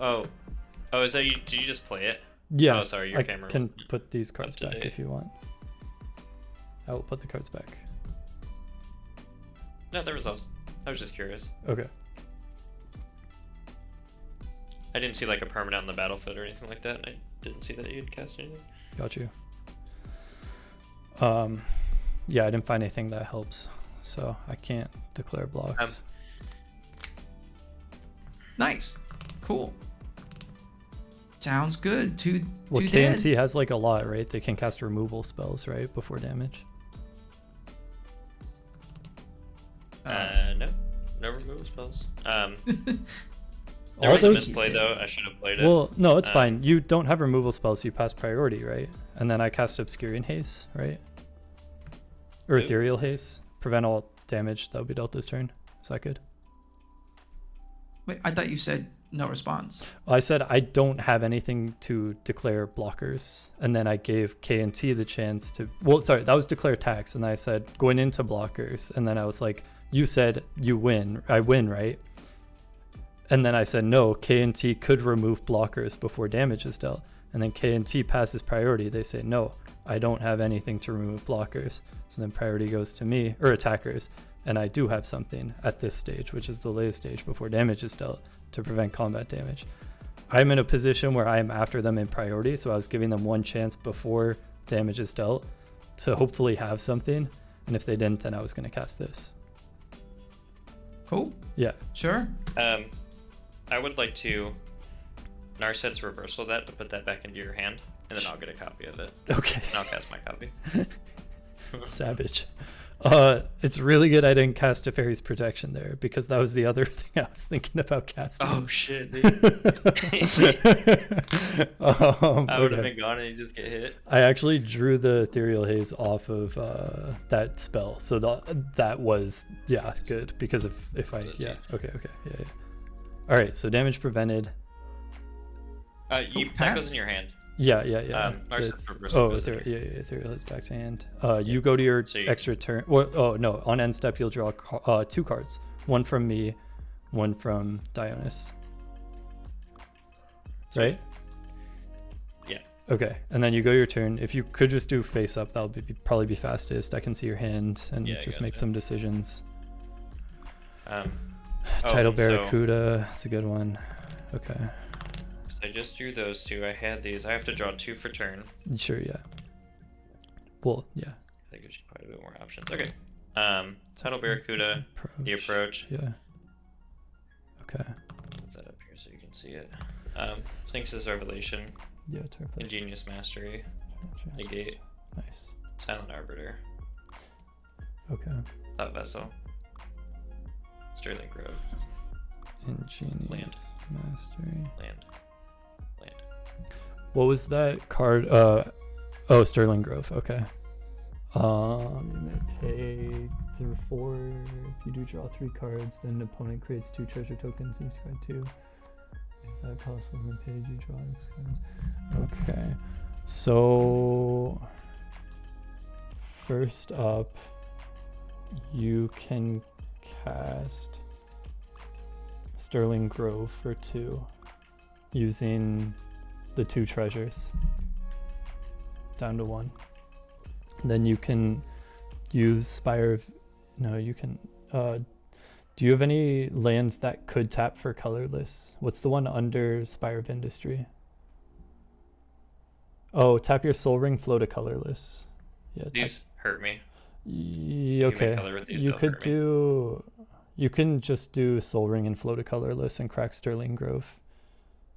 Oh, is that you? Did you just play it? Yeah. Oh, sorry, your I camera can wasn't put these cards up to back date. if you want. I will put the cards back. No, that resolves. I was just curious. Okay. I didn't see like a permanent on the battlefield or anything like that. I didn't see that you'd cast anything. Got you. Yeah, I didn't find anything that helps, so I can't declare blocks. Nice. Cool. Sounds good. Two Well, dead. KNT has like a lot, right? They can cast removal spells, right, before damage. No removal spells. All There was a those- misplay though. I should have played it. Well, no, it's fine. You don't have removal spells, so you pass priority, right? And then I cast Obscurian Haste, right? Or Ooh. Ethereal Haste. Prevent all damage that would be dealt this turn. Is that good? Wait, I thought you said no response. I said I don't have anything to declare blockers, and then I gave K and T the chance to. Well, sorry, that was declare attacks, and I said going into blockers, and then I was like, you said you win, I win, right? And then I said no, K and T could remove blockers before damage is dealt, and then K and T passes priority. They say no, I don't have anything to remove blockers, so then priority goes to me or attackers, and I do have something at this stage, which is the latest stage before damage is dealt, to prevent combat damage. I'm in a position where I am after them in priority, so I was giving them one chance before damage is dealt to hopefully have something, and if they didn't, then I was going to cast this. Cool. Yeah. Sure. I would like to Narset's reversal that to put that back into your hand, and then I'll get a copy of it. Okay. And I'll cast my copy. Savage. It's really good I didn't cast Teferi's Protection there, because that was the other thing I was thinking about casting. Oh shit, dude. I would have been gone and you just get hit. I actually drew the Ethereal Haze off of that spell, so that was good, because if I okay yeah. All right, so damage prevented. That goes in your hand. Yeah. Narset's reversal goes in your hand. Ethereal Haze back to hand. You go to your extra turn. No, on end step you'll draw 2 cards. One from me, one from Dionys. Right? Yeah. Okay, and then you go your turn. If you could just do face up, that'll probably be fastest. I can see your hand and just make some decisions. Tidal Barracuda, that's a good one. Okay. So I just drew those 2. I had these. I have to draw 2 for turn. Sure, yeah. Well, yeah. That gives you quite a bit more options. Okay. Tidal Barracuda, the approach. Yeah. Okay. Put that up here so you can see it. Sphinx's Revelation. Yeah, Ingenious Mastery. Negate. Nice. Silent Arbiter. Okay. Thought Vessel. Sterling Grove. Ingenious Land. Mastery. Land. What was that card? Sterling Grove. Okay. You may pay through 4. If you do draw 3 cards, then the opponent creates 2 treasure tokens and discard 2. If that cost wasn't paid, you draw X cards. Okay. So first up, you can cast Sterling Grove for 2 using the 2 treasures down to 1. Then you can use Spire of... No, you can... do you have any lands that could tap for colorless? What's the one under Spire of Industry? Oh, tap your Soul Ring, flow to colorless. Yeah. These hurt me. Okay. You could do... You can just do Soul Ring and flow to colorless and crack Sterling Grove.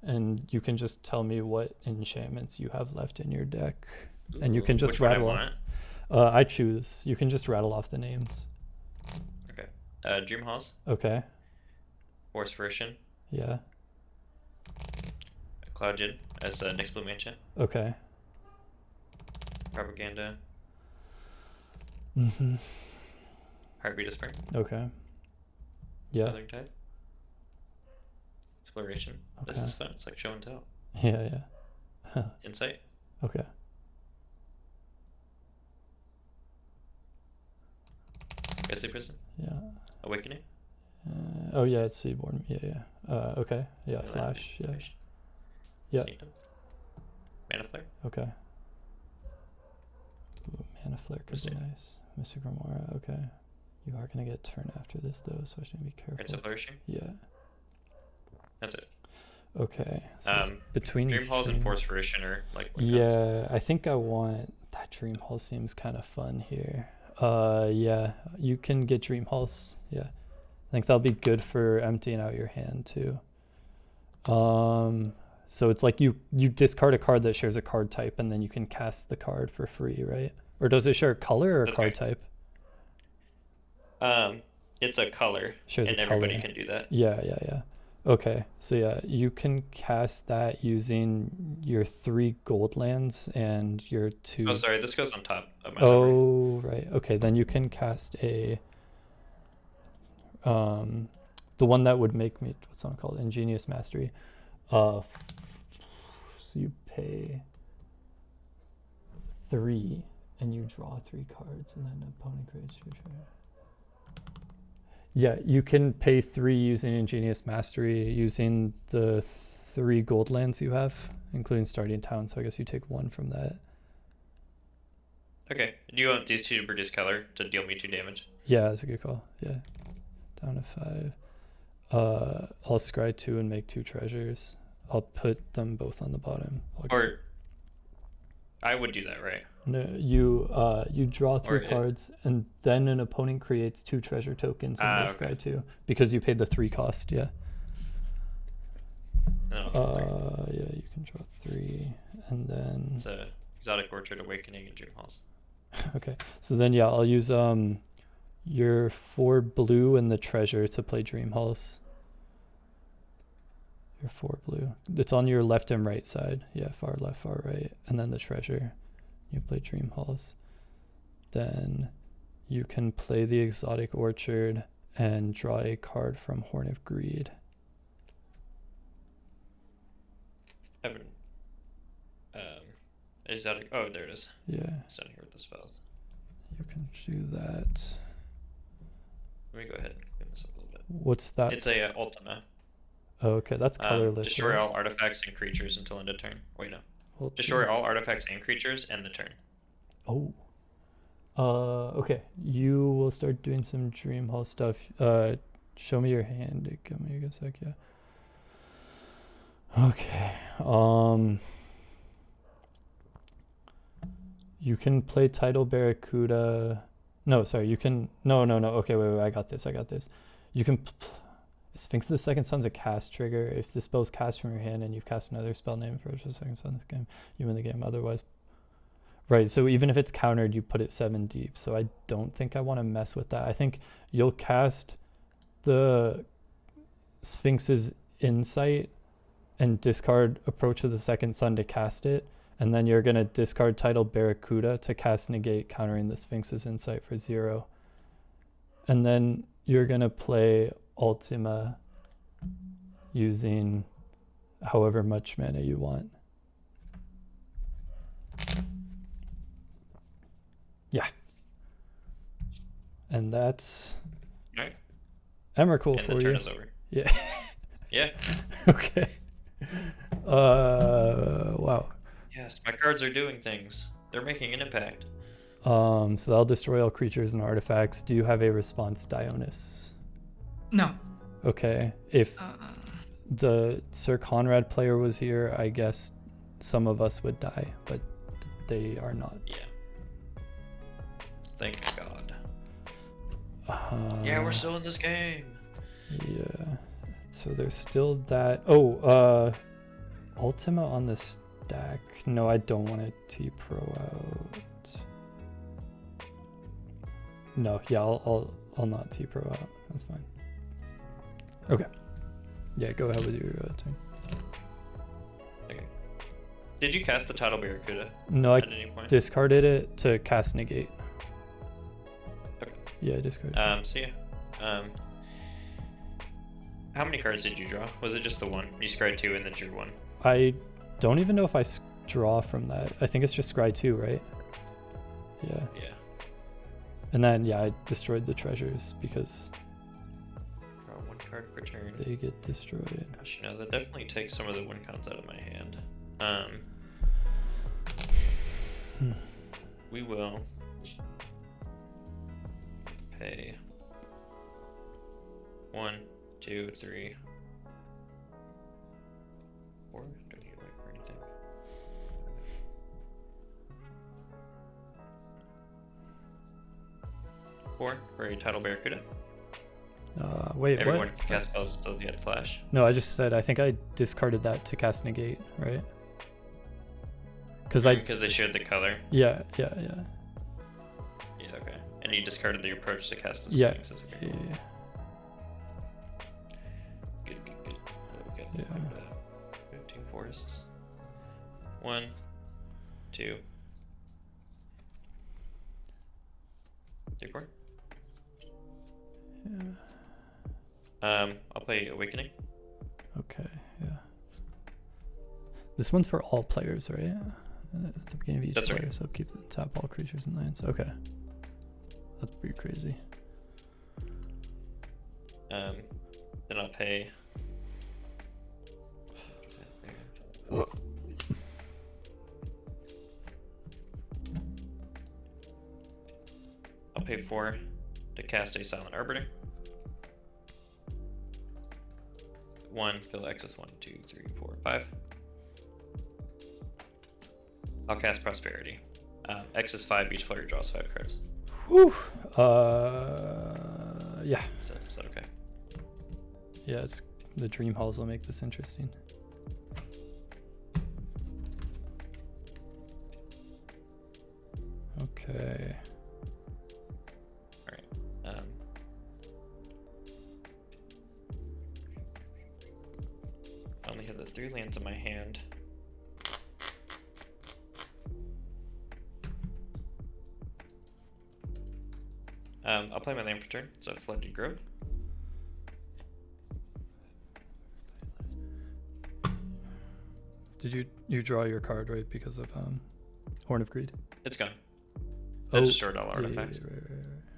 And you can just tell me what enchantments you have left in your deck. And you can just rattle off. I choose. You can just rattle off the names. Okay. Dream Halls. Okay. Force Fruition. Yeah. Cloud Jid as Next Blue Mansion. Okay. Propaganda. Mm-hmm. Heartbeat of Spring. Okay. Yeah. Southern Tide. Exploration. Okay. This is fun. It's like show and tell. Yeah. Insight. Okay. Ghostly Prison. Yeah. Awakening. Oh yeah, it's Seaborn. Yeah. Okay. Yeah. Flash. Yeah. Yeah. Sanctum. Mana Flare. Okay. Ooh, Mana Flare could be nice. Mystic Remora. Okay. You are gonna get turn after this though, so I should be careful. Rites of Flourishing. Yeah. That's it. Okay. So it's between Dream Halls and Force Fruition are like. Yeah, I think I want that. Dream Hall seems kind of fun here. Yeah, you can get Dream Halls. Yeah, I think that'll be good for emptying out your hand too. So it's like you discard a card that shares a card type, and then you can cast the card for free, right? Or does it share color or card type? It's a color, Shares and a everybody color. can do that. Yeah. Okay, so yeah, you can cast that using your 3 gold lands and your 2. Oh, sorry, this goes on top of my Oh, right. Okay, then you can cast a the one that would make me, what's that called? Ingenious Mastery. So you pay 3 and you draw 3 cards and then the opponent creates 2 treasure. Yeah, you can pay 3 using Ingenious Mastery using the 3 gold lands you have, including starting town. So I guess you take 1 from that. Okay. Do you want these 2 to produce color to deal me 2 damage? Yeah, that's a good call. Yeah. Down to 5. I'll scry 2 and make 2 treasures. I'll put them both on the bottom. Or I would do that, right? No, you draw 3 Or cards and then an opponent creates 2 treasure tokens and they scry 2 because you paid the 3 cost. Yeah. No, yeah, you can draw 3 and then. It's a Exotic Orchard, Awakening, and Dream Halls. Okay, so then yeah, I'll use your 4 blue and the treasure to play Dream Halls. Your 4 blue. It's on your left and right side. Yeah, far left, far right, and then the treasure. You play Dream Halls. Then you can play the Exotic Orchard and draw a card from Horn of Greed. Exotic. Oh, there it is. Yeah. It's down here with the spells. You can do that. Let me go ahead and clean this up a little bit. What's that? It's a Ultima. Oh, okay, that's colorless. Destroy right? all artifacts and creatures until end of turn. Wait, no. Ultima. Destroy all artifacts and creatures end the turn. Oh. Okay. You will start doing some Dream Hall stuff. Show me your hand. Give me a sec. Yeah. Okay. You can play Tidal Barracuda. No, sorry. You can. No. Okay, wait. I got this. You can. Sphinx of the Second Sun's a cast trigger. If the spell's cast from your hand and you've cast another spell named for the Second Sun this game, you win the game. Otherwise. Right, so even if it's countered, you put it 7 deep. So I don't think I want to mess with that. I think you'll cast the Sphinx's Insight and discard Approach of the Second Sun to cast it. And then you're going to discard Tidal Barracuda to cast Negate, countering the Sphinx's Insight for 0. And then you're going to play Ultima using however much mana you want. Yeah. And that's Alright. Emrakul And for the turn you. is over. Yeah. Yeah. Okay. Wow. Yes, my cards are doing things. They're making an impact. So that'll destroy all creatures and artifacts. Do you have a response, Dionys? No. Okay. If the Sir Conrad player was here, I guess some of us would die, but they are not. Yeah. Thank God. Yeah, we're still in this game. Yeah. So there's still that. Oh, Ultima on the stack. No, I don't want to T-Pro out. No, yeah, I'll not T-Pro out. That's fine. Okay. Yeah, go ahead with your turn. Okay. Did you cast the Tidal Barracuda? No, I at any point? discarded it to cast Negate. Okay. Yeah, I discarded it. So yeah. How many cards did you draw? Was it just the one? You scryed 2 and then drew 1. I don't even know if I draw from that. I think it's just scry 2, right? Yeah. Yeah. And then, yeah, I destroyed the treasures because Draw 1 card per turn. they get destroyed. Gosh, you know, that definitely takes some of the wincons out of my hand. We will pay 1, 2, 3, 4. Don't need life or anything. 4 for a Tidal Barracuda. Wait, Everyone what? can cast spells until the end flash. No, I just said I think I discarded that to cast Negate, right? Because Because they shared the color. yeah. Yeah, okay. And you discarded the approach to cast the Yeah. Sphinx. Okay, Yeah. cool. Good. Okay. Yeah. 15 forests. 1, 2, 3, 4. Yeah. I'll play Awakening. Okay, yeah. This one's for all players, right? At the beginning of each That's player, right. so keep the tap all creatures and lands. Okay. That's pretty crazy. Then I'll pay. I'll pay 4 to cast a Silent Arbiter. 1, fill X's 1, 2, 3, 4, 5. I'll cast Prosperity. X is 5, each player draws 5 cards. Whew. Yeah. Is that okay? Yeah, it's the dream halls will make this interesting. Okay. Alright. I only have the 3 lands in my hand. I'll play my land for turn, so Flooded Grove. Did you draw your card right because of Horn of Greed? It's gone. I destroyed all artifacts. Yeah, right.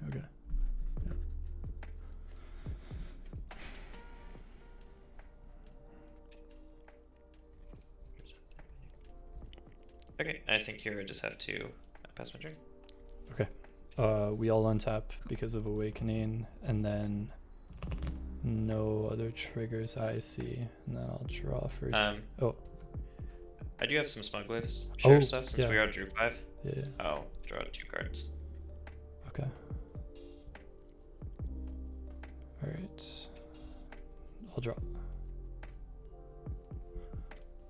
Okay. Okay, I think here I just have to pass my turn. Okay. We all untap because of Awakening, and then no other triggers I see, and then I'll draw for. Oh. I do have some Smuggler's Share Oh, stuff since yeah. we all drew 5. Yeah. I'll draw 2 cards. Okay. All right. I'll draw.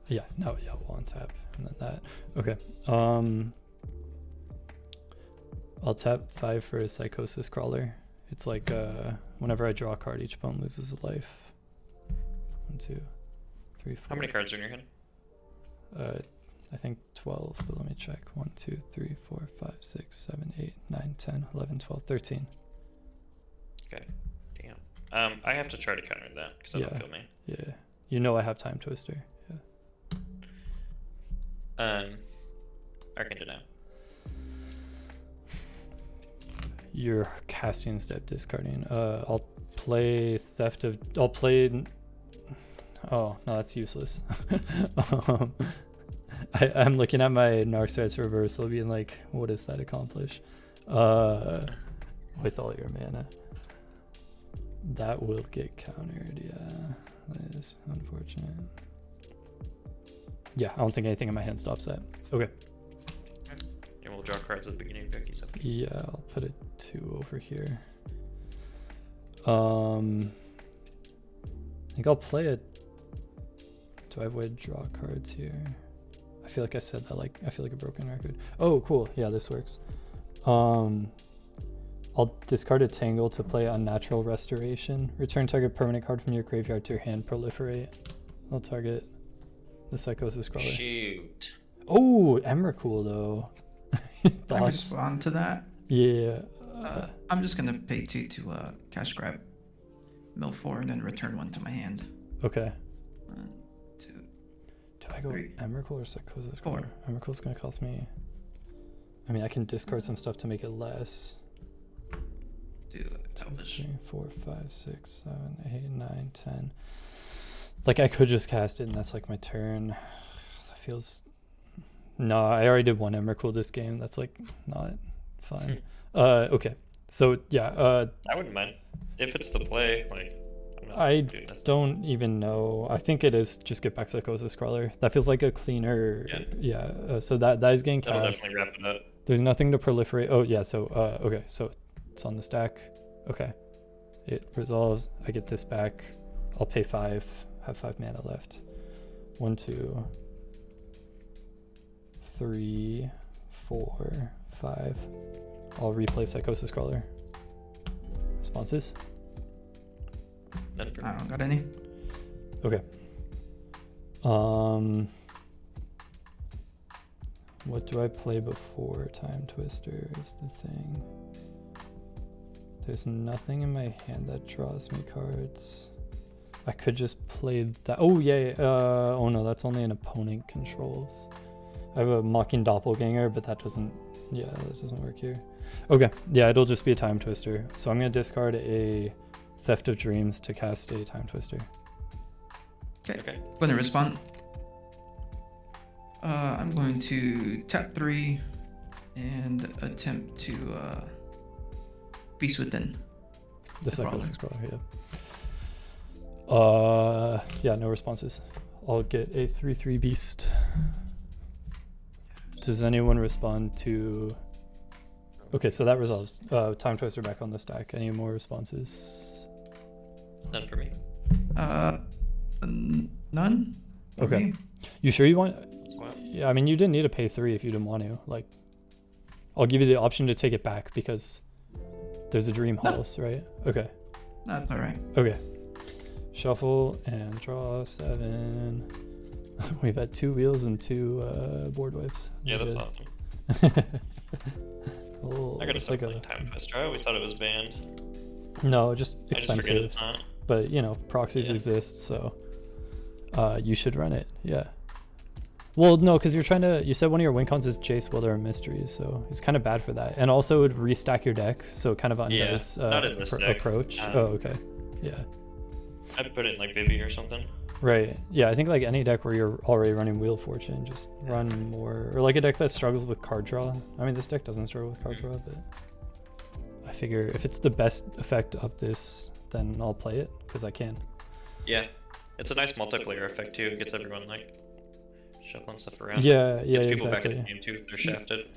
Yeah. No. Yeah. We'll untap, and then that. Okay. I'll tap 5 for a Psychosis Crawler. It's like whenever I draw a card, each opponent loses a life. 1, 2, 3, 4. How many cards are in your hand? I think 12, but let me check. 1, 2, 3, 4, 5, 6, 7, 8, 9, 10, 11, 12, 13. Okay. Damn. I have to try to counter that because I don't feel me. Yeah. You know I have Time Twister. Yeah. Arcane Deny. You're casting instead of discarding. I'll play Theft of. I'll play. Oh no, that's useless. I'm looking at my Narset's reversal, being like, what does that accomplish? With all your mana, that will get countered. Yeah, that is unfortunate. Yeah, I don't think anything in my hand stops that. Okay. And we'll draw cards at the beginning of your keys. Yeah, I'll put a 2 over here. I think I'll play it. Do I have a way to draw cards here? I feel like I said that I feel like a broken record. Oh, cool. Yeah, this works. I'll discard a Tangle to play Unnatural Restoration. Return target permanent card from your graveyard to your hand, proliferate. I'll target the Psychosis Crawler. Shoot. Oh, Emrakul though. I can respond to that. Yeah. I'm just gonna pay 2 to cash grab mill 4 and then return 1 to my hand. Okay. 1, 2. Do I go 3, Emrakul or Psychosis 4. Crawler? Emrakul's gonna cost me. I mean, I can discard some stuff to make it less. 2, 2, 3, 4, 5, 6, 7, 8, 9, 10. Like I could just cast it and that's like my turn. That feels. No, I already did 1 Emrakul this game. That's like not fun. Okay. So yeah. I wouldn't mind if it's the play. Like I'm not I doing this. don't even know. I think it is just get back Psychosis Crawler. That feels like a cleaner. Yeah. So that is getting That'll cast. definitely wrap it up. There's nothing to proliferate. Oh yeah. So okay. So it's on the stack. Okay. It resolves. I get this back. I'll pay 5. Have 5 mana left. 1, 2, 3, 4, 5. I'll replay Psychosis Crawler. Responses? None for I don't got any. Okay. What do I play before Time Twister is the thing. There's nothing in my hand that draws me cards. I could just play that. Oh yeah. Oh no, that's only an opponent controls. I have a Mocking Doppelganger, but that doesn't. Yeah, that doesn't work here. Okay. Yeah, it'll just be a Time Twister. So I'm gonna discard a Theft of Dreams to cast a Time Twister. Okay. I'm going to respond. I'm going to tap 3 and attempt to Beast Within. The Psychosis Crawler, yeah. Yeah, no responses. I'll get a 3/3 Beast. Does anyone respond to... Okay, so that resolves. Time Twister back on the stack. Any more responses? None for me. None? Okay. You sure you want... Wow. Yeah, I mean, you didn't need to pay 3 if you didn't want to. Like, I'll give you the option to take it back because there's a Dream Halls, right? Okay. That's alright. Okay. Shuffle and draw 7. We've had 2 wheels and 2 board wipes. Yeah, that's Good. awesome. Oh, I gotta it's start like playing Time Twister. I always thought it was banned. No, just I just forget expensive. it's not. But, you know, proxies Yeah. exist, so you should run it. Yeah. Well, no, because you're trying to... You said one of your wincons is Jace, Wilder, and Mysteries, so it's kind of bad for that. And also it would restack your deck, so it kind of undoes not in this deck. approach. Oh, okay. Yeah. I'd put it in like Vivi or something. Right. Yeah, I think like any deck where you're already running Wheel of Fortune, just run more... Or like a deck that struggles with card draw. I mean, this deck doesn't struggle with card draw, but... I figure if it's the best effect of this, then I'll play it, because I can. Yeah. It's a nice multiplayer effect too. It gets everyone like shuffling stuff around. Yeah, yeah, Gets people back exactly. in the game too if they're shafted.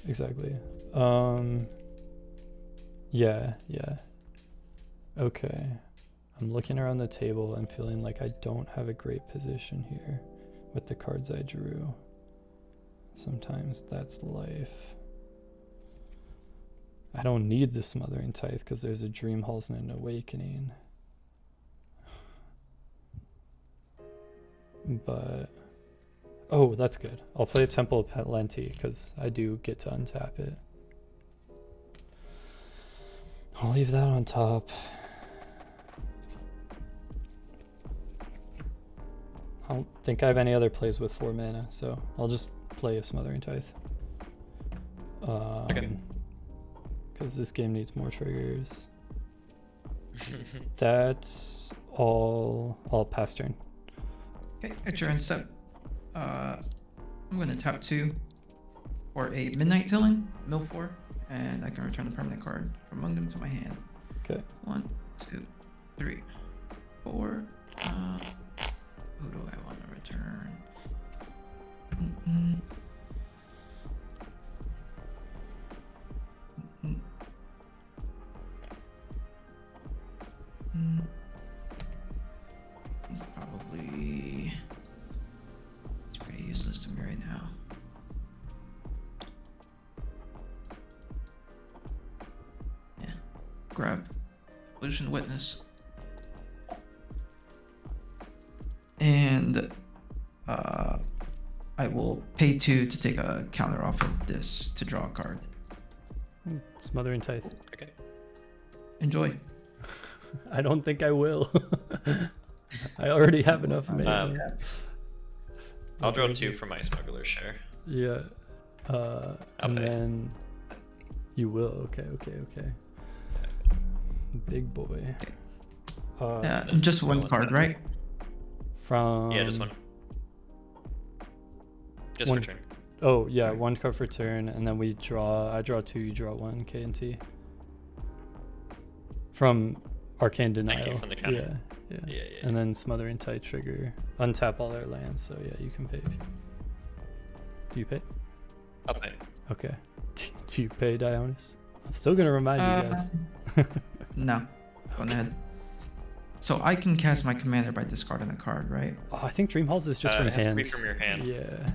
Exactly. Yeah. Okay. I'm looking around the table and feeling like I don't have a great position here with the cards I drew. Sometimes that's life. I don't need the Smothering Tithe because there's a Dream Halls and an Awakening. But... Oh, that's good. I'll play a Temple of Plenty because I do get to untap it. I'll leave that on top. I don't think I have any other plays with 4 mana, so I'll just play a Smothering Tithe. Okay. Because this game needs more triggers. That's all. I'll pass turn. Okay, at your end step. I'm going to tap 2 for a Midnight Tilling, mill 4, and I can return a permanent card from among them to my hand. Okay. 1, 2, 3, 4. Who do I want to return? Probably. It's pretty useless to me right now. Yeah. Grab Evolution Witness. And I will pay 2 to take a counter off of this to draw a card. Smothering Tithe. Okay. Enjoy. I don't think I will. I already have enough mana. I'll draw 2 for my smuggler share. Yeah. And pay. then you will. Okay. Big boy. Yeah, just one card, right? From Yeah, just one. Just one- for turn. Oh yeah, 1 card for turn, and then we draw. I draw 2. You draw 1. K and T. From Arcane Denial. Thank you, from the counter. Yeah. Yeah. And then Smothering Tithe trigger. Untap all their lands. So yeah, you can pay. If you... Do you pay? I'll pay. Okay. Do you pay, Dionis? I'm still gonna remind you guys. No. Go ahead. So I can cast my commander by discarding a card, right? Oh, I think Dream Halls is just from It has to hand. be from your hand. Yeah.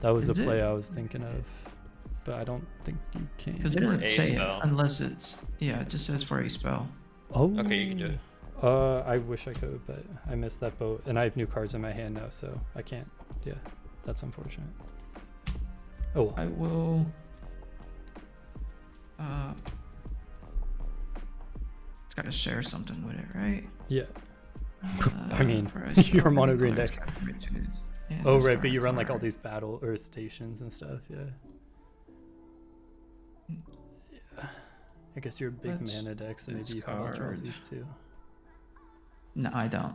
That was Is the play it? I was thinking of. But I don't think you can. Because it For doesn't a say it spell. unless it's... Yeah, it just says for a spell. Oh. Okay, you can do it. I wish I could, but I missed that boat. And I have new cards in my hand now, so I can't. Yeah. That's unfortunate. Oh well. I will... gotta share something with it, right? Yeah. I mean, price your property, mono green colors, deck. characteristics, and Oh this right, but you card, run like all card. these battle or stations and stuff. Yeah. Yeah. I guess you're a big Let's mana deck, so maybe you have all discard. Eldrazi's too. No, I don't.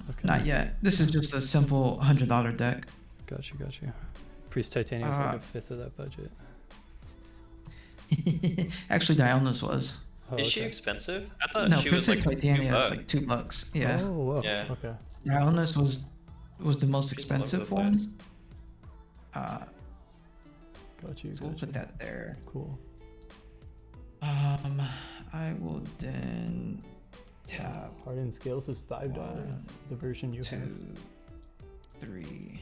Okay. Not yet. This is just a simple $100 deck. Got you. Priest Titanium is like Uh, a fifth of that budget. Actually, Dionysus was. Oh, Is she okay. expensive? I thought No, she was Princess like Titania is $2. like $2. Yeah. Oh, whoa. Yeah. Okay. Dionysus was the most She's all over expensive the one. place. Got you. So we'll put that there. Cool. I will then tap Hardened Scales is $5. One, The version you have. 2, 3.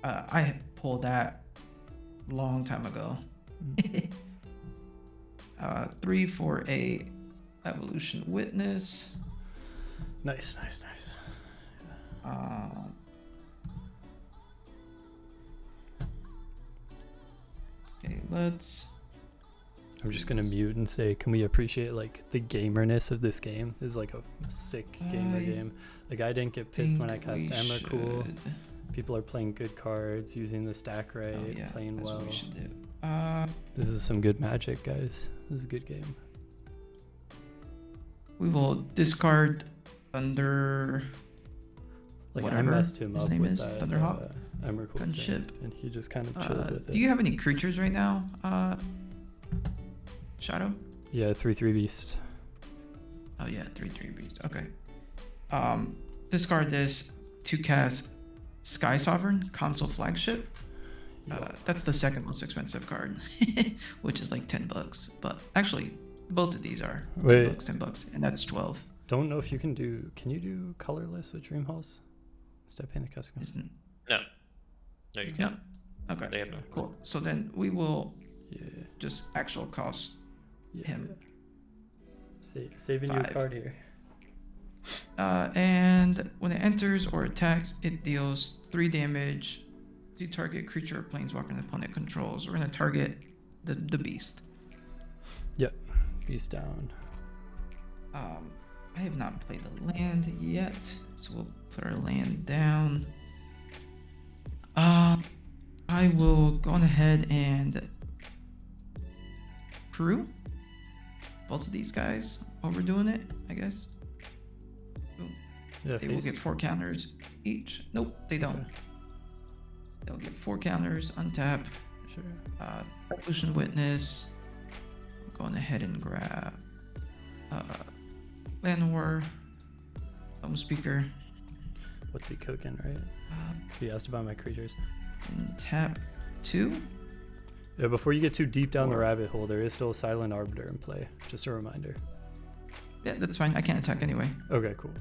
I pulled that long time ago. 3 for a Evolution Witness. Nice. Okay, let's. I'm just gonna mute and say, can we appreciate like the gamerness of this game? This is like a sick gamer I game. Like I didn't get pissed when I think cast we Emrakul. should- People are playing good cards, using the stack right, Oh, yeah, playing that's well. what we should do. This is some good Magic, guys. This is a good game. We will discard Thunder. Like I Whatever messed him his up name with is, that Thunderhawk? Emrakul Gunship. and he just kind of chilled with it. Do you have any creatures right now? Shadow? Yeah, 3/3 Beast. Oh yeah, 3/3 beast. Okay. Discard this to cast Sky Sovereign, console flagship. That's the second most expensive card, which is like $10. But actually, both of these are Wait. $10, and that's 12. Don't know if you can do. Can you do colorless with Dream Halls? Step in the custom. Isn't? No, you Yeah. can't. Okay. They have no. Cool. So then we will Yeah. just actual cost Yeah. him. Saving you a 5. card here. And when it enters or attacks, it deals 3 damage to target creature or planeswalker an opponent controls. We're gonna target the beast. Yep. Beast down. I have not played the land yet, so we'll put our land down. I will go on ahead and crew both of these guys while we're doing it, I guess. Boom. Yeah. They will get 4 counters each. Nope, they don't. Okay. They'll get 4 counters, untap. Sure. Evolution Witness. I'm going ahead and grab Llanowar, Speaker, What's he cooking, right? So he asked about my creatures. and tap 2. Yeah, before you get too deep down the rabbit hole, there is still a Silent Arbiter in play. Just a reminder. Yeah, that's fine. I can't attack anyway. Okay, cool.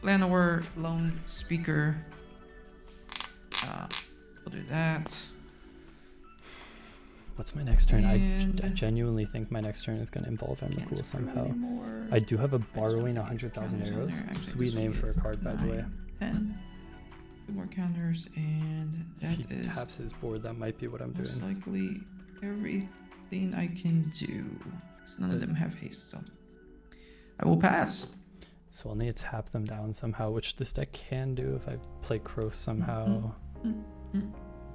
Llanowar, Lone Speaker. We'll do that. What's my next turn? I And- genuinely think my next turn is going to involve Can't Emrakul attack somehow. anymore. I do have a Just borrowing put 100,000 counters on arrows. there. Actually, Sweet this will name be for a card, by the way. 9, 10. 2 more counters, and If that he is taps his board, that might be what I'm most doing. likely everything I can do. 'Cause none of them have haste, so I will pass. So I'll need to tap them down somehow, which this deck can do if I play Kros somehow. So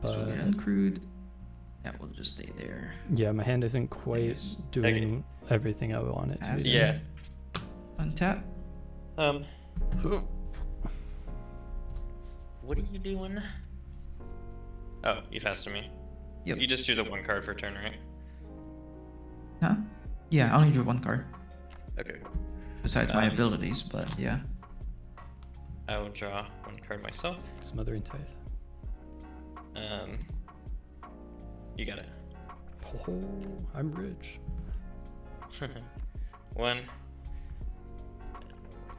But get uncrewed. That will just stay there. yeah, my hand isn't quite guess- doing everything I want it to. Pass. Yeah. Untap. What are you doing? Oh, you faster me. Yep. You just drew the 1 card for turn, right? Huh? Yeah, I only drew 1 card. Okay. Besides my Um, abilities, but yeah. I will draw 1 card myself. Smothering Tithe. You got it. Oh, I'm rich. 1.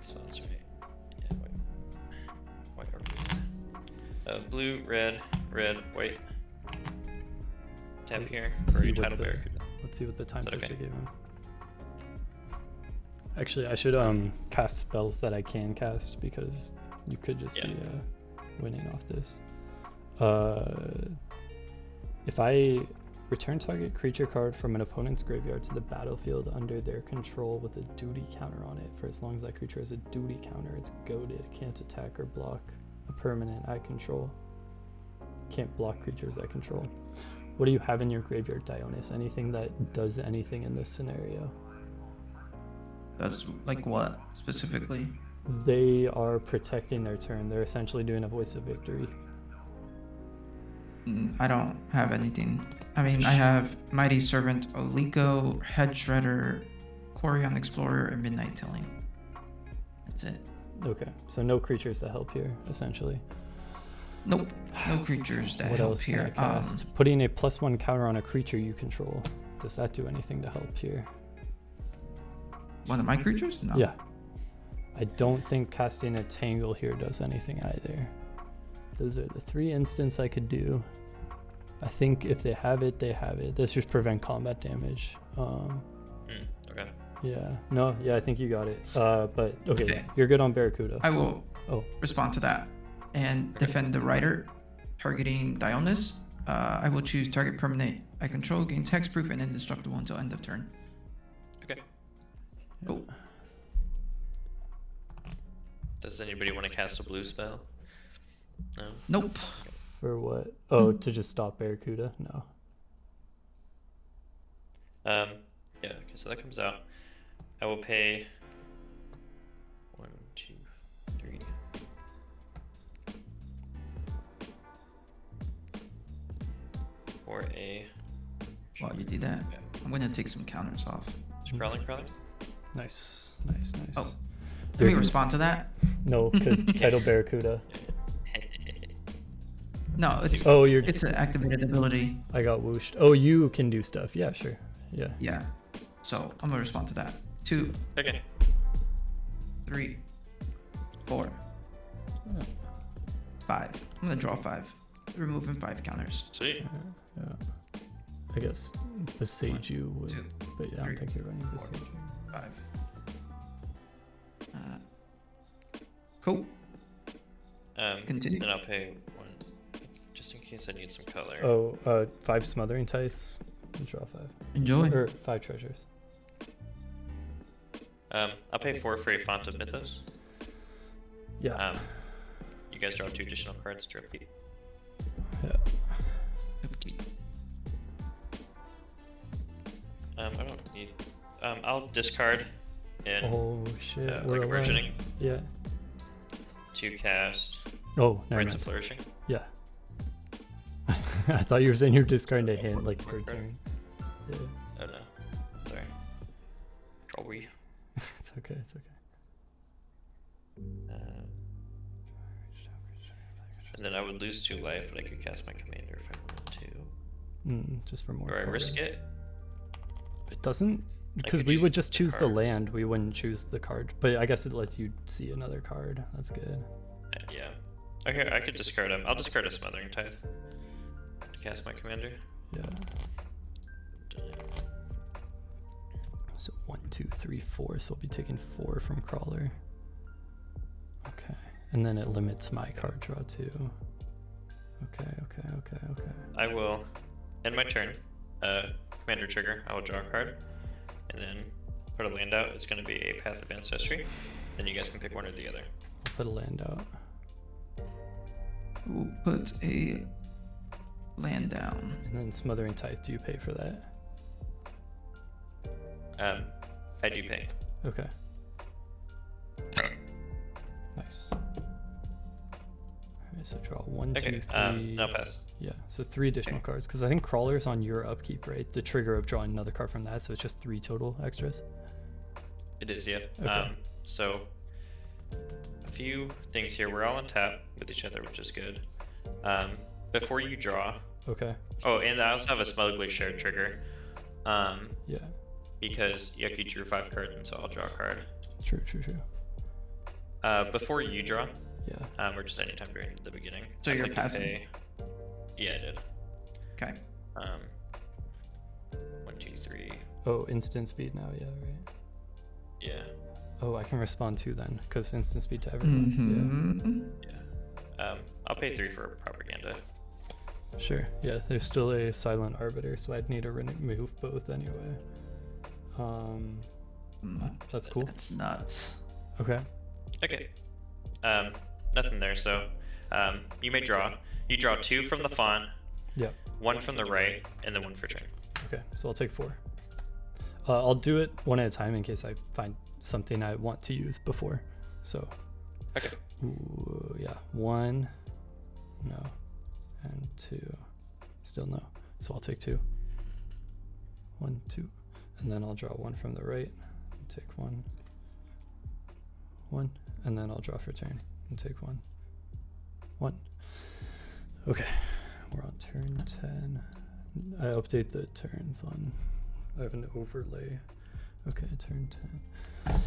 Spots right. Yeah, white or blue. Blue, red, white. Tap here Let's for see your what title the- barracuda. Let's see what the time Is that twister okay? gave him. Actually, I should cast spells that I can cast because you could just be winning off this. If I Return target creature card from an opponent's graveyard to the battlefield under their control with a duty counter on it. For as long as that creature has a duty counter, it's goaded. Can't attack or block a permanent I control. Can't block creatures I control. What do you have in your graveyard, Dionis? Anything that does anything in this scenario? That's like what specifically? They are protecting their turn. They're essentially doing a voice of victory. I don't have anything. I mean, I have Mighty Servant, Oliko, Head Shredder, Corion Explorer, and Midnight Tilling. That's it. Okay, so no creatures that help here, essentially. Nope, no creatures that What help else can I here. cast? Putting a +1 counter on a creature you control. Does that do anything to help here? One of my creatures? No. Yeah. I don't think casting a Tangle here does anything either. Those are the 3 instants I could do. I think if they have it, they have it. This just prevent combat damage. Okay. Yeah. No, yeah, I think you got it. But okay, Okay. you're good on Barracuda. I will Oh, respond to that and defend the rider, targeting Dionis. I will choose target permanent I control, gains hexproof and indestructible until end of turn. Okay. Cool. Does anybody want to cast a blue spell? No. Nope. for what? Oh, to just stop Barracuda? No. Yeah, okay, so that comes out. I will pay 1, 2, 3. For a While you do that, I'm gonna take some counters off. crawling. Nice, nice, nice. Oh, let me respond to that. No, because title Barracuda. No, it's Oh, you're. it's an activated ability. I got whooshed. Oh, you can do stuff. Yeah, sure. Yeah. Yeah. So I'm gonna respond to that. 2, Okay. 3, 4, 5. I'm gonna draw 5. Removing 5 counters. Sweet. Yeah. I guess Besage you would, 2, but yeah, I don't 3, think you're running 4, Besage. 5. Cool. Continue. Then I'll pay 1, just in case I need some color. Oh, 5 Smothering Tithes. And draw 5. Enjoy. Or 5 treasures. I'll pay 4 for a Font of Mythos. Yeah. You guys draw 2 additional cards to repeat. Yeah. Okay. I don't need. I'll discard in Oh shit. like we're a alive. versioning Yeah. to cast Oh, never Reins of mind. Flourishing. Yeah. I thought you were saying you were discarding a hint like per Card. turn. Yeah. Oh no, sorry. Sorry. It's okay. It's okay. And then I would lose 2 life, but I could cast my commander if I wanted to. Just for more. Or I color. risk it. It doesn't, because could we use would just choose the cards. land. We wouldn't choose the card. But I guess it lets you see another card. That's good. Yeah. Okay, I could discard him. I'll discard a Smothering Tithe to cast my commander. Yeah. So 1, 2, 3, 4. So we'll be taking 4 from Crawler. Okay. And then it limits my card draw too. Okay. I will end my turn. Commander trigger. I will draw a card, and then put a land out. It's going to be a Path of Ancestry. Then you guys can pick one or the other. I'll put a land out. We'll put a land down. And then Smothering Tithe, do you pay for that? I do pay. Okay. Nice. Alright, so draw 1, 2, 3. Okay. No pass. Yeah, so 3 additional cards. Because I think Crawler's on your upkeep, right? The trigger of drawing another card from that, so it's just 3 total extras. It is, yeah. Okay. So a few things here. We're all on tap with each other, which is good. Before you draw. Okay. Oh, and I also have a Smugly Shared trigger. Yeah. Because Yuki drew 5 cards, and so I'll draw a card. True. Before you draw, Yeah. or just anytime during the beginning. So I'd you're like to passing? pay- Yeah, I did. Okay. 1, 2, 3. Oh, instant speed now, yeah, right. Yeah. Oh, I can respond too then, because instant speed to everyone. Mm-hmm. I'll pay 3 for propaganda. Sure. Yeah, there's still a silent arbiter, so I'd need to remove both anyway. That's cool. That's nuts. Okay. Okay. Nothing there. So, you may draw. You draw 2 from the font. Yep. 1 from the right, and then 1 for turn. Okay, so I'll take 4. I'll do it one at a time in case I find something I want to use before. So. Okay. Ooh, yeah. 1. No. And 2. Still no. So I'll take 2. 1, 2. And then I'll draw 1 from the right. Take 1. 1. And then I'll draw for turn. And take 1. 1. Okay. We're on turn 10. I update the turns on. I have an overlay. Okay, turn 10.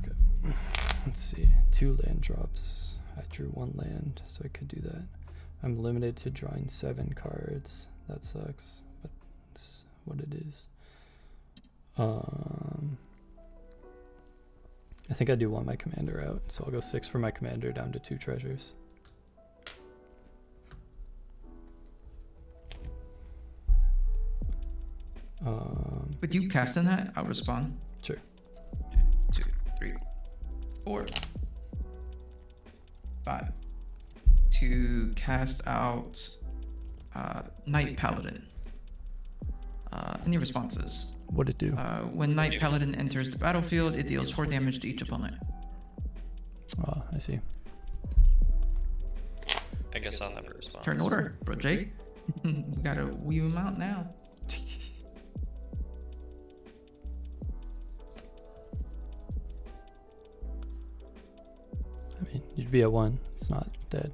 Okay. Let's see. 2 land drops. I drew 1 land, so I could do that. I'm limited to drawing 7 cards. That sucks, but it's what it is. I think I do want my commander out, so I'll go 6 for my commander down to 2 treasures. Would you cast in that? I'll respond. Sure. 2, 3, 4, 5. To cast out Knight Paladin. Any responses? What'd it do? When Knight Paladin enters the battlefield, it deals 4 damage to each opponent. Oh, I see. I guess I'll have a response. Turn order, bro Jake. You gotta weave him out now. I mean, you'd be at 1. It's not dead.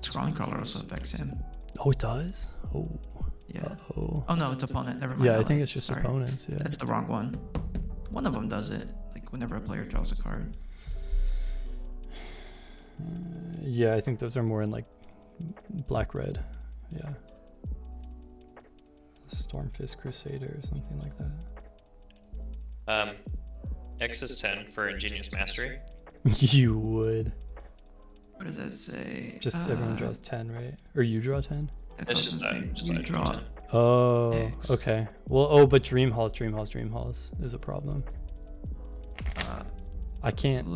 Scrawling Crawler also affects him. Oh, it does? Oh. Yeah. Oh. Oh no, it's opponent. Never mind. Yeah, I think Ally. it's just Sorry. opponents. Yeah. That's the wrong one. One of them does it, like whenever a player draws a card. Yeah, I think those are more in like black-red. Yeah. Stormfist Crusader or something like that. X is 10 for Ingenious Mastery. You would. What does that say? Just everyone draws 10, right? Or you draw 10? It's just you I draw. draw 10. Oh, X. okay. Well, but Dream Halls is a problem. I can't.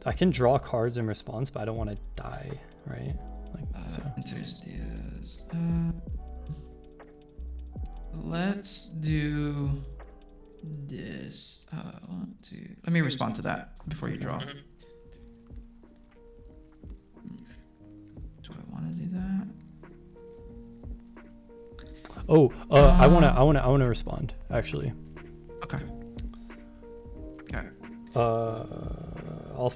I can draw cards in response, but I don't want to die, right? Like so. Enters deals. Let's do this. 1, 2. Let me respond to that before you draw. Mhm. Do I want to do that? Oh, I wanna respond actually. Okay. Okay. I'll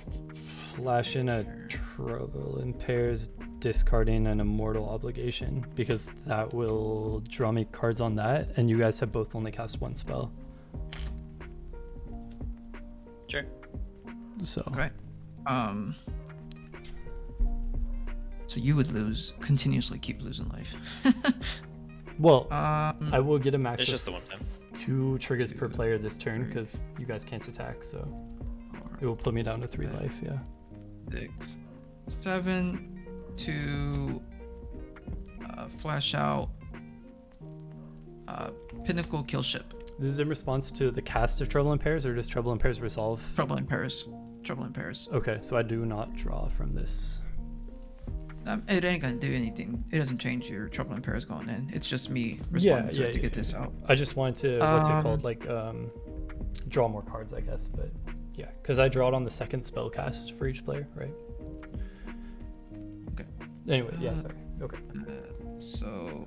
flash in a Trouble in Pairs, discarding an Immortal Obligation because that will draw me cards on that, and you guys have both only cast 1 spell. Sure. So. Okay. So you would continuously keep losing life. Well, I will get a max It's of just the one time. 2 triggers per 2, player this turn 3. because you guys can't attack, so 4, it will put me down to 3 Okay. life. Yeah. 6, 7 to flash out Pinnacle Killship. This is in response to the cast of Trouble in Pairs, or does Trouble in Pairs resolve? Trouble in Pairs. Trouble in Pairs. Okay, so I do not draw from this. It ain't gonna do anything. It doesn't change your Trouble in Pairs going in. It's just me responding to it to get this out. I just wanted to, what's it called, like, draw more cards, I guess, but yeah, because I draw it on the second spell cast for each player, right? Okay. Anyway, yeah, sorry. Okay. So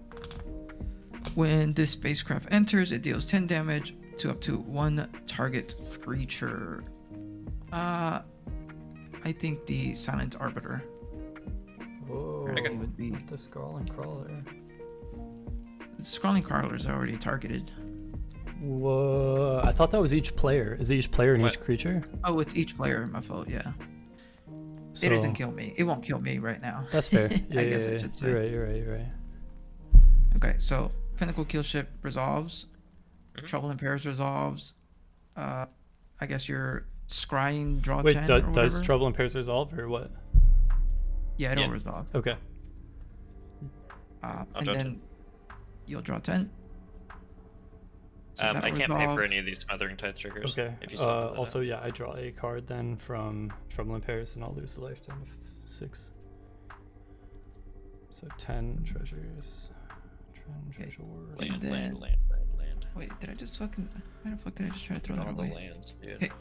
when this spacecraft enters, it deals 10 damage to up to 1 target creature. I think the Silent Arbiter Whoa, would be. the Scrawling Crawler. The Scrawling Crawler is already targeted. Whoa, I thought that was each player. Is it each player and What? each creature? Oh, it's each player. My fault. Yeah. So, It doesn't kill me. It won't kill me right now. That's fair. Yeah, I guess yeah, I yeah. should say. You're right. Okay, so Pinnacle Killship resolves. Mhm. Trouble in Pairs resolves. I guess your Scrying draw Wait, 10 or does whatever. Trouble in Pairs resolve or what? Yeah, it'll Yeah. resolve. Okay. I'll And draw then you'll draw 10. So I that'll can't pay resolve. for any of these smothering tithe triggers. Okay. If you still have that Also, out. yeah, I draw a card then from Trouble in Paris, and I'll lose the lifetime of 6. So 10 treasures. Treasures. And then- Land. Wait, did I just fucking? Why the fuck did I just try to throw All that the away? lands, dude. Okay.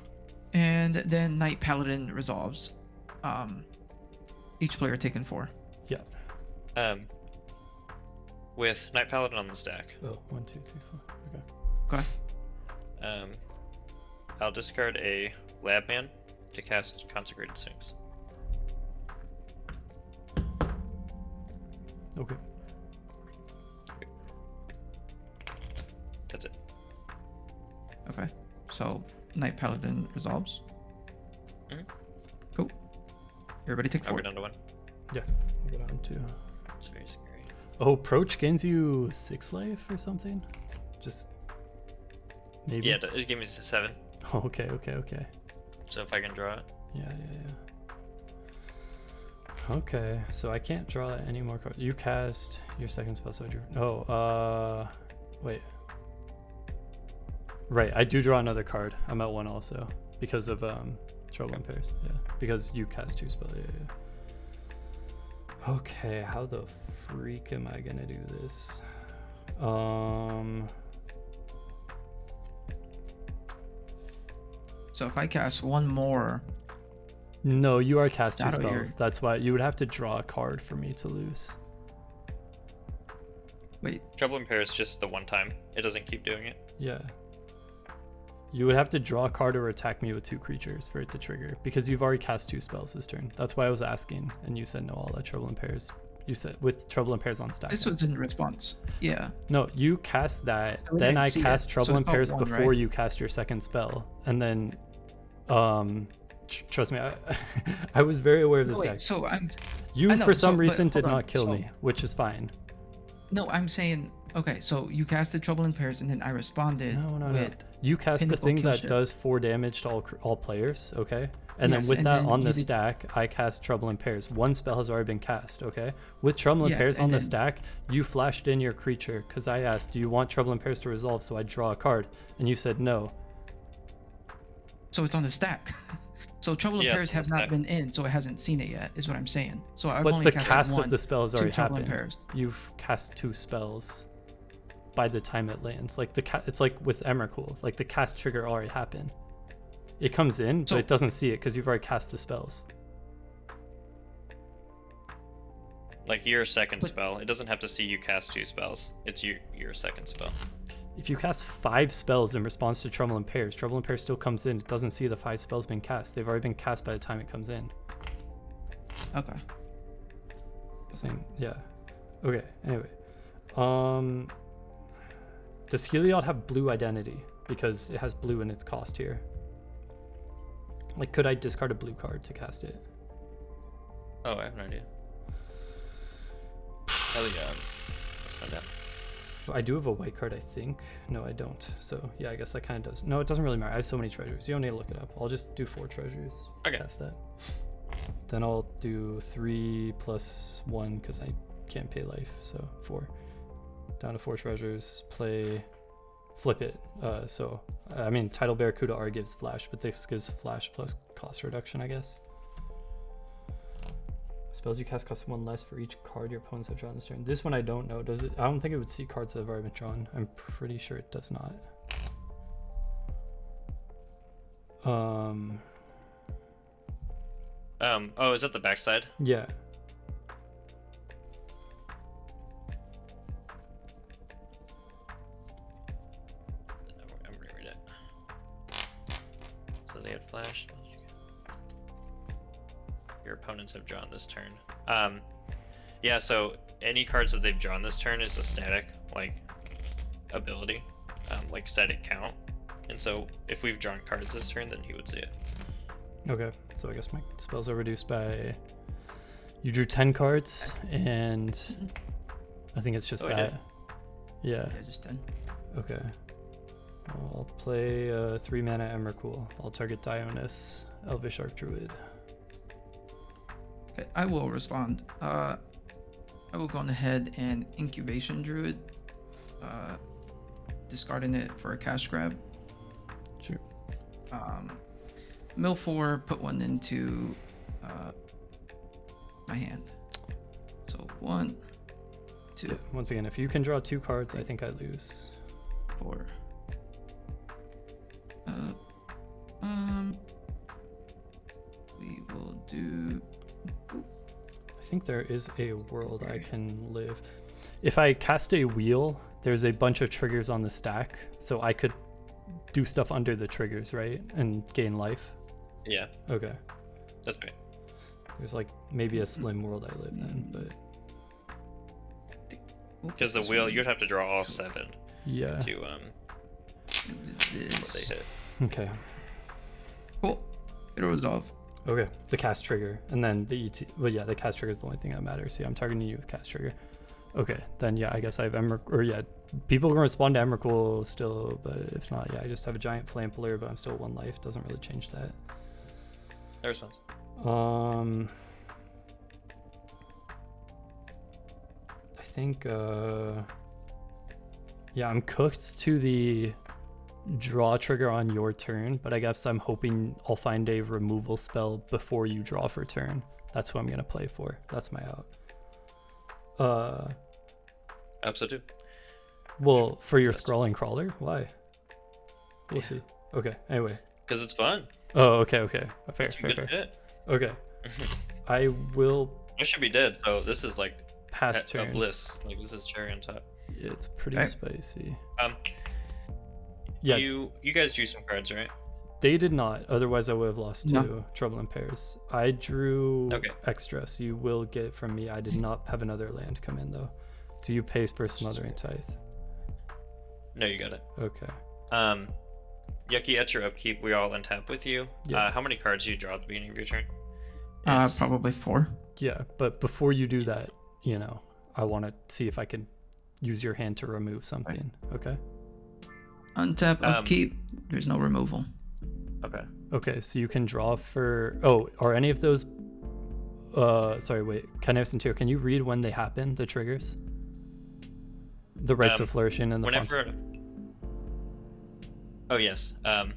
And then Knight Paladin resolves. Each player taking 4. With Knight Paladin on the stack, Oh, 1, 2, 3, 4. Okay. Okay. I'll discard a Lab Man to cast Consecrated Sphinx. Okay. That's it. Okay. So Knight Paladin resolves. Mhm. Cool. Everybody take I'll 4. go down to 1. Yeah. I'll go down to. It's very scary. Oh, Proach gains you 6 life or something? Just. Maybe? Yeah, it gave me 7. Oh, okay, okay, okay. So if I can draw it. Yeah. Okay, so I can't draw any more cards. You cast your second spell, so I drew. Oh, wait. Right, I do draw another card. I'm at 1 also because of Trouble in Pairs. Yeah, because you cast 2 spells. Yeah. Okay, how the freak am I gonna do this? So if I cast one more, No, you are cast 2 Shadow spells. here. That's why you would have to draw a card for me to lose. wait, Trouble in Paris just the one time. It doesn't keep doing it. Yeah. You would have to draw a card or attack me with 2 creatures for it to trigger because you've already cast 2 spells this turn. That's why I was asking, and you said no. I'll let Trouble in Pairs. You said with Trouble in Pairs on stack. this was in response. Yeah. No, you cast that, So we then didn't I see cast it. Trouble So in it's not Pairs one, before right? you cast your second spell, and then, trust me, I was very aware of this Wait, deck. so I You know, for so- some but reason did hold on, not kill so- me, which is fine. no, I'm saying okay. So you casted Trouble in Pairs, and then I responded No. with You cast the Pinnacle thing kill that ship. does 4 damage to all players, okay? And then Yes, with and that then on you the did- stack, I cast Trouble in Pairs. 1 spell has already been cast, okay? With Trouble in Yes, Pairs on and the then- stack, you flashed in your creature because I asked, do you want Trouble in Pairs to resolve? So I draw a card, and you said no. So it's on the stack. So Trouble in Yeah, Pairs it's on have the not stack. been in, so it hasn't seen it yet. Is what I'm saying. So I've But only the casted cast one, of the spell has 2 already Trouble in happened. Pairs. You've cast 2 spells by the time it lands. Like it's like with Emrakul, like the cast trigger already happened. It comes in, So- but it doesn't see it because you've already cast the spells. Like your second But- spell. It doesn't have to see you cast 2 spells. It's your second spell. If you cast 5 spells in response to Trouble in Pairs still comes in. It doesn't see the 5 spells being cast. They've already been cast by the time it comes in. Okay. Same, yeah. Okay, anyway. Does Heliod have blue identity? Because it has blue in its cost here. Like, could I discard a blue card to cast it? Oh, I have no idea. Hell yeah. Let's find out. I do have a white card, I think. No, I don't. So, yeah, I guess that kind of does. No, it doesn't really matter. I have so many treasures. You don't need to look it up. I'll just do 4 treasures. Okay. Cast that. Then I'll do 3 plus 1 because I can't pay life. So, 4. Down to 4 treasures. Flip it. So, I mean, Tidal Barracuda R gives flash, but this gives flash plus cost reduction, I guess. Spells you cast cost 1 less for each card your opponents have drawn this turn. This one I don't know. Does it? I don't think it would see cards that have already been drawn. I'm pretty sure it does not. Oh, is that the backside? Yeah. I'm gonna read it. So they had flash. Your opponents have drawn this turn. Yeah, so any cards that they've drawn this turn is a static, like, ability, like static count. And so if we've drawn cards this turn, then he would see it. Okay. So I guess my spells are reduced by. You drew 10 cards, and I think it's just Oh, I that. did? Yeah. Yeah, just 10. Okay. I'll play 3 mana Emrakul. I'll target Dionys, Elvish Archdruid. Okay, I will respond. I will go on ahead and incubation druid, discarding it for a cash grab. Sure. Mill 4, put one into my hand. So 1, 2, Yeah, once again, if you can draw 2 cards, I think I lose. 4. We will do. I think there is a world I can live. If I cast a wheel, there's a bunch of triggers on the stack, so I could do stuff under the triggers, right? And gain life. Yeah, Okay. that's right. There's like maybe a slim world I live in, but Because the wheel, you'd have to draw all 7 yeah. to before This. they hit. Okay. Cool. It'll resolve. Okay. The cast trigger, and then the ET. Well, yeah, the cast trigger is the only thing that matters. Yeah, I'm targeting you with cast trigger. Okay, then yeah, I guess I have people can respond to Emrakul still, but if not, yeah, I just have a giant flame pillar, but I'm still 1 life. Doesn't really change that. That responds. I think yeah, I'm cooked to the draw trigger on your turn, but I guess I'm hoping I'll find a removal spell before you draw for turn. That's what I'm gonna play for. That's my out. Absolutely. Well, for your scrawling crawler, why? We'll see. Okay. Anyway. Because it's fun. Oh, okay. Fair. It's good shit. Okay. I will I should be dead, so this is like pass a turn. bliss. Like this is cherry on top. It's pretty Okay. spicy. Yeah, You guys drew some cards, right? they did not. Otherwise, I would have lost No. 2. Trouble in pairs. I drew Okay. extra, so you will get it from me. I did not have another land come in though. Do you pay for Smothering Tithe? No, you got it. Okay. Yucky, at your upkeep, we all untap with you. Yeah. How many cards do you draw at the beginning of your turn? Yes. Probably 4. Yeah, but before you do that, I want to see if I can use your hand to remove something. Okay. Untap, upkeep. There's no removal. Okay. Okay, so you can draw for. Oh, are any of those? Sorry, wait. Kynaios and Tiro, can you read when they happen? The triggers. The rites of flourishing and the whenever. Oh yes. Bond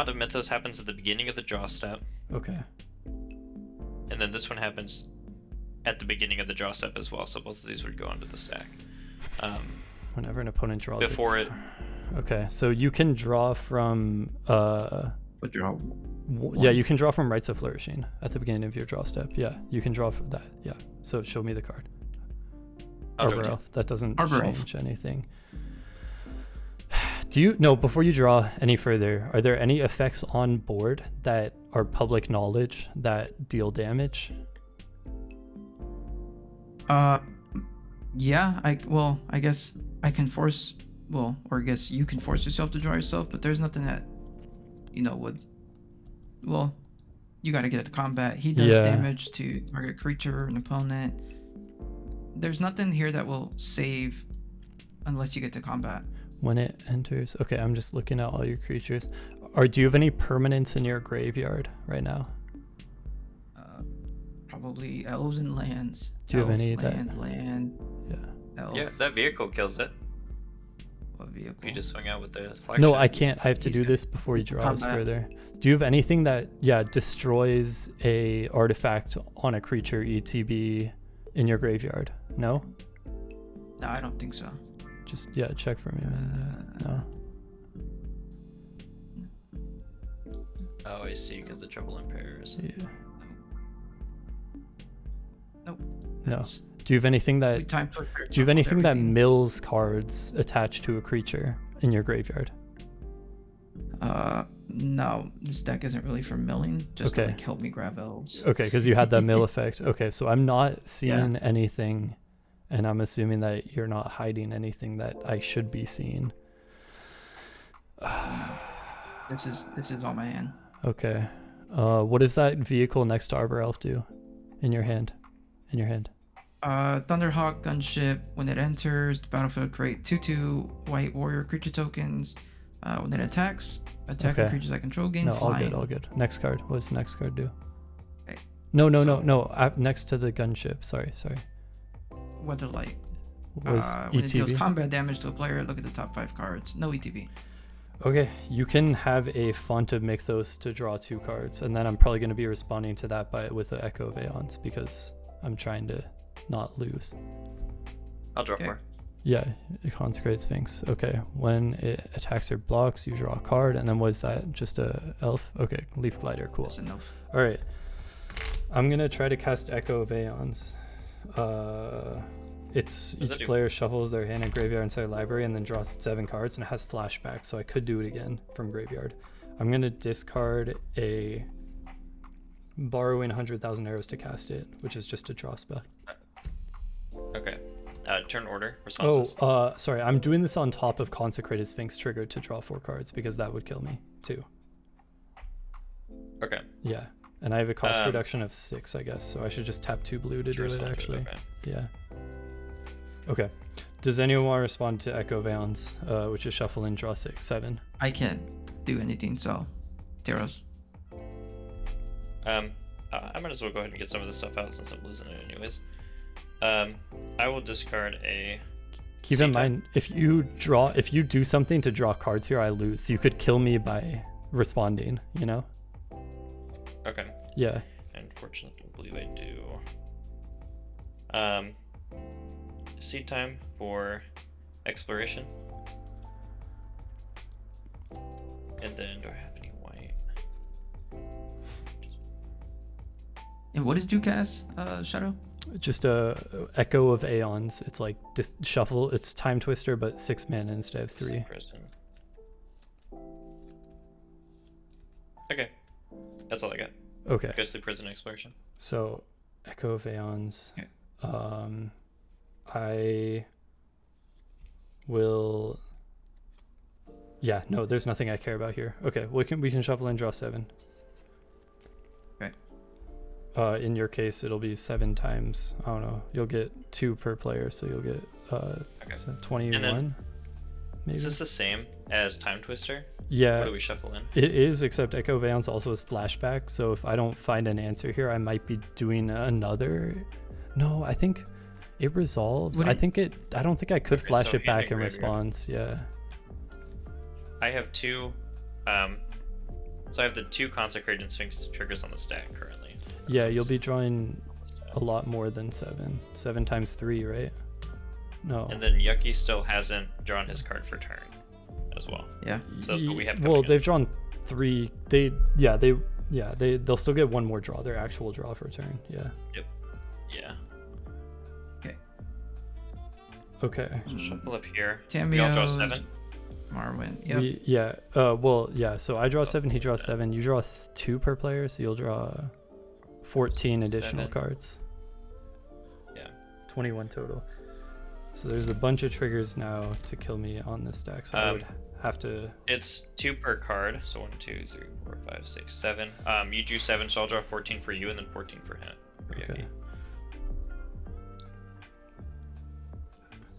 of Mythos happens at the beginning of the draw step, Okay. and then this one happens at the beginning of the draw step as well. So both of these would go onto the stack. Whenever an opponent draws. Before it. Okay, so you can draw from. But draw. Yeah, you can draw from Rites of Flourishing at the beginning of your draw step. Yeah, you can draw from that. Yeah. So show me the card. Arbor Elf. That doesn't change anything. Before you draw any further, are there any effects on board that are public knowledge that deal damage? Yeah, I guess I can force, or I guess you can force yourself to draw yourself, but there's nothing that, would, you gotta get it to combat. He does damage to target creature or an opponent. There's nothing here that will save unless you get to combat. When it enters, okay, I'm just looking at all your creatures. Do you have any permanents in your graveyard right now? Probably elves and lands. Do you have any land? Yeah. Elf. Yeah, that vehicle kills it. What vehicle? If you just swing out with the flagship. No, I can't. I have to do this before he draws further. Do you have anything that, destroys a artifact on a creature ETB in your graveyard? No? No, I don't think so. Just, check for me, man. No? Oh, I see, because the Trouble in Paris. Yeah. Nope. No. Do you have anything that... Do you have anything that mills cards attached to a creature in your graveyard? No. This deck isn't really for milling. Just to help me grab elves. Okay, because you had that mill effect. Okay, so I'm not seeing anything, and I'm assuming that you're not hiding anything that I should be seeing. This is on my hand. Okay. What does that vehicle next to Arbor Elf do in your hand? Thunderhawk gunship. When it enters the battlefield, create 2/2 white warrior creature tokens. When it attacking creatures I control gain flying. All good. Next card. What does the next card do? No, So- next to the gunship. Sorry. Weather light. Was When it deals ETB? combat damage to a player, look at the top 5 cards. No ETB. Okay, you can have a Font of Mythos to draw 2 cards, and then I'm probably going to be responding to that with the Echo of Aeons because I'm trying to not lose. I'll draw Okay. 4. Yeah, Consecrate Sphinx. Okay, when it attacks or blocks, you draw a card, and then was that just a elf? Okay, Leaf Glider, cool. That's enough. All right, I'm gonna try to cast Echo of Aeons. It's What does it each do? player shuffles their hand and graveyard inside library and then draws 7 cards, and it has flashback, so I could do it again from graveyard. I'm gonna discard a borrowing 100,000 arrows to cast it, which is just a draw spell. Okay. Turn order Oh, responses. sorry, I'm doing this on top of Consecrated Sphinx trigger to draw 4 cards because that would kill me too. Okay. Yeah, and I have a cost Um, reduction of 6, I guess, so I should just tap 2 blue to do it Respond to actually. Okay. Yeah. Okay. Does anyone want to respond to Echo of Aeons, which is shuffle and draw 7? I can't do anything, so Tiro's. I might as well go ahead and get some of this stuff out since I'm losing it anyways. I will discard a. Keep in Seat time. mind, if you do something to draw cards here, I lose. So you could kill me by responding, you know? Okay. Yeah. Unfortunately, I believe I do. Seed time for exploration. And then do I have any white? And what did you cast, Shadow? Just a Echo of Aeons. It's like shuffle. It's Time Twister, but 6 mana instead of 3. Prison. Okay. That's all I got. Okay. Goes to prison exploration. So Echo of Aeons. Okay. I will. Yeah, no, there's nothing I care about here. Okay, we can shuffle and draw 7. Okay. In your case, it'll be 7 times. I don't know. You'll get 2 per player, so you'll get Okay. so 21. Maybe. Is this the same as Time Twister? Yeah. What do we shuffle in? It is, except Echo of Aeons also has flashback, so if I don't find an answer here, I might be doing another. No, I think it resolves. Would I it- don't think I could Okay, flash so it back hand in in response. Yeah. I have 2. So I have the 2 Consecrated Sphinx triggers on the stack currently. Yeah, you'll be drawing a lot more than 7. 7 times 3, right? No. And then Yucky still hasn't drawn his card for turn as well. Yeah. So that's what we have Well, coming in. they've drawn 3. They'll still get 1 more draw. Their actual draw for turn. Yeah. Yeah. Okay. So shuffle up here. Tamiyo's, We all draw 7. Marwin. Yep. So I draw 7, he draws 7. You draw 2 per player, so you'll draw 14 additional 7. cards. Yeah. 21 total. So there's a bunch of triggers now to kill me on this deck, so I would have to. It's 2 per card. So 1, 2, 3, 4, 5, 6, 7. You drew 7, so I'll draw 14 for you and then 14 for him. For Okay. Yucky.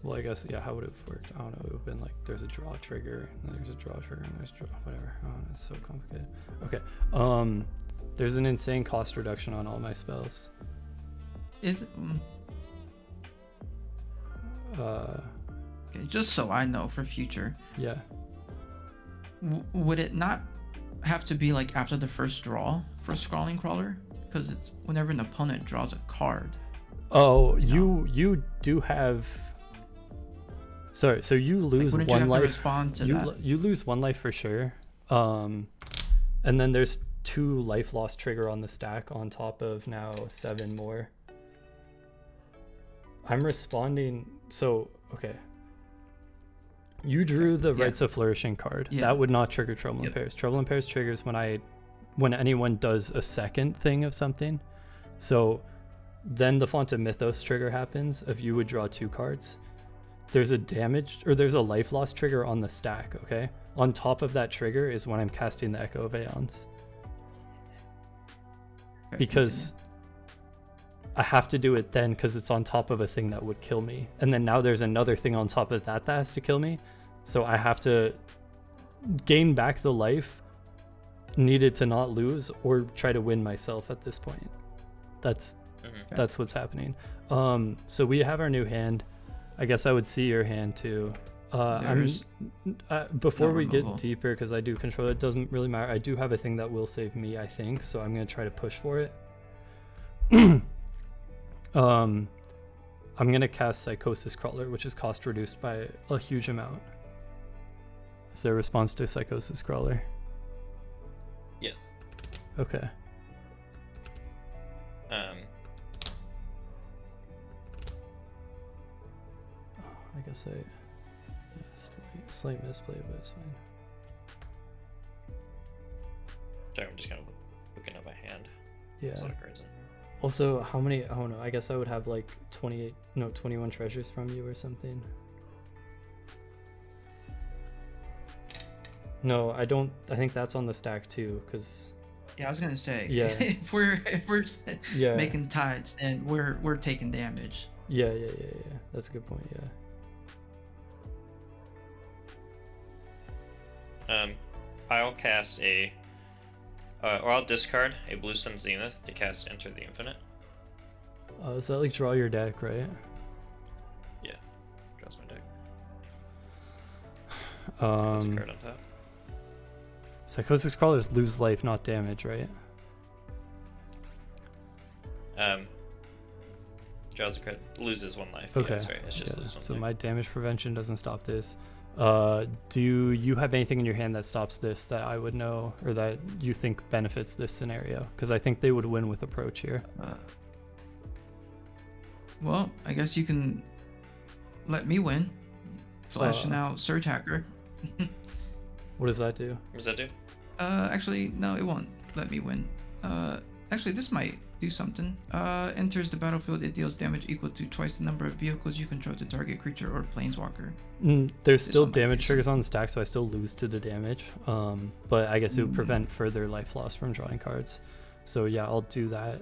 Well, I guess, yeah, how would it have worked? I don't know. It would have been like there's a draw trigger, and there's a draw trigger, and there's draw, whatever. Oh, it's so complicated. Okay. There's an insane cost reduction on all my spells. Is okay, just so I know for future, Yeah. would it not have to be like after the first draw for Scrawling Crawler? Because it's whenever an opponent draws a card. Oh, you do have. Sorry, so you lose Wouldn't you 1 have to life. respond to that? You lose 1 life for sure. And then there's 2 life loss trigger on the stack on top of now 7 more. I'm responding. So okay. You drew the Yeah. Rites of Flourishing card. Yeah. That would not trigger Trouble in Yep. Pairs. Trouble in Pairs triggers when anyone does a second thing of something. So then the Font of Mythos trigger happens. If you would draw 2 cards, there's a life loss trigger on the stack. Okay. On top of that trigger is when I'm casting the Echo of Aeons. Okay, Because I have to do it then because it's on top of a thing that would kill me. And then now there's another thing on top of that has to kill me. So I have to gain back the life needed to not lose or try to win myself at this point. That's Mhm. that's what's happening. So we have our new hand. I guess I would see your hand too. There's Before no we get removal. deeper, because I do control it, doesn't really matter. I do have a thing that will save me, I think, so I'm gonna try to push for it. I'm gonna cast Psychosis Crawler, which is cost reduced by a huge amount. Is there a response to Psychosis Crawler? Yes. Okay. I guess slight misplay, but it's fine. Sorry, I'm just kind of looking up a hand. Yeah. There's a lot of cards in. Also, how many? I don't know. I guess I would have like 21 treasures from you or something. No, I don't. I think that's on the stack too, because Yeah, I was gonna say. Yeah. if we're yeah, making tides, then we're taking damage. yeah. That's a good point. Yeah. I'll cast or I'll discard a Blue Sun Zenith to cast Enter the Infinite. Is that like draw your deck, right? Yeah, draws my deck. That's a card on top. Psychosis Crawlers lose life, not damage, right? Draws a card, loses 1 life. Okay. Yeah, that's right. It's just Yeah. lose 1 So life. my damage prevention doesn't stop this. Do you have anything in your hand that stops this that I would know, or that you think benefits this scenario? Because I think they would win with approach here. Well, I guess you can let me win. Flashing out Surge Hacker. What does that do? What does that do? Actually, no, it won't let me win. Actually, this might do something. Enters the battlefield, it deals damage equal to twice the number of vehicles you control to target creature or planeswalker. There's still one might damage do triggers on the stack, so I still lose to the damage. But I guess it would prevent further life loss from drawing cards. So yeah, I'll do that.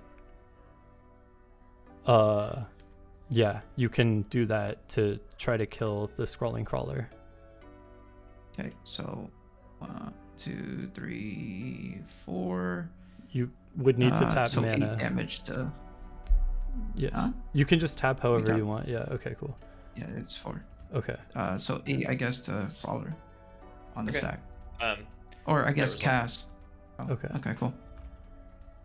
Yeah, you can do that to try to kill the Scrawling Crawler. Okay, so 1, 2, 3, 4. You would need to tap so mana. 8 damage to. Yeah, Huh? you can just tap however tap. you want. Yeah, okay, cool. Yeah, it's 4. Okay. So 8, I guess, to Crawler on the Okay. stack. Um, Or I guess result. cast. Oh, Okay. Okay, cool.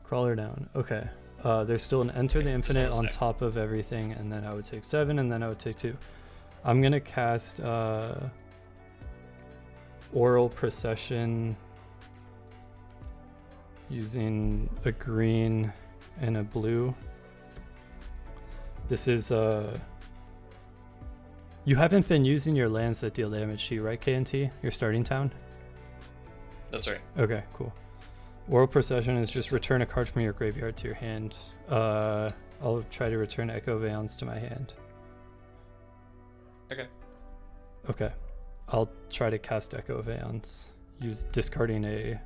Crawler down. Okay. There's still an Enter the Okay, just Infinite on on the stack. top of everything, and then I would take 7, and then I would take 2. I'm gonna cast Oral Procession using a green and a blue. This is you haven't been using your lands that deal damage to you, right, KNT? Your starting town? that's right. Okay, cool. Oral Procession is just return a card from your graveyard to your hand. I'll try to return Echo Valence to my hand. Okay. Okay. I'll try to cast Echo Valence. Discarding a...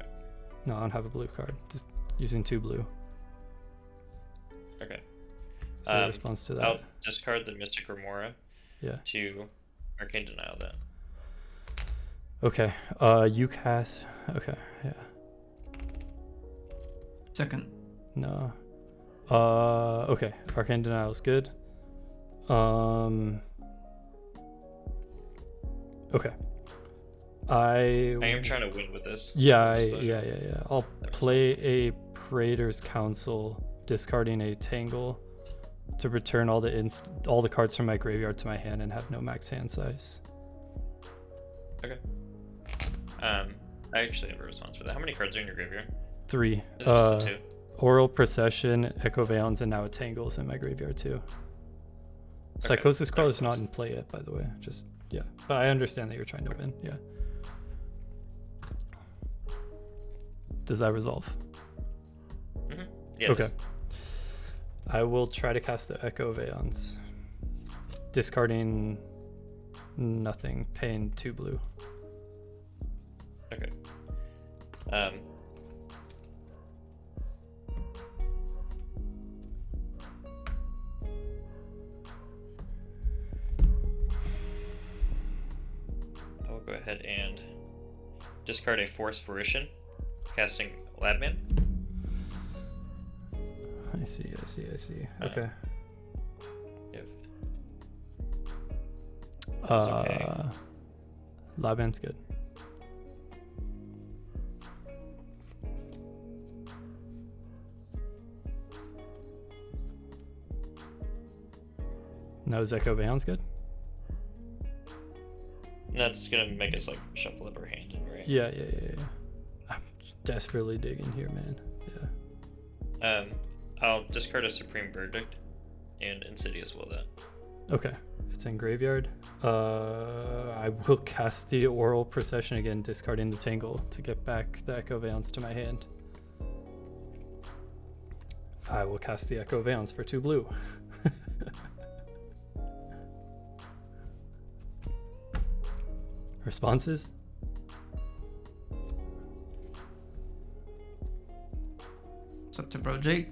No, I don't have a blue card. Just using 2 blue. Okay. So a response to that. I'll discard the Mystic Remora Yeah. to Arcane Denial that. Okay. You cast... Okay, yeah. Second. No. Okay. Arcane Denial is good. Okay. I am trying to win with this. Yeah, Disclosure. yeah. I'll play a Praetor's Council, discarding a Tangle to return all the cards from my graveyard to my hand and have no max hand size. Okay. I actually have a response for that. How many cards are in your graveyard? 3. Is it just the 2? Oral Procession, Echo Valence, and now a Tangle's in my graveyard too. Psychosis Crawler's not in play yet, by the way. Just, yeah. But I understand that you're trying to win, yeah. Does that resolve? Mm-hmm. Yeah. it Okay. is. I will try to cast the Echo Valence. Discarding nothing, paying 2 blue. Okay. I will go ahead and discard a Force Fruition, casting Labman. I see. Uh, Okay. If it's okay. Laban's good. No, Echo Bound's good? That's gonna make us like shuffle up our hand, right? Yeah. I'm desperately digging here, man. Yeah. I'll discard a Supreme Verdict, and Insidious will that. Okay. It's in graveyard. I will cast the Oral Procession again, discarding the Tangle to get back the Echo Valence to my hand. I will cast the Echo Valence for 2 blue. Responses? It's up to Bro Jake.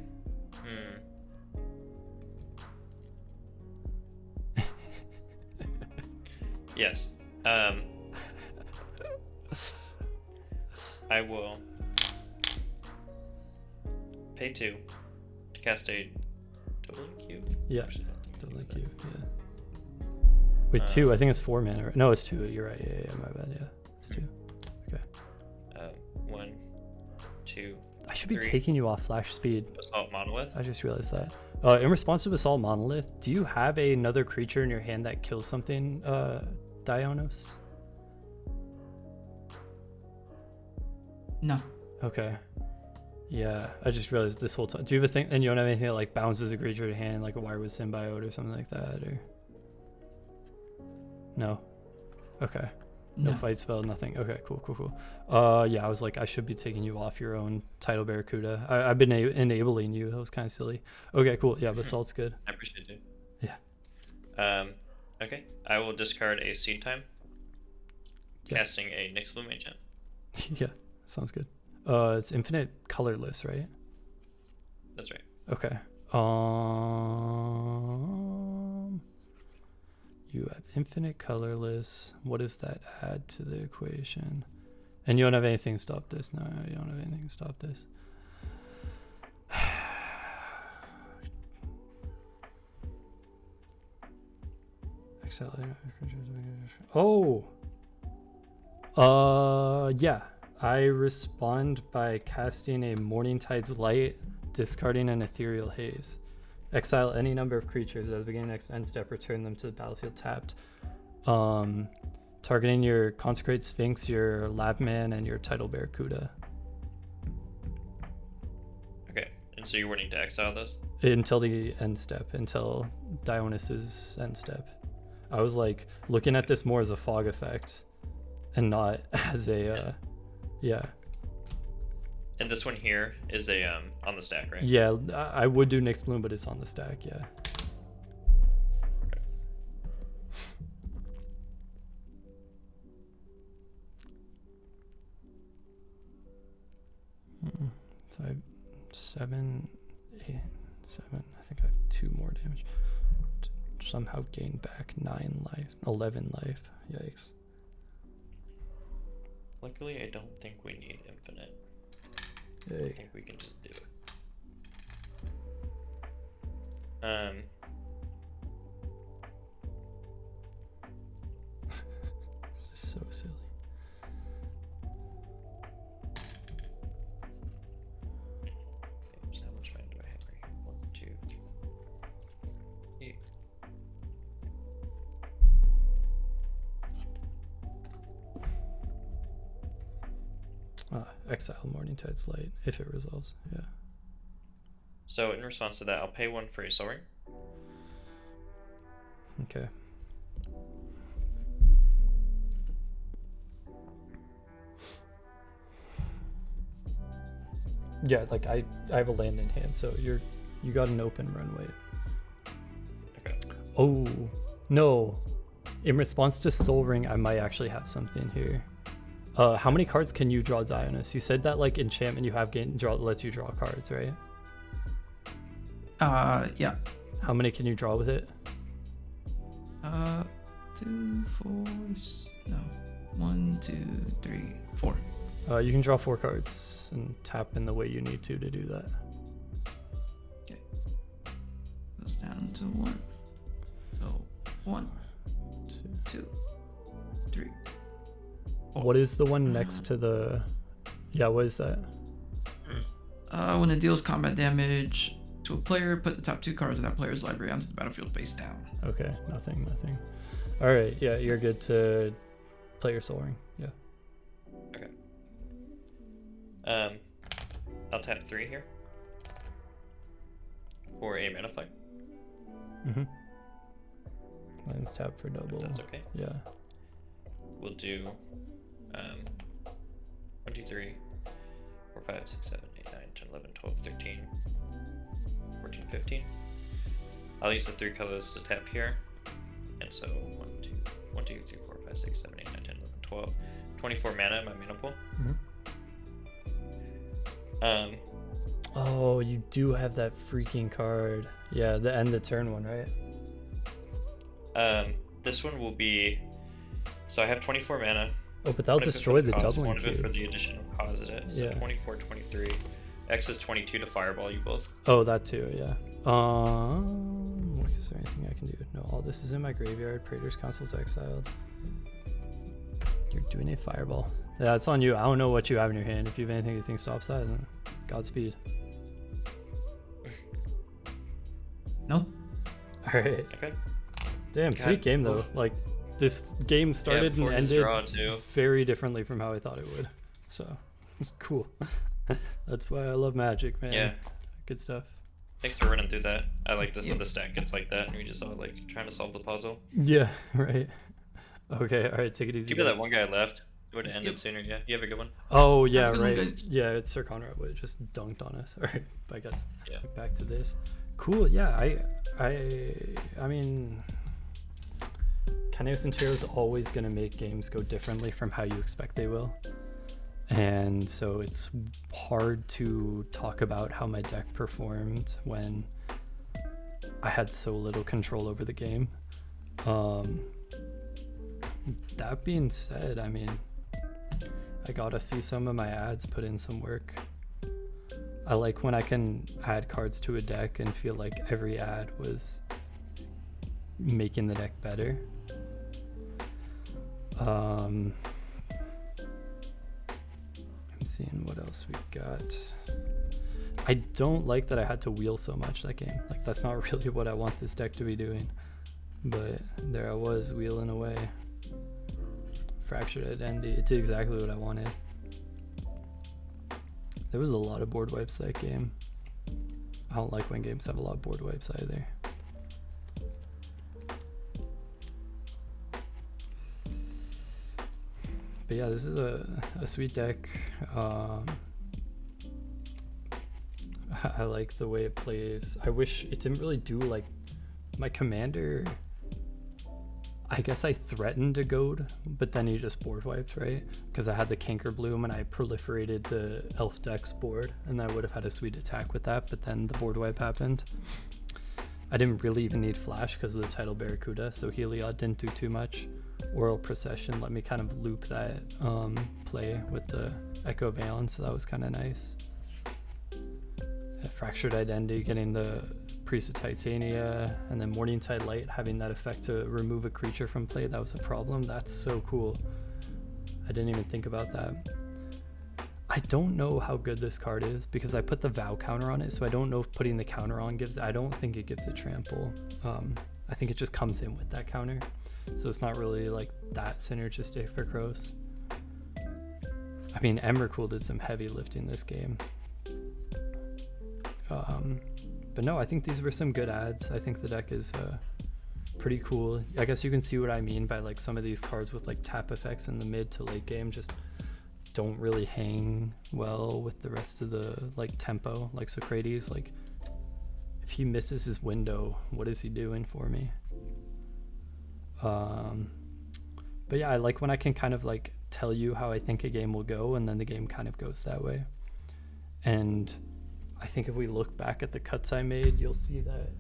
Yes. I will pay 2 to cast a doubling cube. Yeah, Actually, doubling cube. Yeah. Wait, 2. I think it's 4 mana. No, it's 2. You're right. Yeah, my bad. Yeah, it's 2. Okay. 1, 2. I should be 3. taking you off flash speed. Assault Monolith. I just realized that. In response to Assault Monolith, do you have another creature in your hand that kills something, Dionos? No. Okay. Yeah, I just realized this whole time. Do you have a thing, and you don't have anything that like bounces a creature to hand, like a Wirewood Symbiote or something like that, or? No. Okay. No fight spell, nothing. Okay, cool. Yeah, I was like, I should be taking you off your own Tidal Barracuda. I've been enabling you. That was kind of silly. Okay, cool. Yeah, but Salt's good. I appreciate it. Yeah. Okay. I will discard a Seed Time. Yeah. Casting a Nyx Bloom Agent. Yeah, sounds good. It's infinite colorless, right? That's right. Okay. You have infinite colorless. What does that add to the equation? And you don't have anything to stop this. No, you don't have anything to stop this. Yeah. I respond by casting a Morningtide's Light, discarding an Ethereal Haze. Exile any number of creatures at the beginning of next end step, return them to the battlefield tapped. Targeting your Consecrate Sphinx, your Labman, and your Tidal Barracuda. Okay. And so you're wanting to exile those? Until the end step, until Dionys's end step. I was like looking at this more as a fog effect and not as a yeah. And this one here is a on the stack, right? Yeah, I would do Nyx Bloom, but it's on the stack, yeah. So I have 7, 8, 7. I think I have 2 more damage. Somehow gain back 9 life, 11 life. Yikes. Luckily, I don't think we need infinite. Yay. I think we can just do it. This is so silly. Okay, so how much mana do I have right here? 1, 2, 3. Exile Morningtide's Light if it resolves. Yeah. So in response to that, I'll pay 1 for a Soul Ring. Okay. Yeah, like I have a land in hand, so you got an open runway. Okay. Oh no! In response to Soul Ring, I might actually have something here. How many cards can you draw, Dionys? You said that like enchantment you have lets you draw cards, right? Yeah. How many can you draw with it? 2, 4. No. 1, 2, 3, 4. You can draw 4 cards and tap in the way you need to do that. Okay. down to 1. So 1, 2, 3. What is the one next to the? Yeah, what is that? When it deals combat damage to a player, put the top 2 cards of that player's library onto the battlefield face down. Okay, nothing. All right, yeah, you're good to play your Soul Ring. Yeah. Okay. I'll tap 3 here for a mana fire. Mine's tap for double. If that's okay. Yeah. We'll do 1, 2, 3, 4, 5, 6, 7, 8, 9, 10, 11, 12, 13, 14, 15. I'll use the 3 colors to tap here. And so 1, 2, 3, 4, 5, 6, 7, 8, 9, 10, 11, 12. 24 mana in my mana pool. Oh, you do have that freaking card. Yeah, the end of turn one, right? This one will be. So I have 24 mana. Oh, but that'll destroy the doubling One of it for cube. the additional cause it. So Yeah. 24, 23. X is 22 to fireball you both. Oh, that too, yeah. Is there anything I can do? No, all this is in my graveyard. Praetor's Council's exiled. You're doing a fireball. Yeah, it's on you. I don't know what you have in your hand. If you have anything you think stops that, then Godspeed. No? Alright. Okay. Damn, God, sweet game though. oof. Like, this game started and Porter's ended draw, too. very differently from how I thought it would. So, cool. That's why I love Magic, man. Yeah. Good stuff. Thanks for running through that. I like this when the stack gets like that and we just all like trying to solve the puzzle. Yeah, right. Okay, alright, take it easy. Give me that guys. one guy left. It would have ended sooner. Yeah, you have a good one. Oh, yeah, Have a good one, right. guys. Yeah, it's Sir Conrad would just dunked on us. Alright, I guess. Yeah. Back to this. Cool, yeah, I mean, Kynaios and Tiro is always going to make games go differently from how you expect they will. And so it's hard to talk about how my deck performed when I had so little control over the game. That being said, I mean, I gotta see some of my ads put in some work. I like when I can add cards to a deck and feel like every ad was making the deck better. I'm seeing what else we got. I don't like that I had to wheel so much that game. Like, that's not really what I want this deck to be doing. But there I was wheeling away. Fractured Identity. It did exactly what I wanted. There was a lot of board wipes that game. I don't like when games have a lot of board wipes either. But yeah, this is a sweet deck. I like the way it plays. I wish it didn't really do like my commander. I guess I threatened to goad, but then he just board wiped, right? Because I had the Canker Bloom and I proliferated the Elf Dex board, and I would have had a sweet attack with that, but then the board wipe happened. I didn't really even need Flash because of the Tidal Barracuda, so Heliod didn't do too much. Oral Procession let me kind of loop that play with the Echo Valence, so that was kind of nice. Fractured Identity, getting the Priest of Titania, and then Morningtide Light having that effect to remove a creature from play. That was a problem. That's so cool. I didn't even think about that. I don't know how good this card is because I put the Vow counter on it, so I don't know if putting the counter on gives. I don't think it gives it trample. I think it just comes in with that counter, so it's not really like that synergistic for Kros. I mean, Emrakul did some heavy lifting this game. But no, I think these were some good ads. I think the deck is pretty cool. I guess you can see what I mean by like some of these cards with like tap effects in the mid to late game just don't really hang well with the rest of the like tempo. Like Socrates, like if he misses his window, what is he doing for me? But yeah, I like when I can kind of like tell you how I think a game will go, and then the game kind of goes that way. And I think if we look back at the cuts I made, you'll see that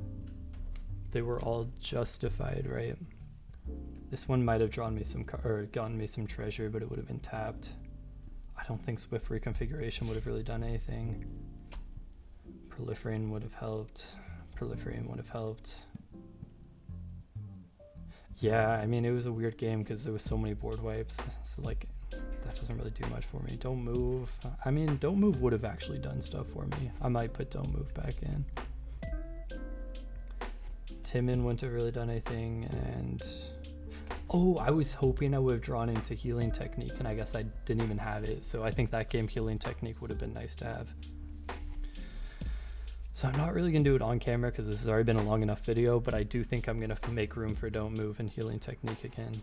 they were all justified, right? This one might have drawn me some or gotten me some treasure, but it would have been tapped. I don't think Swift Reconfiguration would have really done anything. Proliferating would have helped. Proliferating would have helped. Yeah, I mean, it was a weird game because there was so many board wipes. So, like, that doesn't really do much for me. Don't move. I mean, don't move would have actually done stuff for me. I might put don't move back in. Timon wouldn't have really done anything. And oh, I was hoping I would have drawn into Healing Technique, and I guess I didn't even have it. So I think that game Healing Technique would have been nice to have. So I'm not really going to do it on camera because this has already been a long enough video, but I do think I'm going to make room for Don't Move and Healing Technique again.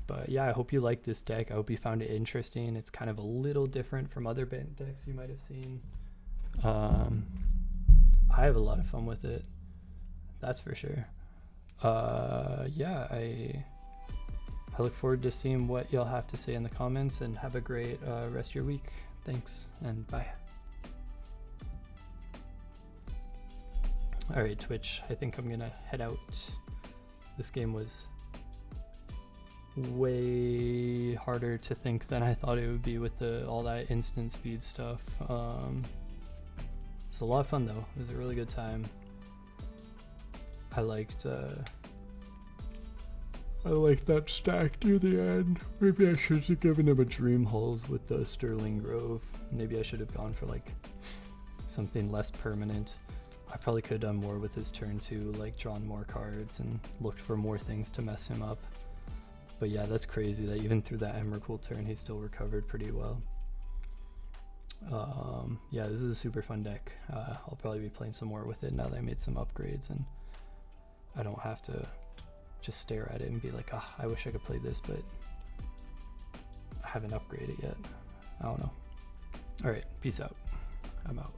But yeah, I hope you like this deck. I hope you found it interesting. It's kind of a little different from other Bant decks you might have seen. I have a lot of fun with it. That's for sure. Yeah, I look forward to seeing what y'all have to say in the comments, and have a great rest of your week. Thanks, and bye. Alright, Twitch, I think I'm gonna head out. This game was way harder to think than I thought it would be with all that instant speed stuff. It's a lot of fun though. It was a really good time. I liked that stack near the end. Maybe I should have given him a Dream Halls with the Sterling Grove. Maybe I should have gone for like something less permanent. I probably could have done more with his turn too, like drawn more cards and looked for more things to mess him up. But yeah, that's crazy that even through that Emrakul turn, he still recovered pretty well. Yeah, this is a super fun deck. I'll probably be playing some more with it now that I made some upgrades, and I don't have to just stare at it and be like, ah, I wish I could play this, but I haven't upgraded yet. I don't know. All right, peace out. I'm out.